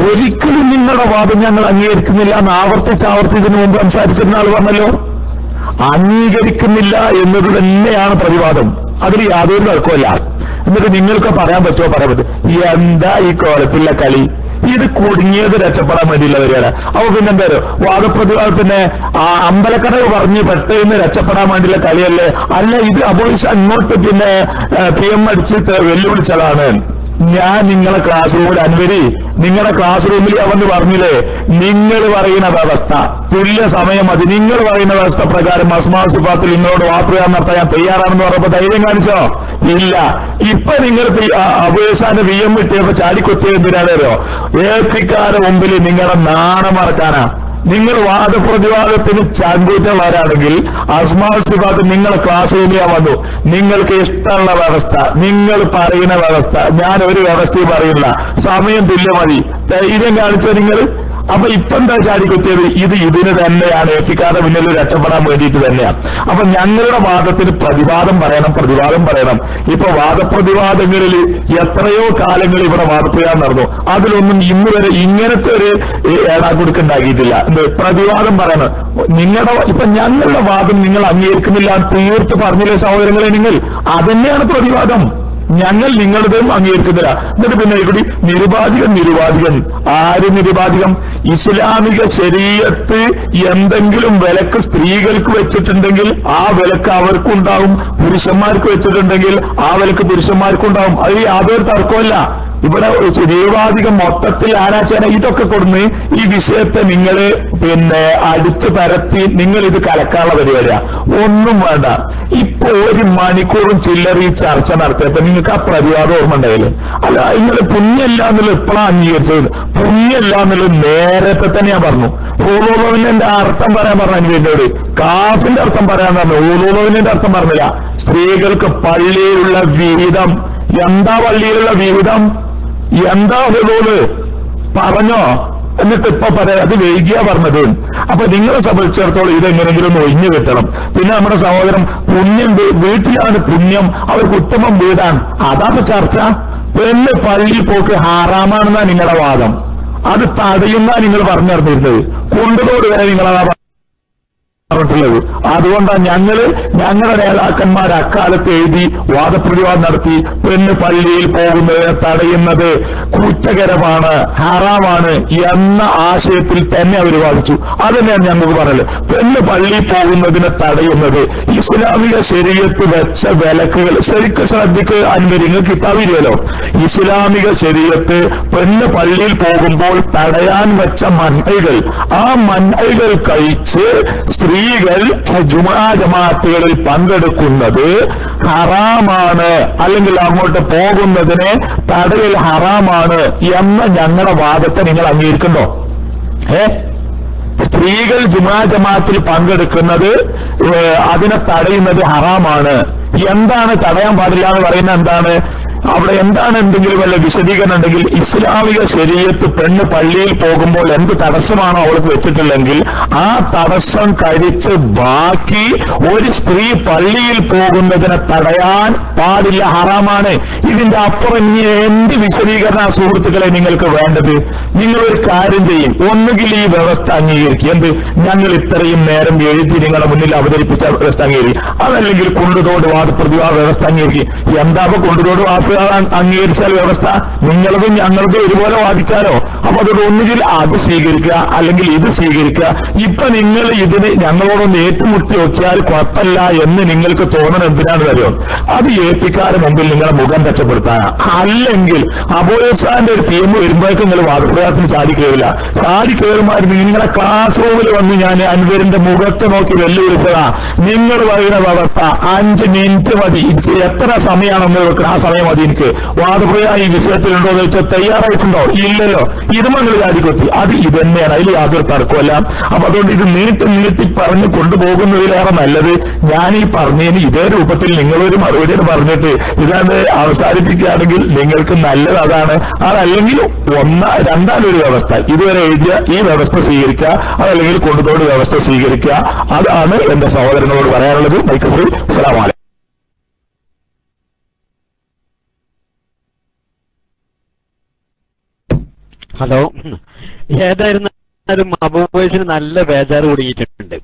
ഒരിക്കലും നിങ്ങളുടെ വാദം ഞങ്ങൾ അംഗീകരിക്കുന്നില്ല എന്ന് ആവർത്തിച്ചതിന് മുമ്പ് സംസാരിച്ചിരുന്ന ആൾ പറഞ്ഞല്ലോ. അംഗീകരിക്കുന്നില്ല എന്നത് തന്നെയാണ് പ്രതിവാദം. അതിൽ യാതൊരു തർക്കമല്ല. എന്നിട്ട് നിങ്ങൾക്ക് പറയാൻ പറ്റുമോ? പറയാൻ പറ്റും. എന്താ ഈ കോലത്തിലുള്ള കളി? ഇത് കുടുങ്ങിയത് രക്ഷപ്പെടാൻ വേണ്ടിയുള്ള വരികയാണ്. അപ്പൊ പിന്നെന്താ വാദപ്രതിവാദം പിന്നെ അമ്പലക്കടവ് പറഞ്ഞ് പെട്ടെന്ന് രക്ഷപ്പെടാൻ വേണ്ടിയുള്ള കളിയല്ലേ? അല്ല, ഇത് അബോയിസ് അങ്ങോട്ട് പിന്നെ PM അടിച്ചിട്ട് വെല്ലുവിളിച്ചതാണ്. ഞാൻ നിങ്ങളെ ക്ലാസ് റൂമിൽ അനുവരി, നിങ്ങളുടെ ക്ലാസ് റൂമിൽ അവന്ന് പറഞ്ഞില്ലേ, നിങ്ങൾ പറയുന്ന വ്യവസ്ഥ തുല്യ സമയം മതി, നിങ്ങൾ പറയുന്ന വ്യവസ്ഥ പ്രകാരം അസ്മാ സിഫാത്തിൽ നിങ്ങളോട് വാപ്രയാൻ നടത്താൻ ഞാൻ തയ്യാറാണെന്ന് പറഞ്ഞപ്പോ ധൈര്യം കാണിച്ചോ? ഇല്ല. ഇപ്പൊ നിങ്ങൾക്ക് അബൂസാന്റെ VM കിട്ടിയപ്പോ ചാടിക്കൊത്തിയത് എന്തിനാണോ? ഏത്തിക്കാരുടെ മുമ്പിൽ നിങ്ങളെ നാണം മറക്കാനാ. നിങ്ങൾ വാദപ്രതിവാദത്തിന് ചങ്കൂറ്റുള്ളവരാണെങ്കിൽ അസ്മാ സിഫാത്ത് നിങ്ങളെ ക്ലാസ് റൂമിൽ വന്നു, നിങ്ങൾക്ക് ഇഷ്ടമുള്ള വ്യവസ്ഥ, നിങ്ങൾ പറയുന്ന വ്യവസ്ഥ, ഞാൻ ഒരു വ്യവസ്ഥയും പറയില്ല, സമയം തുല്യ മതി, ധൈര്യം കാണിച്ചോ നിങ്ങൾ? അപ്പൊ ഇപ്പൊ എന്താ ചാടിക്കുത്തിയത്? ഇതിന് തന്നെയാണ്, എത്തിക്കാതെ മുന്നിൽ രക്ഷപ്പെടാൻ വേണ്ടിയിട്ട് തന്നെയാണ്. അപ്പൊ ഞങ്ങളുടെ വാദത്തിന് പ്രതിവാദം പറയണം. ഇപ്പൊ വാദപ്രതിവാദങ്ങളിൽ എത്രയോ കാലങ്ങൾ ഇവിടെ വാദപ്രതിവാദം നടന്നു. അതിലൊന്നും ഇന്ന് വരെ ഇങ്ങനത്തെ ഒരു ഏടാക്കുടുക്കുണ്ടാക്കിയിട്ടില്ല. പ്രതിവാദം പറയണം. ഇപ്പൊ ഞങ്ങളുടെ വാദം നിങ്ങൾ അംഗീകരിക്കുന്നില്ല തീർത്ത് പറഞ്ഞില്ലേ സഹോദരങ്ങളെ നിങ്ങൾ? അതന്നെയാണ് പ്രതിവാദം. ഞങ്ങൾ നിങ്ങളുടെയും അംഗീകരിക്കുന്നില്ല. എന്നിട്ട് പിന്നെ ഇവിടെ നിരുപാധികം ആര് നിരുപാധികം? ഇസ്ലാമിക ശരീഅത്ത് എന്തെങ്കിലും വിലക്ക് സ്ത്രീകൾക്ക് വെച്ചിട്ടുണ്ടെങ്കിൽ ആ വിലക്ക് അവർക്കുണ്ടാവും, പുരുഷന്മാർക്ക് വെച്ചിട്ടുണ്ടെങ്കിൽ ആ വിലക്ക് പുരുഷന്മാർക്കുണ്ടാവും. അതിൽ യാതൊരു തർക്കമല്ല. ഇവിടെ നിരുപാധികം മൊത്തത്തിൽ ആരാച്ചാന ഇതൊക്കെ കൊടുന്ന് ഈ വിഷയത്തെ നിങ്ങൾ പിന്നെ അടിച്ചു പരത്തി നിങ്ങൾ ഇത് കലക്കാനുള്ള പരിപാടിയാ. ഒന്നും വേണ്ട. ഇപ്പൊ 1 മണിക്കൂറും ചില്ലറി ചർച്ച നടത്തിയപ്പോ നിങ്ങൾക്ക് ആ പ്രതിവാദം ഓർമ്മ ഉണ്ടായില്ലേ? അല്ല, നിങ്ങൾ പുണ്യല്ല എന്നുള്ളത് എപ്പോഴാണ് അംഗീകരിച്ചത്? പുണ്യല്ല എന്നുള്ളത് നേരത്തെ തന്നെ ഞാൻ പറഞ്ഞു. ഊളൂലോവിന്റെ അർത്ഥം പറയാൻ പറഞ്ഞു എന്നോട്. കാഫിന്റെ അർത്ഥം പറയാൻ പറഞ്ഞു, ഊളൂലോവിന്റെ അർത്ഥം പറഞ്ഞില്ല. സ്ത്രീകൾക്ക് പള്ളിയിലുള്ള വിഹിതം എന്താ? പള്ളിയിലുള്ള വിഹിതം എന്താ? ഹുദൂദ് പറഞ്ഞോ? എന്നിട്ട് ഇപ്പൊ പറയാം അത് വൈകിയാ പറഞ്ഞത്. അപ്പൊ നിങ്ങളെ സംബന്ധിച്ചിടത്തോളം ഇതെങ്ങനെങ്കിലും ഒന്ന് ഒഴിഞ്ഞു കിട്ടണം. പിന്നെ നമ്മുടെ സഹോദരം പുണ്യം വീട്ടിലാണ് പുണ്യം, അവർക്ക് ഉത്തമം വീടാണ്. അതാപ്പൊ ചർച്ച. പിന്നെ പള്ളിയിൽ പോക്ക് ഹാറാമാണെന്നാ നിങ്ങളുടെ വാദം. അത് തടയുന്ന നിങ്ങൾ പറഞ്ഞിരുന്നത്. കൊണ്ടുതോട് വരെ നിങ്ങളതാ ുള്ളത്. അതുകൊണ്ടാണ് ഞങ്ങളുടെ നേതാക്കന്മാർ അക്കാലത്ത് എഴുതി വാദപ്രതിവാദം നടത്തി പെണ്ണ് പള്ളിയിൽ പോകുന്നതിനെ തടയുന്നത് കുറ്റകരമാണ്, ഹറാമാണ് എന്ന ആശയത്തിൽ തന്നെ അവർ വാദിച്ചു. അതന്നെയാണ് ഞങ്ങൾക്ക് പറയല്. പെണ്ണ് പള്ളിയിൽ പോകുന്നതിനെ തടയുന്നത് ഇസ്ലാമിക ശരീഅത്ത് വെച്ച വിലക്കുകൾ ശരിക്കും ശ്രദ്ധിക്കുക. അനുവദിങ്ങൾ കിട്ടാവില്ലല്ലോ. ഇസ്ലാമിക ശരീഅത്ത് പെണ്ണ് പള്ളിയിൽ പോകുമ്പോൾ തടയാൻ വെച്ച മൻഹകൾ, ആ മൻഹകൾ കഴിച്ച് സ്ത്രീകൾ ജുമാ ജമാഅത്തുകളിൽ പങ്കെടുക്കുന്നത് ഹറാമാണ്, അല്ലെങ്കിൽ അങ്ങോട്ട് പോകുന്നതിനെ തടയൽ ഹറാമാണ് എന്ന ഞങ്ങളുടെ വാദത്തെ നിങ്ങൾ അംഗീകരിക്കണ്ടോ? സ്ത്രീകൾ ജുമാ ജമാഅത്തിൽ പങ്കെടുക്കുന്നത് അതിനെ തടയുന്നത് ഹറാമാണ്. എന്താണ് തടയാൻ പാടില്ല എന്ന് പറയുന്നത്? എന്താണ്? അവിടെ എന്താണ് എന്തെങ്കിലും വല്ല വിശദീകരണം ഉണ്ടെങ്കിൽ ഇസ്ലാമിക ശരീഅത്ത് പെണ്ണ് പള്ളിയിൽ പോകുമ്പോൾ എന്ത് തടസ്സമാണോ അവൾക്ക് വെച്ചിട്ടുള്ളെങ്കിൽ ആ തടസ്സം കഴിച്ച് ബാക്കി ഒരു സ്ത്രീ പള്ളിയിൽ പോകുന്നതിനെ തടയാൻ പാടില്ല, ഹറാമാണ്. ഇതിന്റെ അപ്പുറം ഇനി എന്ത് വിശദീകരണ സുഹൃത്തുക്കളെ നിങ്ങൾക്ക് വേണ്ടത്? നിങ്ങളൊരു കാര്യം ചെയ്യും, ഒന്നുകിൽ ഈ വ്യവസ്ഥ അംഗീകരിക്കുക. എന്ത്? ഞങ്ങൾ ഇത്രയും നേരം എഴുതി നിങ്ങളെ മുന്നിൽ അവതരിപ്പിച്ച വ്യവസ്ഥ അംഗീകരിക്കും. അതല്ലെങ്കിൽ കൊണ്ടുതോട് വാദപ്രതിവാദ വ്യവസ്ഥ അംഗീകരിക്കും. എന്താ കൊണ്ടുതോട് അംഗീകരിച്ചാൽ വ്യവസ്ഥ? നിങ്ങളതും ഞങ്ങളതും ഒരുപോലെ വാദിക്കാലോ. അപ്പൊ അതോട് ഒന്നുകിൽ അത് സ്വീകരിക്കുക, അല്ലെങ്കിൽ ഇത് സ്വീകരിക്കുക. ഇപ്പൊ നിങ്ങൾ ഇതിന് ഞങ്ങളോടൊന്ന് ഏറ്റുമുട്ടി നോക്കിയാൽ കുഴപ്പമില്ല എന്ന് നിങ്ങൾക്ക് തോന്നണം. എന്തിനാണെന്ന് അറിയോ? അത് ഏൽപ്പിക്കാരുടെ മുമ്പിൽ നിങ്ങളെ മുഖം രക്ഷപ്പെടുത്താൻ. അല്ലെങ്കിൽ അബോയസാന്റെ ഒരു ടീം വരുമ്പോഴേക്കും നിങ്ങൾ വാദപ്രയാസത്തിന് ചാടി കയറില്ല. ചാടി കയറുമായിരുന്നു നിങ്ങളെ ക്ലാസ് റൂമിൽ വന്ന് ഞാൻ അൻവരിന്റെ മുഖത്ത് നോക്കി വെല്ലുവിളിച്ചതാ. നിങ്ങൾ പറയുന്ന വ്യവസ്ഥ 5 മിനിറ്റ് മതി, എത്ര സമയമാണെന്ന് വെക്കണം, ആ സമയം മതി. എനിക്ക് വാദപ്രയാസം ഈ വിഷയത്തിലുണ്ടോ എന്ന് വെച്ചാൽ തയ്യാറായിട്ടുണ്ടോ? ഇല്ലല്ലോ. ഇത് നിങ്ങൾ ചാടിക്കൊത്തി. അത് ഇതന്നെയാണ്, അതിൽ യാതൊരു തർക്കമല്ല. അപ്പൊ അതുകൊണ്ട് ഇത് നീട്ടി പറഞ്ഞ് കൊണ്ടുപോകുന്നതിലേറെ നല്ലത് ഞാൻ ഈ പറഞ്ഞതിന് ഇതേ രൂപത്തിൽ നിങ്ങളൊരു മറുപടി പറഞ്ഞിട്ട് ഇതാണ്ട് അവസാനിപ്പിക്കുകയാണെങ്കിൽ നിങ്ങൾക്ക് നല്ലത് അതാണ്. അതല്ലെങ്കിൽ രണ്ടാമതൊരു വ്യവസ്ഥ ഇതുവരെ എഴുതിയ ഈ വ്യവസ്ഥ സ്വീകരിക്കുക, അതല്ലെങ്കിൽ കൊണ്ടുതോട് വ്യവസ്ഥ സ്വീകരിക്കുക. അതാണ് എന്റെ സഹോദരങ്ങളോട് പറയാനുള്ളത്. Mike free. അസ്സലാമു അലൈക്കും. ഹലോ, ഏതായിരുന്നാലും അബൂബൈസിന് നല്ല ബേജാറ് കുടുങ്ങിയിട്ടുണ്ട്.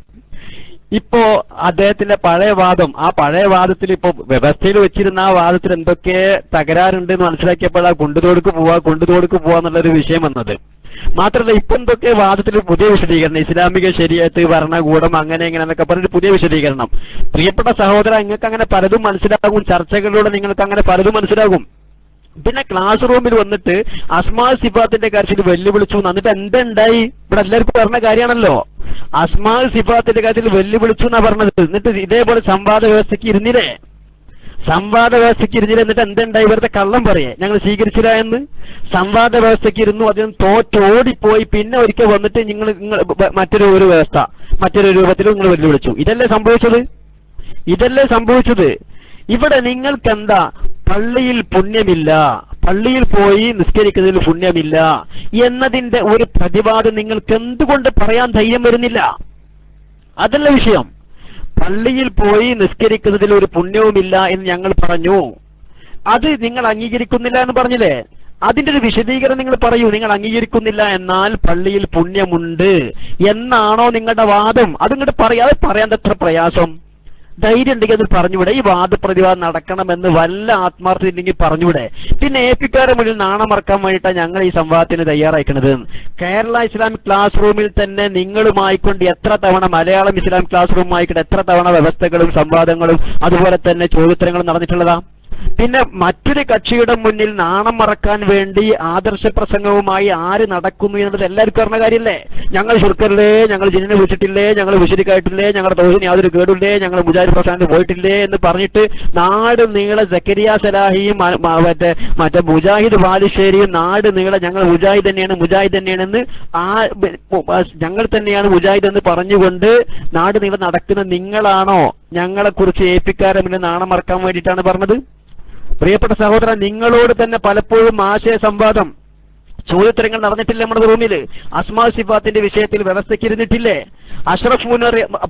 ഇപ്പോ അദ്ദേഹത്തിന്റെ പഴയ വാദം, ആ പഴയ വാദത്തിൽ ഇപ്പൊ വ്യവസ്ഥയിൽ വെച്ചിരുന്ന ആ വാദത്തിൽ എന്തൊക്കെ തകരാറുണ്ട് എന്ന് മനസ്സിലാക്കിയപ്പോൾ ആ കൊണ്ടുതോടുക്ക് പോവാ എന്നുള്ളൊരു വിഷയം വന്നത്. മാത്രമല്ല ഇപ്പൊ എന്തൊക്കെ വാദത്തിൽ പുതിയ വിശദീകരണം, ഇസ്ലാമിക ശരീഅത്ത്, ഭരണകൂടം, അങ്ങനെ ഇങ്ങനെ എന്നൊക്കെ പറഞ്ഞൊരു പുതിയ വിശദീകരണം. പ്രിയപ്പെട്ട സഹോദര, നിങ്ങൾക്ക് അങ്ങനെ പലതും മനസ്സിലാകും, ചർച്ചകളിലൂടെ നിങ്ങൾക്ക് അങ്ങനെ പലതും മനസ്സിലാകും. പിന്നെ ക്ലാസ് റൂമിൽ വന്നിട്ട് അസ്മാ സിഫാത്തിന്റെ കാര്യത്തിൽ വെല്ലുവിളിച്ചു. എന്നിട്ട് എന്തുണ്ടായി? ഇവിടെ എല്ലാവർക്കും പറഞ്ഞ കാര്യമാണല്ലോ. അസ്മാ സിഫാത്തിന്റെ കാര്യത്തിൽ വെല്ലുവിളിച്ചു എന്നാ പറഞ്ഞത്. എന്നിട്ട് ഇതേപോലെ സംവാദ വ്യവസ്ഥയ്ക്ക് ഇരുന്നില്ലേ? എന്നിട്ട് എന്തുണ്ടായി? വെറുതെ കള്ളം പറയേ ഞങ്ങൾ സ്വീകരിച്ചില്ല എന്ന്. സംവാദ വ്യവസ്ഥയ്ക്ക് ഇരുന്നു, അതിന് തോറ്റോടിപ്പോയി. പിന്നെ ഒരിക്കൽ വന്നിട്ട് നിങ്ങൾ മറ്റൊരു വ്യവസ്ഥ, മറ്റൊരു രൂപത്തിൽ നിങ്ങൾ വെല്ലുവിളിച്ചു. ഇതല്ലേ സംഭവിച്ചത്? ഇവിടെ നിങ്ങൾക്കെന്താ? പള്ളിയിൽ പുണ്യമില്ല, പള്ളിയിൽ പോയി നിസ്കരിക്കുന്നതിൽ പുണ്യമില്ല എന്നതിന്റെ ഒരു പ്രതിവാദം നിങ്ങൾക്ക് എന്തുകൊണ്ട് പറയാൻ ധൈര്യം വരുന്നില്ല? അതല്ല വിഷയം. പള്ളിയിൽ പോയി നിസ്കരിക്കുന്നതിൽ ഒരു പുണ്യവുമില്ല എന്ന് ഞങ്ങൾ പറഞ്ഞു, അത് നിങ്ങൾ അംഗീകരിക്കുന്നില്ല എന്ന് പറഞ്ഞില്ലേ? അതിന്റെ ഒരു വിശദീകരണം നിങ്ങൾ പറയൂ. നിങ്ങൾ അംഗീകരിക്കുന്നില്ല എന്നാൽ പള്ളിയിൽ പുണ്യമുണ്ട് എന്നാണോ നിങ്ങളുടെ വാദം? അതിങ്ങോട്ട് പറയാൻ എത്ര പ്രയാസം? ധൈര്യം ഉണ്ടെങ്കിൽ അത് പറഞ്ഞുവിടെ. ഈ വാദപ്രതിവാദം നടക്കണമെന്ന് വല്ല ആത്മാർത്ഥത ഉണ്ടെങ്കിൽ പറഞ്ഞുവിടെ. പിന്നെ ഏപ്പിക്കാരുടെ മുന്നിൽ നാണം മറക്കാൻ വേണ്ടിയിട്ടാണ് ഞങ്ങൾ ഈ സംവാദത്തിന് തയ്യാറാക്കുന്നത്. കേരള ഇസ്ലാമിക് ക്ലാസ് റൂമിൽ തന്നെ നിങ്ങളുമായിക്കൊണ്ട് എത്ര തവണ, മലയാളം ഇസ്ലാമിക് ക്ലാസ് റൂമുമായിക്കൊണ്ട് എത്ര തവണ വ്യവസ്ഥകളും സംവാദങ്ങളും അതുപോലെ തന്നെ ചോദ്യോത്തരങ്ങളും നടന്നിട്ടുള്ളതാ. പിന്നെ മറ്റൊരു കക്ഷിയുടെ മുന്നിൽ നാണം മറക്കാൻ വേണ്ടി ആദർശ പ്രസംഗവുമായി ആര് നടക്കുന്നു എന്നുള്ളത് എല്ലാവർക്കും അറിഞ്ഞ കാര്യമല്ലേ? ഞങ്ങൾ ശുർക്കറില്ലേ, ഞങ്ങൾ ജിന്നിനെ വിളിച്ചിട്ടില്ലേ, ഞങ്ങൾ വിശരിക്കായിട്ടില്ലേ, ഞങ്ങളുടെ തോഹിന് യാതൊരു കേടില്ലേ, ഞങ്ങൾ മുജാഹിദ് പ്രസ്ഥാനത്ത് പോയിട്ടില്ലേ എന്ന് പറഞ്ഞിട്ട് നാട് നീളെ സക്കരിയ സലാഹിയും മറ്റേ മുജാഹിദ് ബാലുശ്ശേരിയും നാട് നീളെ ഞങ്ങൾ മുജാഹിദ് തന്നെയാണെന്ന് ഞങ്ങൾ തന്നെയാണ് മുജാഹിദ് എന്ന് പറഞ്ഞുകൊണ്ട് നാട് നീളെ നടക്കുന്ന നിങ്ങളാണോ ഞങ്ങളെ കുറിച്ച് ഏപ്പിക്കാരെ മുന്നിൽ നാണം മറക്കാൻ വേണ്ടിയിട്ടാണ് പറഞ്ഞത്? പ്രിയപ്പെട്ട സഹോദരൻ, നിങ്ങളോട് തന്നെ പലപ്പോഴും ആശയ സംവാദം, ചോദ്യോത്തരങ്ങൾ നടന്നിട്ടില്ലേ നമ്മുടെ റൂമിൽ? അസ്മാ സിഫാത്തിന്റെ വിഷയത്തിൽ വ്യവസ്ഥയ്ക്ക് ഇരുന്നിട്ടില്ലേ? അഷ്റഫ്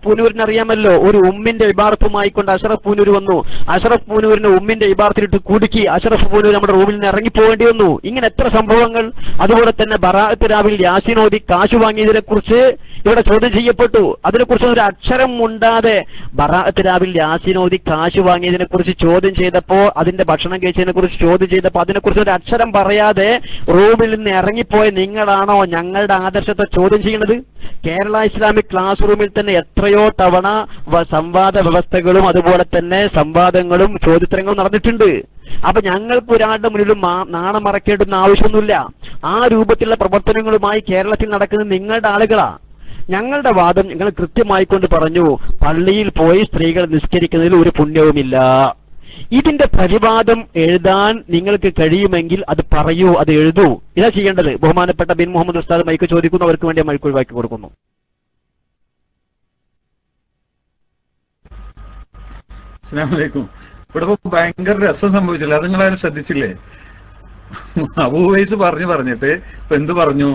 പൂനൂരിനെ അറിയാമല്ലോ. ഒരു ഉമ്മിന്റെ ഇബാറത്തുമായി കൊണ്ട് അഷ്റഫ് പൂനൂർ വന്നു. അഷ്റഫ് പൂനൂരിനെ ഉമ്മിന്റെ ഇബാറത്തിലിട്ട് കുടുക്കി അഷ്റഫ് പൂനൂർ നമ്മുടെ റൂമിൽ നിന്ന് ഇറങ്ങിപ്പോകേണ്ടി വന്നു. ഇങ്ങനെ എത്ര സംഭവങ്ങൾ. അതുപോലെ തന്നെ ബറാഅത്ത് രാവിൽ യാസീൻ ഓതി കാശ് വാങ്ങിയതിനെ കുറിച്ച് ഇവിടെ ചോദ്യം ചെയ്യപ്പെട്ടു. അതിനെക്കുറിച്ച് ഒരു അക്ഷരം ഉണ്ടാതെ ബറാഅത്ത് രാവിൽ യാസീൻ ഓതി കാശ് വാങ്ങിയതിനെ കുറിച്ച് ചോദ്യം ചെയ്തപ്പോ, അതിന്റെ ഭക്ഷണം കഴിച്ചതിനെ കുറിച്ച് ചോദ്യം ചെയ്തപ്പോ അതിനെക്കുറിച്ച് ഒരു അക്ഷരം പറയാതെ റൂമിൽ നിന്ന് ഇറങ്ങിപ്പോയ നിങ്ങളാണോ ഞങ്ങളുടെ ആദർശത്തെ ചോദ്യം ചെയ്യുന്നത്? കേരള ഇസ്ലാമിക് ക്ലാസ് റൂമിൽ തന്നെ എത്രയോ തവണ സംവാദ വ്യവസ്ഥകളും അതുപോലെ തന്നെ സംവാദങ്ങളും ചോദ്യോത്തരങ്ങളും നടന്നിട്ടുണ്ട്. അപ്പൊ ഞങ്ങൾക്ക് ഒരാളുടെ മുന്നിലും നാണം മറക്കേണ്ടുന്ന ആവശ്യമൊന്നുമില്ല. ആ രൂപത്തിലുള്ള പ്രവർത്തനങ്ങളുമായി കേരളത്തിൽ നടക്കുന്ന നിങ്ങളുടെ ആളുകളാ. ഞങ്ങളുടെ വാദം ഞങ്ങൾ കൃത്യമായി കൊണ്ട് പറഞ്ഞു, പള്ളിയിൽ പോയി സ്ത്രീകൾ നിസ്കരിക്കുന്നതിൽ ഒരു പുണ്യവുമില്ല. ഇതിന്റെ പ്രതിവാദം എഴുതാൻ നിങ്ങൾക്ക് കഴിയുമെങ്കിൽ അത് പറയൂ, അത് എഴുതൂ. ഇതാ ചെയ്യേണ്ടത്. ബഹുമാനപ്പെട്ട ബിൻ മുഹമ്മദ് ഉസ്താദ് മൈക്ക് ചോദിക്കുന്നവർക്ക് വേണ്ടി മൈക്ക് ഒഴിവാക്കി കൊടുക്കുന്നു. അസ്സലാമു അലൈക്കും. ഇവിടെ ഭയങ്കര രസം സംഭവിച്ചില്ല, അത് നിങ്ങളാരും ശ്രദ്ധിച്ചില്ലേ? അബൂ ഉവൈസ് പറഞ്ഞിട്ട് ഇപ്പൊ എന്ത് പറഞ്ഞു?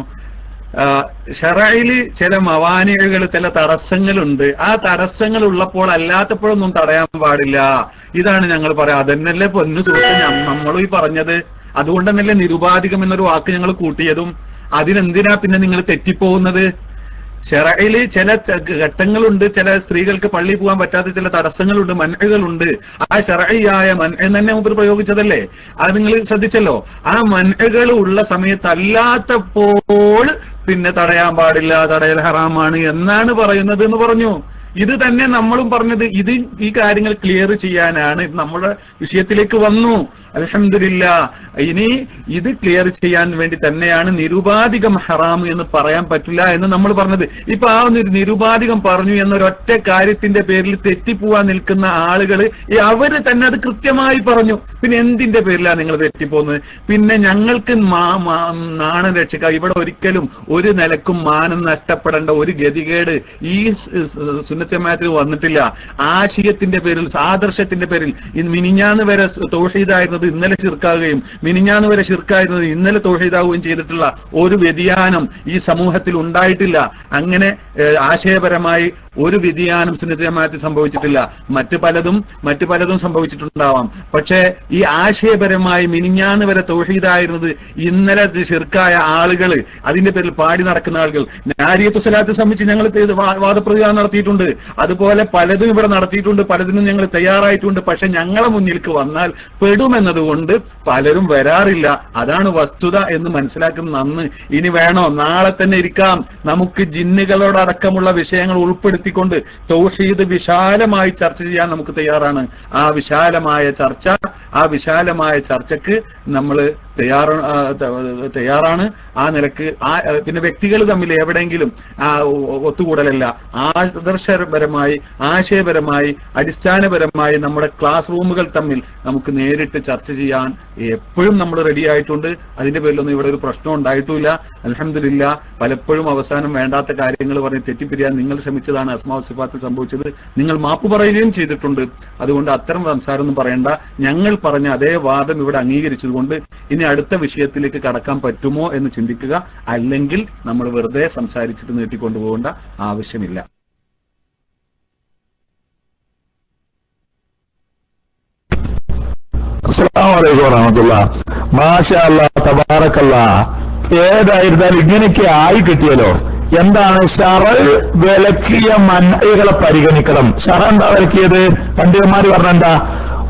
ശറഈല് ചില മവാനികൾ, ചില തടസ്സങ്ങളുണ്ട്. ആ തടസ്സങ്ങൾ ഉള്ളപ്പോൾ അല്ലാത്തപ്പോഴൊന്നും തടയാൻ പാടില്ല. ഇതാണ് ഞങ്ങൾ പറയാം. അതന്നല്ലേ പൊന്നു സുഹൃത്ത് നമ്മളും ഈ പറഞ്ഞത്. അതുകൊണ്ട് തന്നെയല്ലേ നിരുപാധികം എന്നൊരു വാക്ക് ഞങ്ങൾ കൂട്ടിയതും. അതിനെന്തിനാ പിന്നെ നിങ്ങൾ തെറ്റിപ്പോകുന്നത്? ശറഈല് ചില ഘട്ടങ്ങളുണ്ട്, ചില സ്ത്രീകൾക്ക് പള്ളിയിൽ പോകാൻ പറ്റാത്ത ചില തടസ്സങ്ങളുണ്ട്, മൻഅകളുണ്ട്. ആ ശറഈയായ മൻഅ തന്നെ മുമ്പ് പ്രയോഗിച്ചതല്ലേ? അത് നിങ്ങൾ ശ്രദ്ധിച്ചല്ലോ. ആ മൻഅകൾ ഉള്ള സമയത്തല്ലാത്തപ്പോൾ പിന്നെ തടയാൻ പാടില്ല, തടയൽ ഹറാമാണ് എന്നാണ് പറയുന്നത് എന്ന് പറഞ്ഞു. ഇത് തന്നെ നമ്മളും പറഞ്ഞത്. ഈ കാര്യങ്ങൾ ക്ലിയർ ചെയ്യാനാണ് നമ്മുടെ വിഷയത്തിലേക്ക് വന്നു. അൽഹംദുലില്ലാ. ഇനി ഇത് ക്ലിയർ ചെയ്യാൻ വേണ്ടി തന്നെയാണ് നിരുപാധികം ഹറാം എന്ന് പറയാൻ പറ്റില്ല എന്ന് നമ്മൾ പറഞ്ഞത്. ഇപ്പൊ ആ നിരുപാധികം പറഞ്ഞു എന്നൊരൊറ്റ കാര്യത്തിന്റെ പേരിൽ തെറ്റിപ്പോവാൻ നിൽക്കുന്ന ആളുകൾ അവര് തന്നെ അത് കൃത്യമായി പറഞ്ഞു. പിന്നെ എന്തിന്റെ പേരിലാണ് നിങ്ങൾ തെറ്റിപ്പോകുന്നത്? പിന്നെ ഞങ്ങൾക്ക് നാണം രക്ഷിക്കുക. ഇവിടെ ഒരിക്കലും ഒരു നിലക്കും മാനം നഷ്ടപ്പെടേണ്ട ഒരു ഗതികേട് ഈ സുന്നത്ത് ജമാഅത്തിൽ വന്നിട്ടില്ല. ആശയത്തിന്റെ പേരിൽ, ആദർശത്തിന്റെ പേരിൽ മിനിഞ്ഞാന്ന് വരെ തൗഹീദായിരുന്നത് ഇന്നലെ ശിർക്കാവുകയും മിനിഞ്ഞാന്ന് വരെ ശിർക്കായിരുന്നത് ഇന്നലെ തൗഹീദാവുകയും ചെയ്തിട്ടുള്ള ഒരു വ്യതിയാനം ഈ സമൂഹത്തിൽ ഉണ്ടായിട്ടില്ല. അങ്ങനെ ആശയപരമായി ഒരു വ്യതിയാനം സുന്നത്ത് ജമാഅത്തിൽ സംഭവിച്ചിട്ടില്ല. മറ്റു പലതും സംഭവിച്ചിട്ടുണ്ടാവാം. പക്ഷേ ഈ ആശയപരമായി മിനിഞ്ഞാന്ന് വരെ തൗഹീദായിരുന്നത് ഇന്നലെ ശിർക്കായ ആളുകൾ, അതിന്റെ പേരിൽ പാടി നടക്കുന്ന ആളുകൾ, നാരിയത്തു സ്വലാത്തെ സംബന്ധിച്ച് ഞങ്ങൾ വാദപ്രതിവാദം നടത്തിയിട്ടുണ്ട്. അതുപോലെ പലതും ഇവിടെ നടത്തിയിട്ടുണ്ട്, പലതിനും ഞങ്ങൾ തയ്യാറായിട്ടുണ്ട്. പക്ഷെ ഞങ്ങളെ മുന്നിലേക്ക് വന്നാൽ പെടുമെന്നതുകൊണ്ട് പലരും വരാറില്ല. അതാണ് വസ്തുത എന്ന് മനസ്സിലാക്കുന്ന നന്ന്. ഇനി വേണോ നാളെ തന്നെ ഇരിക്കാം, നമുക്ക് ജിന്നുകളോടടക്കമുള്ള വിഷയങ്ങൾ ഉൾപ്പെടുത്തിക്കൊണ്ട് തൗഹീദ് വിശാലമായി ചർച്ച ചെയ്യാൻ നമുക്ക് തയ്യാറാണ്. ആ വിശാലമായ ചർച്ചക്ക് നമ്മൾ തയ്യാറാണ്. ആ നിലക്ക് പിന്നെ വ്യക്തികൾ തമ്മിൽ എവിടെയെങ്കിലും ഒത്തുകൂടലല്ല, ആദർശപരമായി, ആശയപരമായി, അടിസ്ഥാനപരമായി നമ്മുടെ ക്ലാസ് റൂമുകൾ തമ്മിൽ നമുക്ക് നേരിട്ട് ചർച്ച ചെയ്യാൻ എപ്പോഴും നമ്മൾ റെഡി ആയിട്ടുണ്ട്. അതിന്റെ പേരിലൊന്നും ഇവിടെ ഒരു പ്രശ്നം ഉണ്ടായിട്ടുമില്ല. അൽഹംദുലില്ലാ. പലപ്പോഴും അവസാനം വേണ്ടാത്ത കാര്യങ്ങൾ പറഞ്ഞ് തെറ്റിപ്പിരിയാൻ നിങ്ങൾ ശ്രമിച്ചതാണ് അസ്മാഉ സിഫാത്തിൽ സംഭവിച്ചത്. നിങ്ങൾ മാപ്പ് പറയുകയും ചെയ്തിട്ടുണ്ട്. അതുകൊണ്ട് അത്തരം സംസാരമൊന്നും പറയണ്ട. ഞങ്ങൾ പറഞ്ഞ അതേ വാദം ഇവിടെ അംഗീകരിച്ചതുകൊണ്ട് ഇനി അടുത്ത വിഷയത്തിലേക്ക് കടക്കാൻ പറ്റുമോ എന്ന് ചിന്തിക്കുക. അല്ലെങ്കിൽ നമ്മൾ വെറുതെ സംസാരിച്ചിട്ട് നീട്ടിക്കൊണ്ടുപോകേണ്ട ആവശ്യമില്ല. അസ്സലാമു അലൈക്കും വറഹ്മത്തുള്ളാഹി. മാഷാ അല്ലാഹ്, തബാറക്കല്ലാഹ്. ഏതായിരുന്നാലും ഇങ്ങനെയൊക്കെ ആയി കിട്ടിയല്ലോ. എന്താണ് ശറഅ് വിലക്കിയ മൻഅകളെ പരിഗണിക്കണം. ശറഅ് എന്താ വിലക്കിയത്? പണ്ഡിതന്മാര് പറഞ്ഞെന്താ?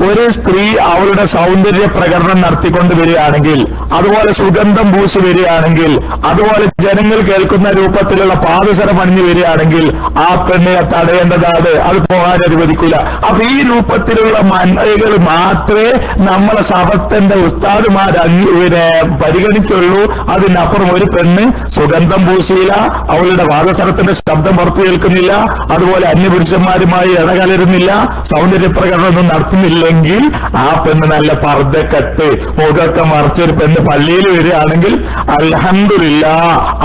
ഒരു സ്ത്രീ അവളുടെ സൗന്ദര്യ പ്രകടനം നടത്തിക്കൊണ്ട് വരികയാണെങ്കിൽ, അതുപോലെ സുഗന്ധം പൂശി വരികയാണെങ്കിൽ, അതുപോലെ ജനങ്ങൾ കേൾക്കുന്ന രൂപത്തിലുള്ള പാദസരം അണിഞ്ഞു വരികയാണെങ്കിൽ ആ പെണ്ണിനെ തടയേണ്ടതാണ്. അത് പോകാൻ അനുവദിക്കൂല. അപ്പൊ ഈ രൂപത്തിലുള്ള മൻഅകൾ മാത്രമേ നമ്മളെ സഭത്തിന്റെ ഉസ്താദുമാർ പരിഗണിക്കുള്ളൂ. അതിനപ്പുറം ഒരു പെണ്ണ് സുഗന്ധം പൂശിയില്ല, അവളുടെ പാദസരത്തിന്റെ ശബ്ദം പുറത്തു കേൾക്കുന്നില്ല, അതുപോലെ അന്യപുരുഷന്മാരുമായി ഇടകലരുന്നില്ല, സൗന്ദര്യ പ്രകടനമൊന്നും നടത്തുന്നില്ല എങ്കിൽ ആ പെണ്ണ് നല്ല പർദ്ദക്കെട്ട് മുഖമൊക്കെ മറിച്ചൊരു പെണ്ണ് പള്ളിയിൽ വരികയാണെങ്കിൽ അൽഹംദുലില്ലാ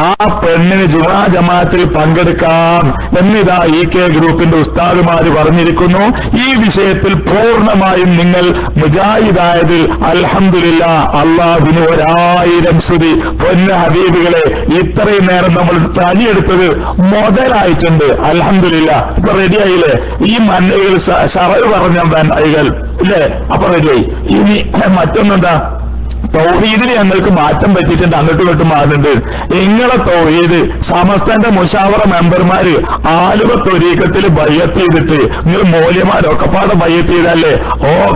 ആ പെണ്ണിന് ജുമാ ജമാഅത്തിൽ പങ്കെടുക്കാം എന്നിതാ EK ഗ്രൂപ്പിന്റെ ഉസ്താദുമാര് പറഞ്ഞിരിക്കുന്നു. ഈ വിഷയത്തിൽ പൂർണ്ണമായും നിങ്ങൾ മുജാഹിദായതിൽ അൽഹംദുലില്ലാ അള്ളാഹുവിന് 1000 സ്തുതി. പൊന്ന ഹബീബുകളെ, ഇത്രയും നേരം നമ്മൾ തനിയെടുത്തത് മുതലായിട്ടുണ്ട്. അൽഹംദുലില്ലാ. ഇപ്പൊ റെഡിയായില്ലേ? ഈ മൻഅകൾ ശറഅ് പറഞ്ഞ മൻഅകൾ ഇല്ലേ? അപ്പൊ റെഡിയായി. ഇനി മറ്റൊന്നെന്താ? തൗഹീദിൽ ഞങ്ങൾക്ക് മാറ്റം പറ്റിയിട്ടുണ്ട്, അങ്ങോട്ടും ഇങ്ങോട്ടും മാറുന്നുണ്ട്. നിങ്ങളെ തൗഹീദ് സമസ്തന്റെ മുശാവറ മെമ്പർമാര് ആലുവ ത്വരീഖത്തിൽ ബയ്യത്ത് ചെയ്തിട്ട് നിങ്ങൾ മൂല്യമാരൊക്കെ പാടെ ബയ്യത്ത് ചെയ്തല്ലേ?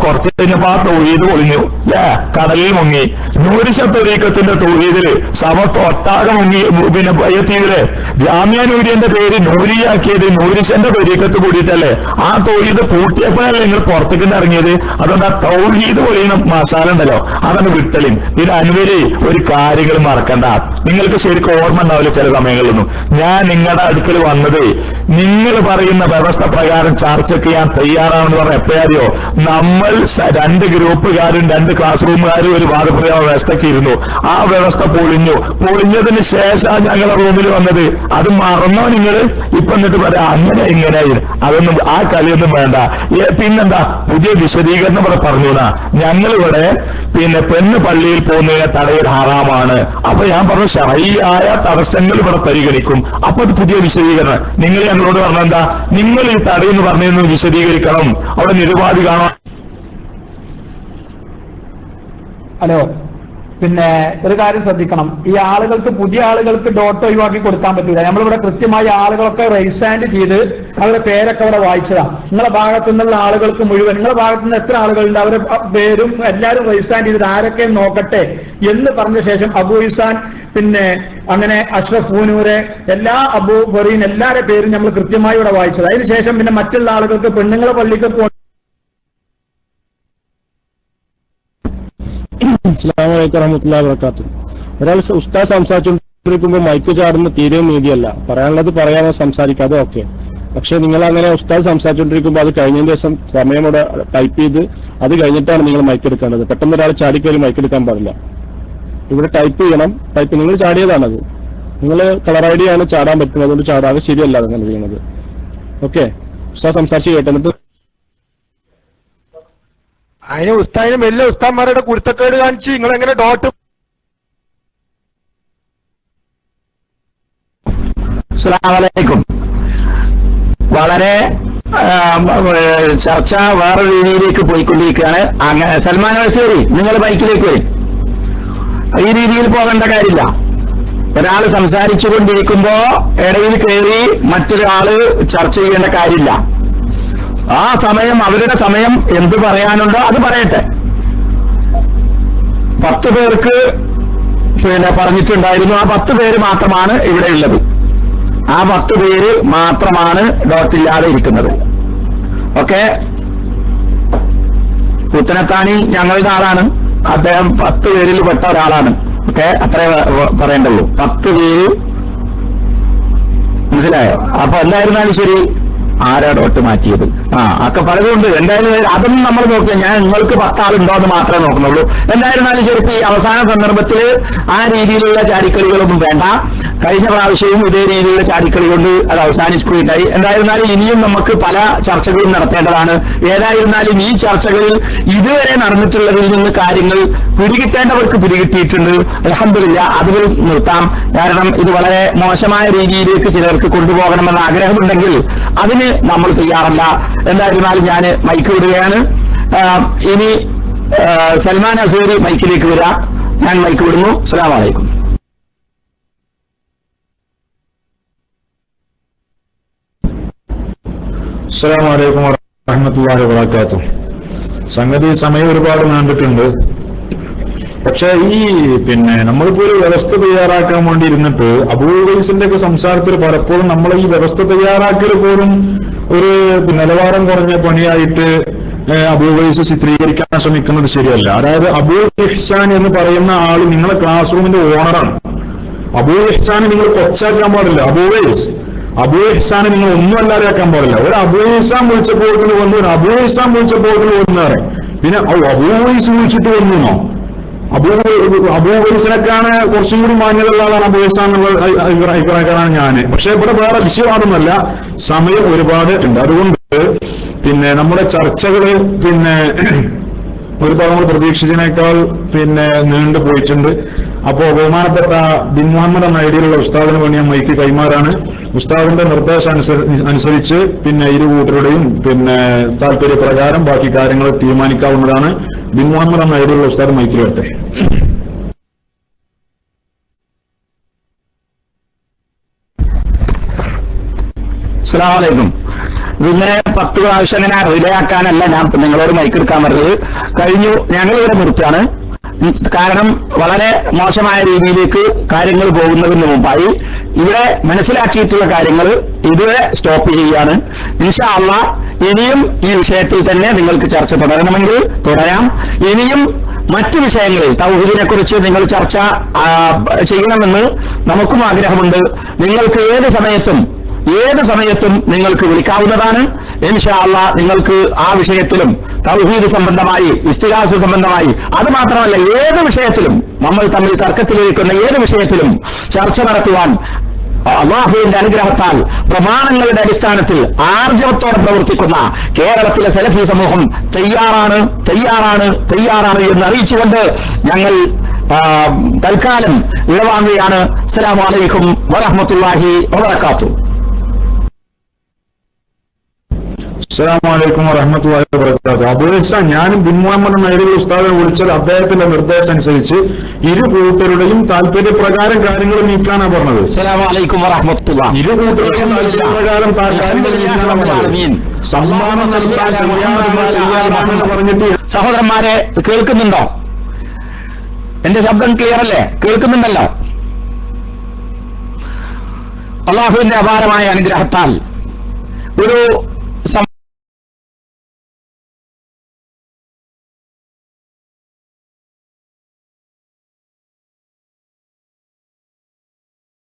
കുറച്ച് കഴിഞ്ഞപ്പോ ആ തൗഹീദ് പൊളിഞ്ഞു അല്ലേ? കടലിൽ മുങ്ങി. നൂരിശ ത്വരീഖത്തിന്റെ തൗഹീദില് സമസ്ത ഒട്ടാകെ മുങ്ങി പിന്നെ ബയ്യത്ത് ചെയ്തില്ലേ? ജാമിയ നൂരിയന്റെ പേര് നൂരിയാക്കിയത് നൂരിശന്റെ ത്വരീഖത്ത് കൂടിയിട്ടല്ലേ? ആ തൗഹീദ് പൂട്ടിയപ്പോഴല്ലേ നിങ്ങൾ പുറത്തേക്ക് ഇറങ്ങിയത്? അതുകൊണ്ട് ആ തൗഹീദ് പൊളിയുന്ന മസാല ഉണ്ടല്ലോ, അതാണ് വിട്ടത്. കേട്ടോളിയും. ഇത് അനുവരി ഒരു കാര്യങ്ങൾ മറക്കണ്ട. നിങ്ങൾക്ക് ശരിക്കും ഓർമ്മ ഉണ്ടാവില്ല ചില സമയങ്ങളിലൊന്നും. ഞാൻ നിങ്ങളുടെ അടുക്കൽ വന്നത് നിങ്ങൾ പറയുന്ന വ്യവസ്ഥ പ്രകാരം ചർച്ചയ്ക്ക് ഞാൻ തയ്യാറാണെന്ന് പറഞ്ഞ എപ്പോഴറിയോ? നമ്മൾ 2 ഗ്രൂപ്പുകാരും 2 ക്ലാസ് റൂമുകാരും ഒരു വാദപ്രയോഗ വ്യവസ്ഥയ്ക്ക് ഇരുന്നു. ആ വ്യവസ്ഥ പൊളിഞ്ഞതിന് ശേഷം ഞങ്ങളുടെ റൂമിൽ വന്നത്. അത് മറന്നോ നിങ്ങൾ? ഇപ്പൊ എന്നിട്ട് പറയാം അങ്ങനെ ഇങ്ങനെ. അതൊന്നും ആ കളിയൊന്നും വേണ്ട. പിന്നെന്താ പുതിയ വിശദീകരണം ഇവിടെ പറഞ്ഞുകൂടാ? ഞങ്ങളിവിടെ പെണ്ണ് പള്ളിയിൽ പോകുന്നതിനെ തടയൽ ഹറാമാണ്. അപ്പൊ ഞാൻ പറഞ്ഞു ശരഈയായ തടസ്സങ്ങൾ ഇവിടെ പരിഗണിക്കും. അപ്പൊ അത് പുതിയ വിശദീകരണം. നിങ്ങൾ ഞങ്ങളോട് പറഞ്ഞെന്താ? നിങ്ങൾ ഈ തടയെന്ന് പറഞ്ഞതെന്ന് വിശദീകരിക്കണം. അവിടെ നിരവധി കാണാം. ഹലോ, ഒരു കാര്യം ശ്രദ്ധിക്കണം. ഈ ആളുകൾക്ക്, പുതിയ ആളുകൾക്ക് ഡോട്ട് ഒഴിവാക്കി കൊടുക്കാൻ പറ്റില്ല. നമ്മളിവിടെ കൃത്യമായി ആളുകളൊക്കെ റൈസ് ഹാൻഡ് ചെയ്ത് അവരുടെ പേരൊക്കെ അവിടെ വായിച്ചതാ. നിങ്ങളുടെ ഭാഗത്തു നിന്നുള്ള ആളുകൾക്ക് മുഴുവൻ, നിങ്ങളുടെ ഭാഗത്തു നിന്ന് എത്ര ആളുകളുണ്ട് അവരുടെ പേരും എല്ലാവരും റൈസ് ഹാൻഡ് ചെയ്തിട്ട് ആരൊക്കെ നോക്കട്ടെ എന്ന് പറഞ്ഞ ശേഷം അബു ഇസാൻ, അങ്ങനെ അഷ്റഫ് പൂനൂര്, എല്ലാ അബു ഫറീൻ, എല്ലാവരുടെ പേരും നമ്മൾ കൃത്യമായി ഇവിടെ വായിച്ചത്. അതിനുശേഷം മറ്റുള്ള ആളുകൾക്ക് പെണ്ണുങ്ങളെ പള്ളിക്കൊക്കെ അസ്സലാമു അലൈക്കും വറഹ്മത്തുള്ളാഹി വബറകാതുഹു. ഒരാൾ ഉസ്താദ് സംസാരിച്ചുകൊണ്ടിരിക്കുമ്പോൾ മൈക്ക് ചാടുന്ന തീരെ നീതിയല്ല. പറയാനുള്ളത് പറയാനോ സംസാരിക്കാതെ ഓക്കെ. പക്ഷെ നിങ്ങൾ അങ്ങനെ ഉസ്താദ് സംസാരിച്ചുകൊണ്ടിരിക്കുമ്പോൾ അത് കഴിഞ്ഞതിന് ശേഷം സമയം ഇവിടെ ടൈപ്പ് ചെയ്ത് അത് കഴിഞ്ഞിട്ടാണ് നിങ്ങൾ മൈക്ക് എടുക്കേണ്ടത്. പെട്ടെന്ന് ഒരാൾ ചാടിക്കയറി മൈക്ക് എടുക്കാൻ പാടില്ല. ഇവിടെ ടൈപ്പ് ചെയ്യണം. നിങ്ങൾ ചാടിയതാണത്. നിങ്ങൾ കളർ ഐ ഡി ആണ് ചാടാൻ പറ്റുന്നത്. അതുകൊണ്ട് ചാടാതെ ശരിയല്ല അങ്ങനെ ചെയ്യുന്നത്. ഓക്കെ, ഉസ്താദ് സംസാരിച്ച് കേട്ടെന്നിട്ട് അതിന് ഉസ്താദിനും വലിയ ഉസ്താദ്മാരുടെ കുരുത്തക്കേട് കാണിച്ച് നിങ്ങൾ എങ്ങനെ ഡോട്ട്. അസ്സലാമു അലൈക്കും. വളരെ ചർച്ച വേറെ രീതിയിലേക്ക് പോയിക്കൊണ്ടിരിക്കുകയാണ്. അങ്ങനെ സൽമാൻ വസീറി, നിങ്ങൾ ബൈക്കിലേക്ക് വരും. ഈ രീതിയിൽ പോകേണ്ട കാര്യമില്ല. ഒരാൾ സംസാരിച്ചു കൊണ്ടിരിക്കുമ്പോ ഇടയിൽ കയറി മറ്റൊരാള് ചർച്ച ചെയ്യേണ്ട കാര്യമില്ല. ആ സമയം, അവരുടെ സമയം എന്ത് പറയാനുണ്ടോ അത് പറയട്ടെ. 10 പേർക്ക് പറഞ്ഞിട്ടുണ്ടായിരുന്നു. ആ 10 പേര് മാത്രമാണ് ഇവിടെ ഉള്ളത്. ആ 10 പേര് മാത്രമാണ് ഡോട്ടില്ലാതെ ഇരിക്കുന്നത്. ഓക്കെ, പുത്തനത്താണി ഞങ്ങളുടെ ആളാണ്. അദ്ദേഹം 10 പേരിൽ പെട്ട ഒരാളാണ്. ഓക്കെ, അത്രേ പറയേണ്ടുള്ളൂ. 10 പേര്, മനസ്സിലായോ? അപ്പൊ എന്തായിരുന്നാലും ശരി, ആരാ ഡോട്ട് മാറ്റിയത്? ഒക്കെ പലതുകൊണ്ട്. എന്തായാലും അതൊന്നും നമ്മൾ നോക്കില്ല. ഞാൻ നിങ്ങൾക്ക് 10 ആളുണ്ടോ എന്ന് മാത്രമേ നോക്കുന്നുള്ളൂ. എന്തായിരുന്നാലും ശരി, ഈ അവസാന സന്ദർഭത്തിൽ ആ രീതിയിലുള്ള ചാടിക്കളികളൊന്നും വേണ്ട. കഴിഞ്ഞ പ്രാവശ്യവും ഇതേ രീതിയിലുള്ള ചാടിക്കളി കൊണ്ട് അത് അവസാനിക്കുകയുണ്ടായി. എന്തായിരുന്നാലും ഇനിയും നമുക്ക് പല ചർച്ചകളും നടത്തേണ്ടതാണ്. ഏതായിരുന്നാലും ഈ ചർച്ചകളിൽ ഇതുവരെ നടന്നിട്ടുള്ളതിൽ നിന്ന് കാര്യങ്ങൾ പിടികിട്ടേണ്ടവർക്ക് പിടികിട്ടിയിട്ടുണ്ട്. അൽഹംദുലില്ലാഹ്, അതിൽ നിർത്താം. കാരണം ഇത് വളരെ മോശമായ രീതിയിലേക്ക് ചിലർക്ക് കൊണ്ടുപോകണമെന്ന ആഗ്രഹമുണ്ടെങ്കിൽ അതിന് നമ്മൾ തയ്യാറല്ല. എന്തായിരുന്നാലും ഞാൻ മൈക്ക് വിടുകയാണ്. ഇനി സൽമാൻ അസീറി മൈക്കിലേക്ക് വരാം. ഞാൻ മൈക്ക് വിടുന്നു. അസ്സലാമു അലൈക്കും. അസ്സലാമു അലൈക്കും വറഹ്മത്തുള്ളാഹി വബറകാതുഹു. സംഗതി സമയം ഒരുപാട് നീണ്ടിട്ടുണ്ട്. പക്ഷെ ഈ നമ്മളിപ്പോ ഒരു വ്യവസ്ഥ തയ്യാറാക്കാൻ വേണ്ടി ഇരുന്നിട്ട് അബൂ ഖൈസിന്റെ ഒക്കെ സംസാരത്തിൽ പലപ്പോഴും നമ്മൾ ഈ വ്യവസ്ഥ തയ്യാറാക്കൽ പോലും ഒരു നിലവാരം കുറഞ്ഞ പണിയായിട്ട് അബൂ ഖൈസ് ചിത്രീകരിക്കാൻ ശ്രമിക്കുന്നത് ശരിയല്ല. അതായത് അബൂ ഇഹ്സാൻ എന്ന് പറയുന്ന ആള് നിങ്ങളെ ക്ലാസ് റൂമിന്റെ ഓണറാണ്. അബൂ ഇഹ്സാനെ നിങ്ങൾ കൊച്ചാക്കാൻ പാടില്ല. അബൂ ഇഹ്സാനെ നിങ്ങൾ ഒന്നും അല്ലാതെയാക്കാൻ പാടില്ല. ഒരു അബൂ ഇഹ്സാൻ വിളിച്ചപ്പോൾ വന്നു, ഒരു അബൂ ഇഹ്സാൻ വിളിച്ചപ്പോൾ വന്നേറെ. പിന്നെ അബൂ ഖൈസ് വിളിച്ചിട്ട് വന്നോ? അബൂ ഖൈസിനൊക്കെയാണ് കുറച്ചും കൂടി മാന്യതയുള്ള ആളാണ് അബൂ ഇഹ്സാൻ എന്നുള്ള അഭിപ്രായക്കാരാണ് ഞാന്. പക്ഷെ ഇവിടെ വേറെ വിഷയവാദമല്ല, സമയം ഒരുപാട് ഉണ്ട്. അതുകൊണ്ട് നമ്മുടെ ചർച്ചകള് ഒരുപാട് നമ്മൾ പ്രതീക്ഷിച്ചതിനേക്കാൾ നീണ്ടു പോയിട്ടുണ്ട്. അപ്പോ ബഹുമാനപ്പെട്ട ബിൻ മുഹമ്മദ് എന്ന ഐഡിയിലുള്ള ഉസ്താദിന് വേണ്ടി ഞാൻ മൈക്ക് കൈമാറാണ്. ഉസ്താദിന്റെ നിർദ്ദേശം അനുസരിച്ച് ഇരു കൂട്ടരുടെയും താല്പര്യപ്രകാരം ബാക്കി കാര്യങ്ങൾ തീരുമാനിക്കാവുന്നതാണ്. ബിൻ മുഹമ്മദ് എന്ന ഐഡിയിലുള്ള ഉസ്താദ് മൈക്കിൽ വരട്ടെ. അസ്സലാമു അലൈക്കും. 10 പ്രാവശ്യം അങ്ങനെ റിലേ ആക്കാനല്ല ഞാൻ നിങ്ങളോട് മൈക്ക് എടുക്കാൻ പറഞ്ഞത്. കഴിഞ്ഞു, ഞങ്ങളിവിടെ നിർത്താണ്. കാരണം വളരെ മോശമായ രീതിയിലേക്ക് കാര്യങ്ങൾ പോകുന്നതിന് മുമ്പായി ഇവിടെ മനസ്സിലാക്കിയിട്ടുള്ള കാര്യങ്ങൾ ഇതുവരെ സ്റ്റോപ്പ് ചെയ്യുകയാണ്. ഇൻഷാ അല്ലാഹ് ഇനിയും ഈ വിഷയത്തിൽ തന്നെ നിങ്ങൾക്ക് ചർച്ച തുടരണമെങ്കിൽ തുടരാം. ഇനിയും മറ്റു വിഷയങ്ങളിൽ തൗഹീദിനെ കുറിച്ച് നിങ്ങൾ ചർച്ച ചെയ്യണമെന്ന് നമുക്കും ആഗ്രഹമുണ്ട്. നിങ്ങൾക്ക് ഏത് സമയത്തും നിങ്ങൾക്ക് വിളിക്കാവുന്നതാണ്. ഇൻഷാ അല്ലാഹ് നിങ്ങൾക്ക് ആ വിഷയത്തിലും തൗഹീദ് സംബന്ധമായി, ഇസ്തിഗാസ സംബന്ധമായി, അത് മാത്രമല്ല ഏത് വിഷയത്തിലും, നമ്മൾ തമ്മിൽ തർക്കത്തിലിരിക്കുന്ന ഏത് വിഷയത്തിലും ചർച്ച നടത്തുവാൻ അള്ളാഹുവിന്റെ അനുഗ്രഹത്താൽ പ്രമാണങ്ങളുടെ അടിസ്ഥാനത്തിൽ ആർജവത്തോടെ പ്രവർത്തിക്കുന്ന കേരളത്തിലെ സലഫി സമൂഹം തയ്യാറാണ് എന്ന് അറിയിച്ചുകൊണ്ട് ഞങ്ങൾ തൽക്കാലം വിടവാങ്ങുകയാണ്. അസ്സലാമു അലൈക്കും വറഹ്മത്തുള്ളാഹി വബറകാതുഹു. അസ്സലാമു അലൈക്കും വറഹ്മത്തുള്ളാഹി വബറകാതുഹു. അബൂ ഇഹ്സാൻ, ഞാനും ബിൻ മുഹമ്മദ് നൈദി ഉസ്താദിനെ വിളിച്ചത് അദ്ദേഹത്തിന്റെ നിർദ്ദേശം അനുസരിച്ച് ഇരു കൂട്ടരുടെയും താല്പര്യപ്രകാരം കാര്യങ്ങൾ നീക്കാനാണ് പറഞ്ഞത്. അസ്സലാമു അലൈക്കും വറഹ്മത്തുള്ളാഹി. ഇരു കൂട്ടരുടെയും താല്പര്യപ്രകാരം കാര്യങ്ങൾ നീക്കാനാണ് പറഞ്ഞത്. സമ്മാനം പറഞ്ഞിട്ട് സഹോദരന്മാരെ കേൾക്കുന്നുണ്ടോ? എന്റെ ശബ്ദം ക്ലിയർ അല്ലേ? കേൾക്കുന്നുണ്ടല്ലോ? അള്ളാഹുവിന്റെ അപാരമായ അനുഗ്രഹത്താൽ ഒരു